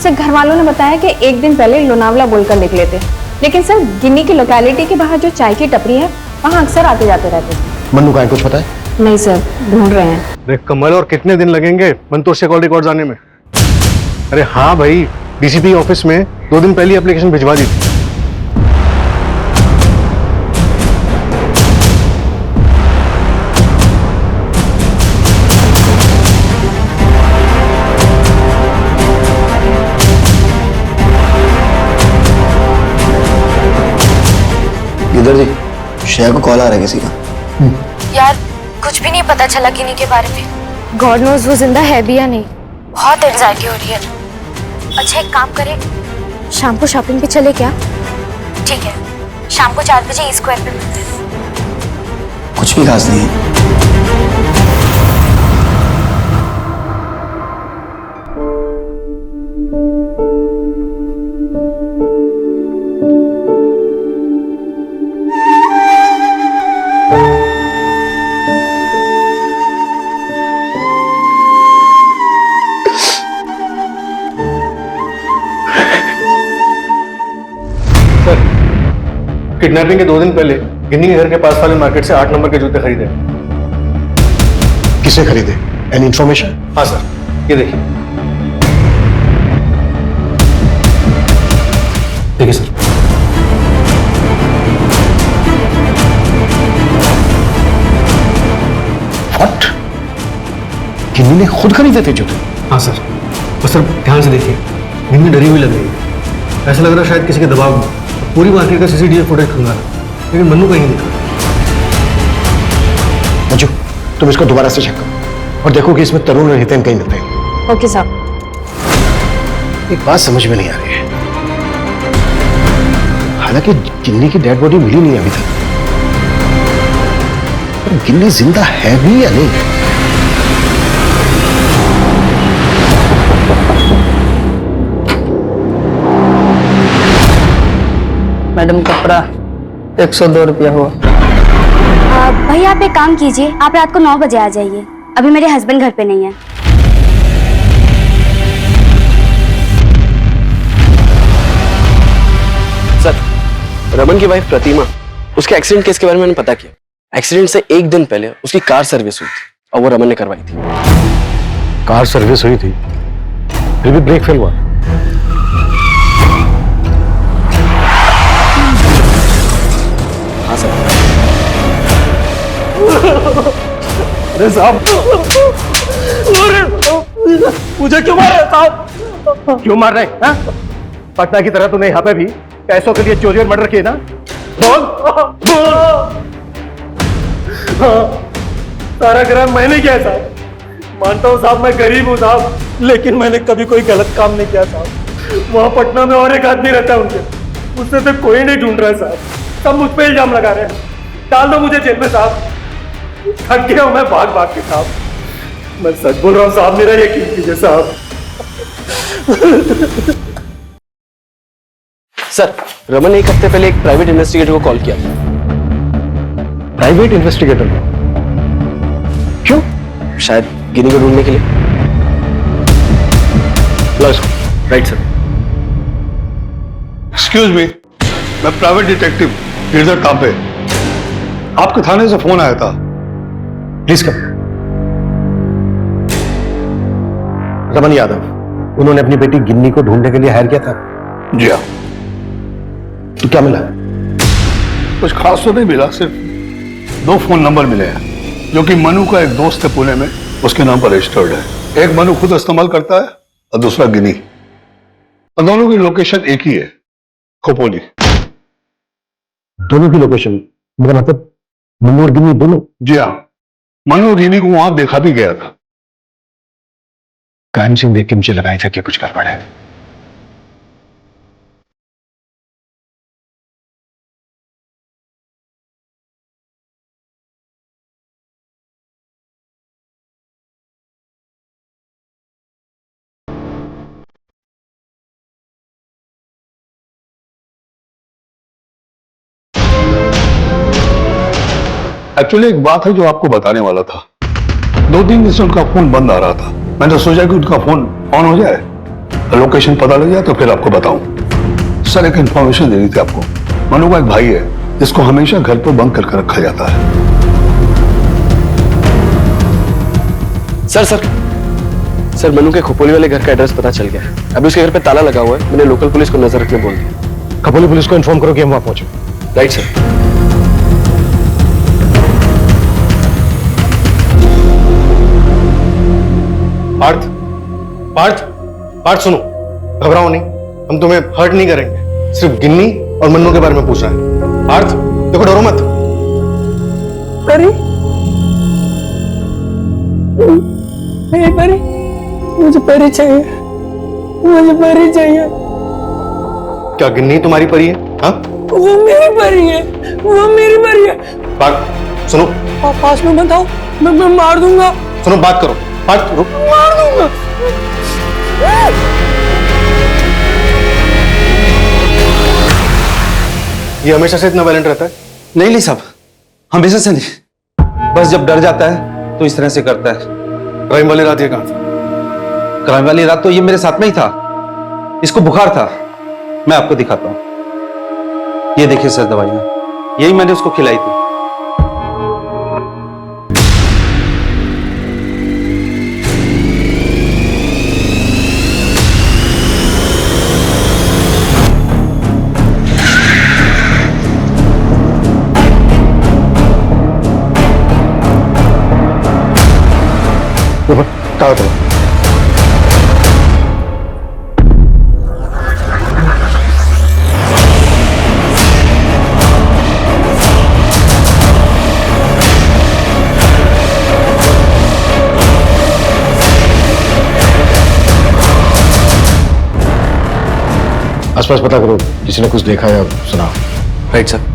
सर घर वालों ने बताया कि 1 दिन पहले लोनावला बोलकर निकले थे, लेकिन सर गिन्नी की लोकेलिटी के बाहर जो चाय की टपरी है वहाँ अक्सर आते जाते रहते हैं। मन्नू का कुछ पता है? नहीं सर, ढूंढ रहे हैं। अरे कमल, और कितने दिन लगेंगे मंतोष से कॉल रिकॉर्ड्स आने में? अरे हाँ भाई, डीसीपी ऑफिस में 2 दिन पहले एप्लीकेशन भिजवा दी थी। इधर जी, श्रेया को कॉल आ रहा है किसी का। यार कुछ भी नहीं पता चला किन्हीं के बारे में। गॉड नोज वो जिंदा है भी या नहीं। बहुत एंजाइटी हो रही है। अच्छा एक काम करें, शाम को शॉपिंग पे चले क्या? ठीक है, शाम को 4 बजे E स्क्वायर पे मिलते हैं। कुछ भी खास नहीं है। किडनैपिंग के 2 दिन पहले गिन्नी के घर के पास वाले मार्केट से 8 नंबर के जूते खरीदे। किसे खरीदे? Any information? हाँ सर, ये देखिए। देखिए सर। व्हाट? गिन्नी ने खुद खरीदे थे जूते? हाँ सर, बस सर ध्यान से देखिए, गिन्नी डरी हुई लग रही है। ऐसा लग रहा है शायद किसी के दबाव में पूरी मार्केट का सीसीटीवी फुटेज खंगाला, लेकिन मन्नू कहीं नहीं दिखा। मंजू, तुम इसको दोबारा से चेक करो और देखो कि इसमें तरुण और हितेन कहीं मिलते हैं। ओके साहब। एक बात समझ में नहीं आ रही है, हालांकि गिन्नी की डेड बॉडी मिली नहीं अभी तक, पर गिन्नी जिंदा है भी या नहीं? मैडम कपड़ा 102 रुपया हुआ। भाई आप एक काम कीजिए, आप रात को 9 बजे आ जाइए। अभी मेरे हस्बैंड घर पे नहीं है। सर, रमन की वाइफ प्रतिमा, उसके एक्सीडेंट केस के बारे में मैंने पता किया। एक्सीडेंट से 1 दिन पहले उसकी कार सर्विस हुई थी और वो रमन ने करवाई थी। कार सर्विस हुई थी, फिर भी ब्रेक फेल हुआ। हाँ सर। अरे साहब, मुझे क्यों मार रहे साहब? क्यों मार रहे हैं? पटना की तरह तूने यहाँ पे भी पैसों के लिए चोरी और मर्डर किए ना? बोल बोल। हाँ, सारा ग्राम मैंने किया साहब। मानता हूँ साहब, मैं गरीब हूँ साहब, लेकिन मैंने कभी कोई गलत काम नहीं किया साहब। वहाँ पटना में और एक आदमी रहता है उनके, उससे तो कोई नहीं ढूंढ रहा है साहब। सब मुझ पे इल्जाम लगा रहे हैं। डाल दो मुझे जेल में साहब। थक गया हूं मैं भाग भाग के साहब। मैं सच बोल रहा हूँ साहब, मेरा यकीन कीजिए साहब। सर, रमन ने 1 हफ्ते पहले एक प्राइवेट इन्वेस्टिगेटर को कॉल किया था। Private investigator? क्यों? शायद गिनी को ढूंढने के लिए। Right sir. एक्सक्यूज मी, मैं प्राइवेट डिटेक्टिव गिरधर तांबे, आपके थाने से फोन आया था। Please come. रमन यादव, उन्होंने अपनी बेटी गिन्नी को ढूंढने के लिए हायर किया था? जी हाँ। तो क्या मिला? कुछ खास तो नहीं मिला, सिर्फ 2 फोन नंबर मिले हैं जो कि मनु का एक दोस्त है पुणे में, उसके नाम पर रजिस्टर्ड है। एक मनु खुद इस्तेमाल करता है और दूसरा गिनी, और दोनों की लोकेशन एक ही है, खोपोली। दोनों की लोकेशन मतलब मनु और गिनी दोनों? जी हाँ, मनु और गिनी को वहां देखा भी गया था। कायम सिंह देख के मुझे लगाया था कि कुछ गड़बड़ है। एक्चुअली एक बात है जो आपको बताने वाला था। 2-3 दिन से उनका फोन बंद आ रहा था। मैंने सोचा कि उनका फोन ऑन हो जाए, लोकेशन पता लग जाए तो फिर आपको बताऊं। सर, एक इंफॉर्मेशन देनी थी आपको। मनु का एक भाई है जिसको हमेशा घर पर बंद करके रखा जाता है। सर सर सर मनु के खोपोली वाले घर का एड्रेस पता चल गया है। अभी उसके घर पे ताला लगा हुआ है। मैंने लोकल पुलिस को नजर रखने बोल दिया। खपोली पुलिस को इन्फॉर्म करो कि हम वहां पहुंचे। Right sir. पार्थ, पार्थ, पार्थ सुनो, घबराओ नहीं, हम तुम्हें हर्ट नहीं करेंगे, सिर्फ गिन्नी और मन्नू के बारे में पूछ रहे हैं। पार्थ देखो, डरो मत। परी, मेरी परी, मुझे परी चाहिए, मुझे परी चाहिए। क्या गिन्नी तुम्हारी परी है? हाँ, वो मेरी परी है, वो मेरी परी है। पार्थ सुनो, पास में मत आओ, मैं मार दूंगा। सुनो, बात करो। पार्थ रुक, मार दूंगा। ये हमेशा से इतना वायलेंट रहता है? नहीं ली साहब, हमेशा से नहीं, बस जब डर जाता है तो इस तरह से करता है। क्राइम वाली रात ये कहां था? क्राइम वाली रात तो ये मेरे साथ में ही था। इसको बुखार था, मैं आपको दिखाता हूं। ये देखिए सर दवाइयां, यही मैंने उसको खिलाई थी। कहा था? आसपास पता करो, किसी ने कुछ देखा या सुना। Right sir.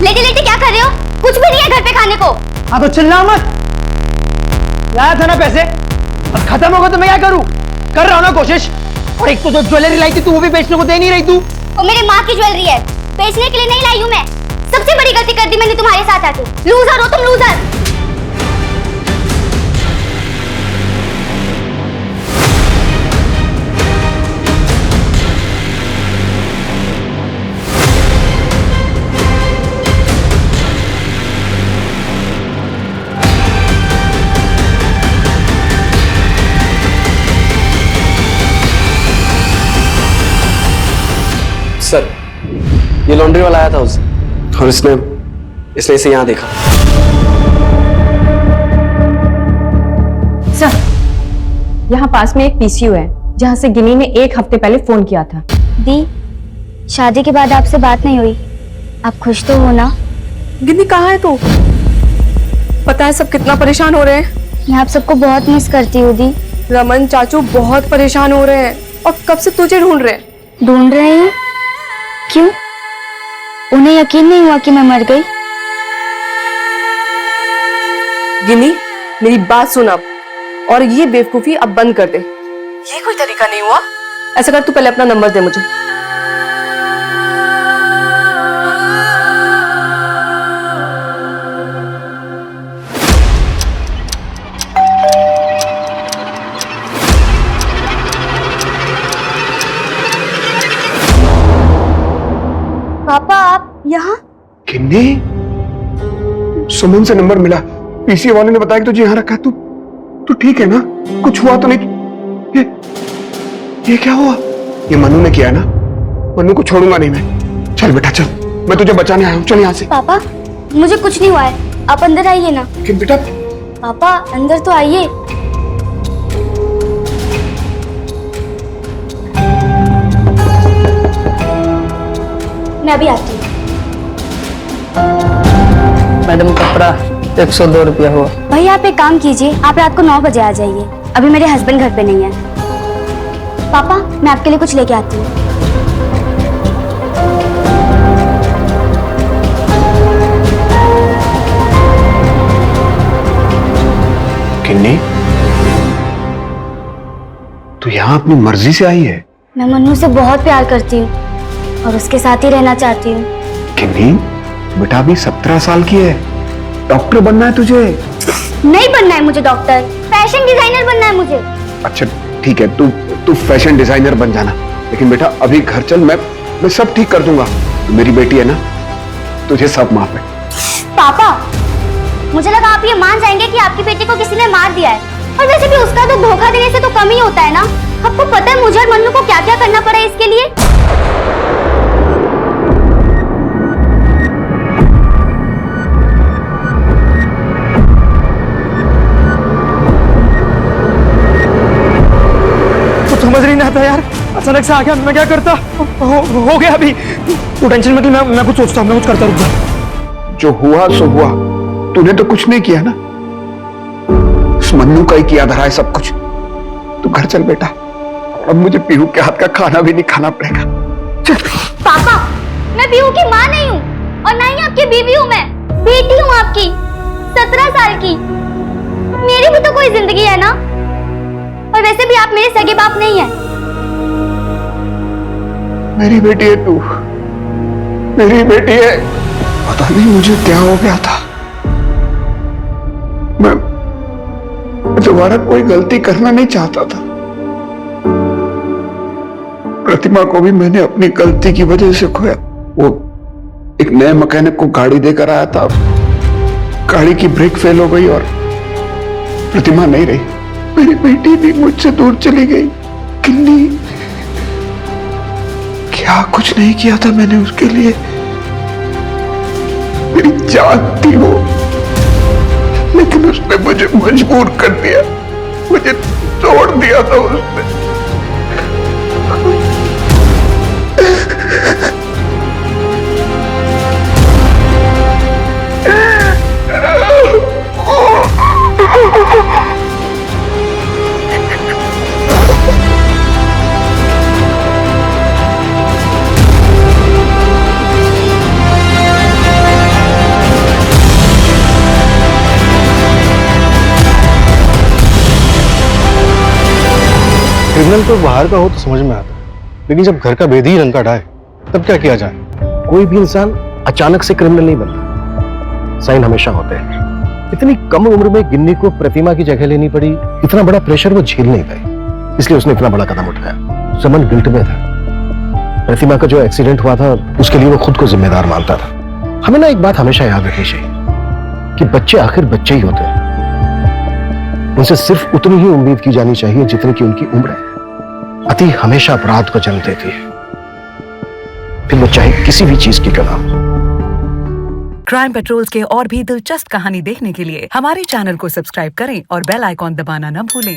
लेटे लेटे क्या कर रहे हो? कुछ भी नहीं है घर पे खाने को। हाँ तो चिल्ला मत, लाया था ना पैसे, अब खत्म होगा तो मैं क्या करूं? कर रहा हूं ना कोशिश। और एक तो जो ज्वेलरी लाई थी तू, वो भी बेचने को दे नहीं रही तू। वो मेरी माँ की ज्वेलरी है, बेचने के लिए नहीं लाई हूँ मैं। सबसे बड़ी गलती कर दी मैंने तुम्हारे साथ आके। लूजर हो तुम, लूजर। सर ये लॉन्ड्री वाला आया था उस और इसने इसे यहाँ देखा। सर यहाँ पास में एक पीसीयू है जहाँ से गिनी ने 1 हफ्ते पहले फोन किया था। दी, शादी के बाद आपसे बात नहीं हुई, आप खुश तो हो ना? गिन्नी कहाँ है तू? पता है सब कितना परेशान हो रहे हैं। मैं आप सबको बहुत मिस करती हूँ दी। रमन चाचू बहुत परेशान हो रहे हैं और कब से तुझे ढूंढ रहे हैं। ढूंढ रहे हैं? क्यों? उन्हें यकीन नहीं हुआ कि मैं मर गई? गिनी, मेरी बात सुन अब, और ये बेवकूफी अब बंद कर दे। ये कोई तरीका नहीं हुआ। ऐसा कर, तू पहले अपना नंबर दे मुझे। पापा आप यहाँ? किन्नी, सुमन से नंबर मिला, पीसी वाले ने बताया कि तुझे यहाँ रखा है। तू ठीक है ना? कुछ हुआ तो नहीं? ये क्या हुआ? ये मनु ने किया है ना? मनु को छोड़ूंगा नहीं मैं। चल बेटा चल, मैं तुझे बचाने आया हूँ, चल यहाँ से। पापा मुझे कुछ नहीं हुआ है, आप अंदर आइए ना। क्यों बेटा? पापा अंदर तो आइए। मैं अभी आती हूँ। मैडम कपड़ा 102 रुपया हुआ। भाई आप एक काम कीजिए, आप रात को 9 बजे आ जाइए। अभी मेरे हस्बैंड घर पे नहीं है। पापा मैं आपके लिए कुछ लेके आती हूँ। किन्नी, तू यहाँ अपनी मर्जी से आई है? मैं मन्नू से बहुत प्यार करती हूँ और उसके साथ ही रहना चाहती हूँ। किन्नी, बेटा अभी 17 साल की है, डॉक्टर बनना है तुझे। नहीं बनना है मुझे डॉक्टर, फैशन डिजाइनर बनना है मुझे। अच्छा ठीक है, तू फैशन डिजाइनर बन जाना, लेकिन बेटा अभी घर चल, मैं सब ठीक कर दूंगा। मेरी बेटी है ना, तुझे सब माफ है। पापा, मुझे लगा आप ये मान जाएंगे कि आपकी बेटी को किसी ने मार दिया है, और वैसे भी उसका तो धोखा देने से तो कम ही होता है ना। आपको पता है मुझे और मन्नू को क्या क्या करना पड़ा इसके लिए? कुछ समझ नहीं आता यार, अचानक से आ गया, मैं क्या करता? हो गया अभी, तू टेंशन मत ले, मैं कुछ सोचता हूँ, मैं कुछ करता, रुक जा। जो हुआ सो हुआ, तूने तो कुछ नहीं किया ना, उस मन्नू का ही किया धरा है सब कुछ। तू घर चल बेटा, अब मुझे पीहू के हाथ का खाना भी नहीं खाना पड़ेगा। चल। पापा, मैं पीहू की माँ नहीं हूँ और ना ही आपकी बीवी हूँ, मैं बेटी हूँ आपकी, 17 साल की। मेरी भी तो कोई जिंदगी है ना, और वैसे भी आप मेरे सगे बाप नहीं है। मेरी बेटी है तू, मेरी बेटी है। पता नहीं मुझे क्या हो गया था, मैं दोबारा कोई गलती करना नहीं चाहता था। प्रतिमा को भी मैंने अपनी गलती की वजह से खोया। वो एक नए मैकेनिक को गाड़ी देकर आया था, गाड़ी की ब्रेक फेल हो गई और प्रतिमा नहीं रही। मेरी बेटी भी मुझसे दूर चली गई। किन्नी, क्या कुछ नहीं किया था मैंने उसके लिए, मेरी जान थी वो, लेकिन उसने मुझे मजबूर कर दिया, मुझे तोड़ दिया था उसने। क्रिमिनल तो बाहर का हो तो समझ में आता, लेकिन जब घर का भेदी ही रंग ढाए तब क्या किया जाए? कोई भी इंसान अचानक से क्रिमिनल नहीं बनता, साइन हमेशा होते हैं। इतनी कम उम्र में गिन्नी को प्रतिमा की जगह लेनी पड़ी, इतना बड़ा प्रेशर वो झेल नहीं पाई, इसलिए उसने इतना बड़ा कदम उठाया। समन गिल्ट में था। प्रतिमा का जो एक्सीडेंट हुआ था उसके लिए वो खुद को जिम्मेदार मानता था। हमें ना एक बात हमेशा याद रखनी चाहिए कि बच्चे आखिर बच्चे ही होते हैं, उनसे सिर्फ उतनी ही उम्मीद की जानी चाहिए जितनी की उनकी उम्र है। अति हमेशा अपराध को जन्म देती है, फिर वो चाहे किसी भी चीज की क्यों ना हो। क्राइम पेट्रोल्स के और भी दिलचस्प कहानी देखने के लिए हमारे चैनल को सब्सक्राइब करें और बेल आइकॉन दबाना न भूलें।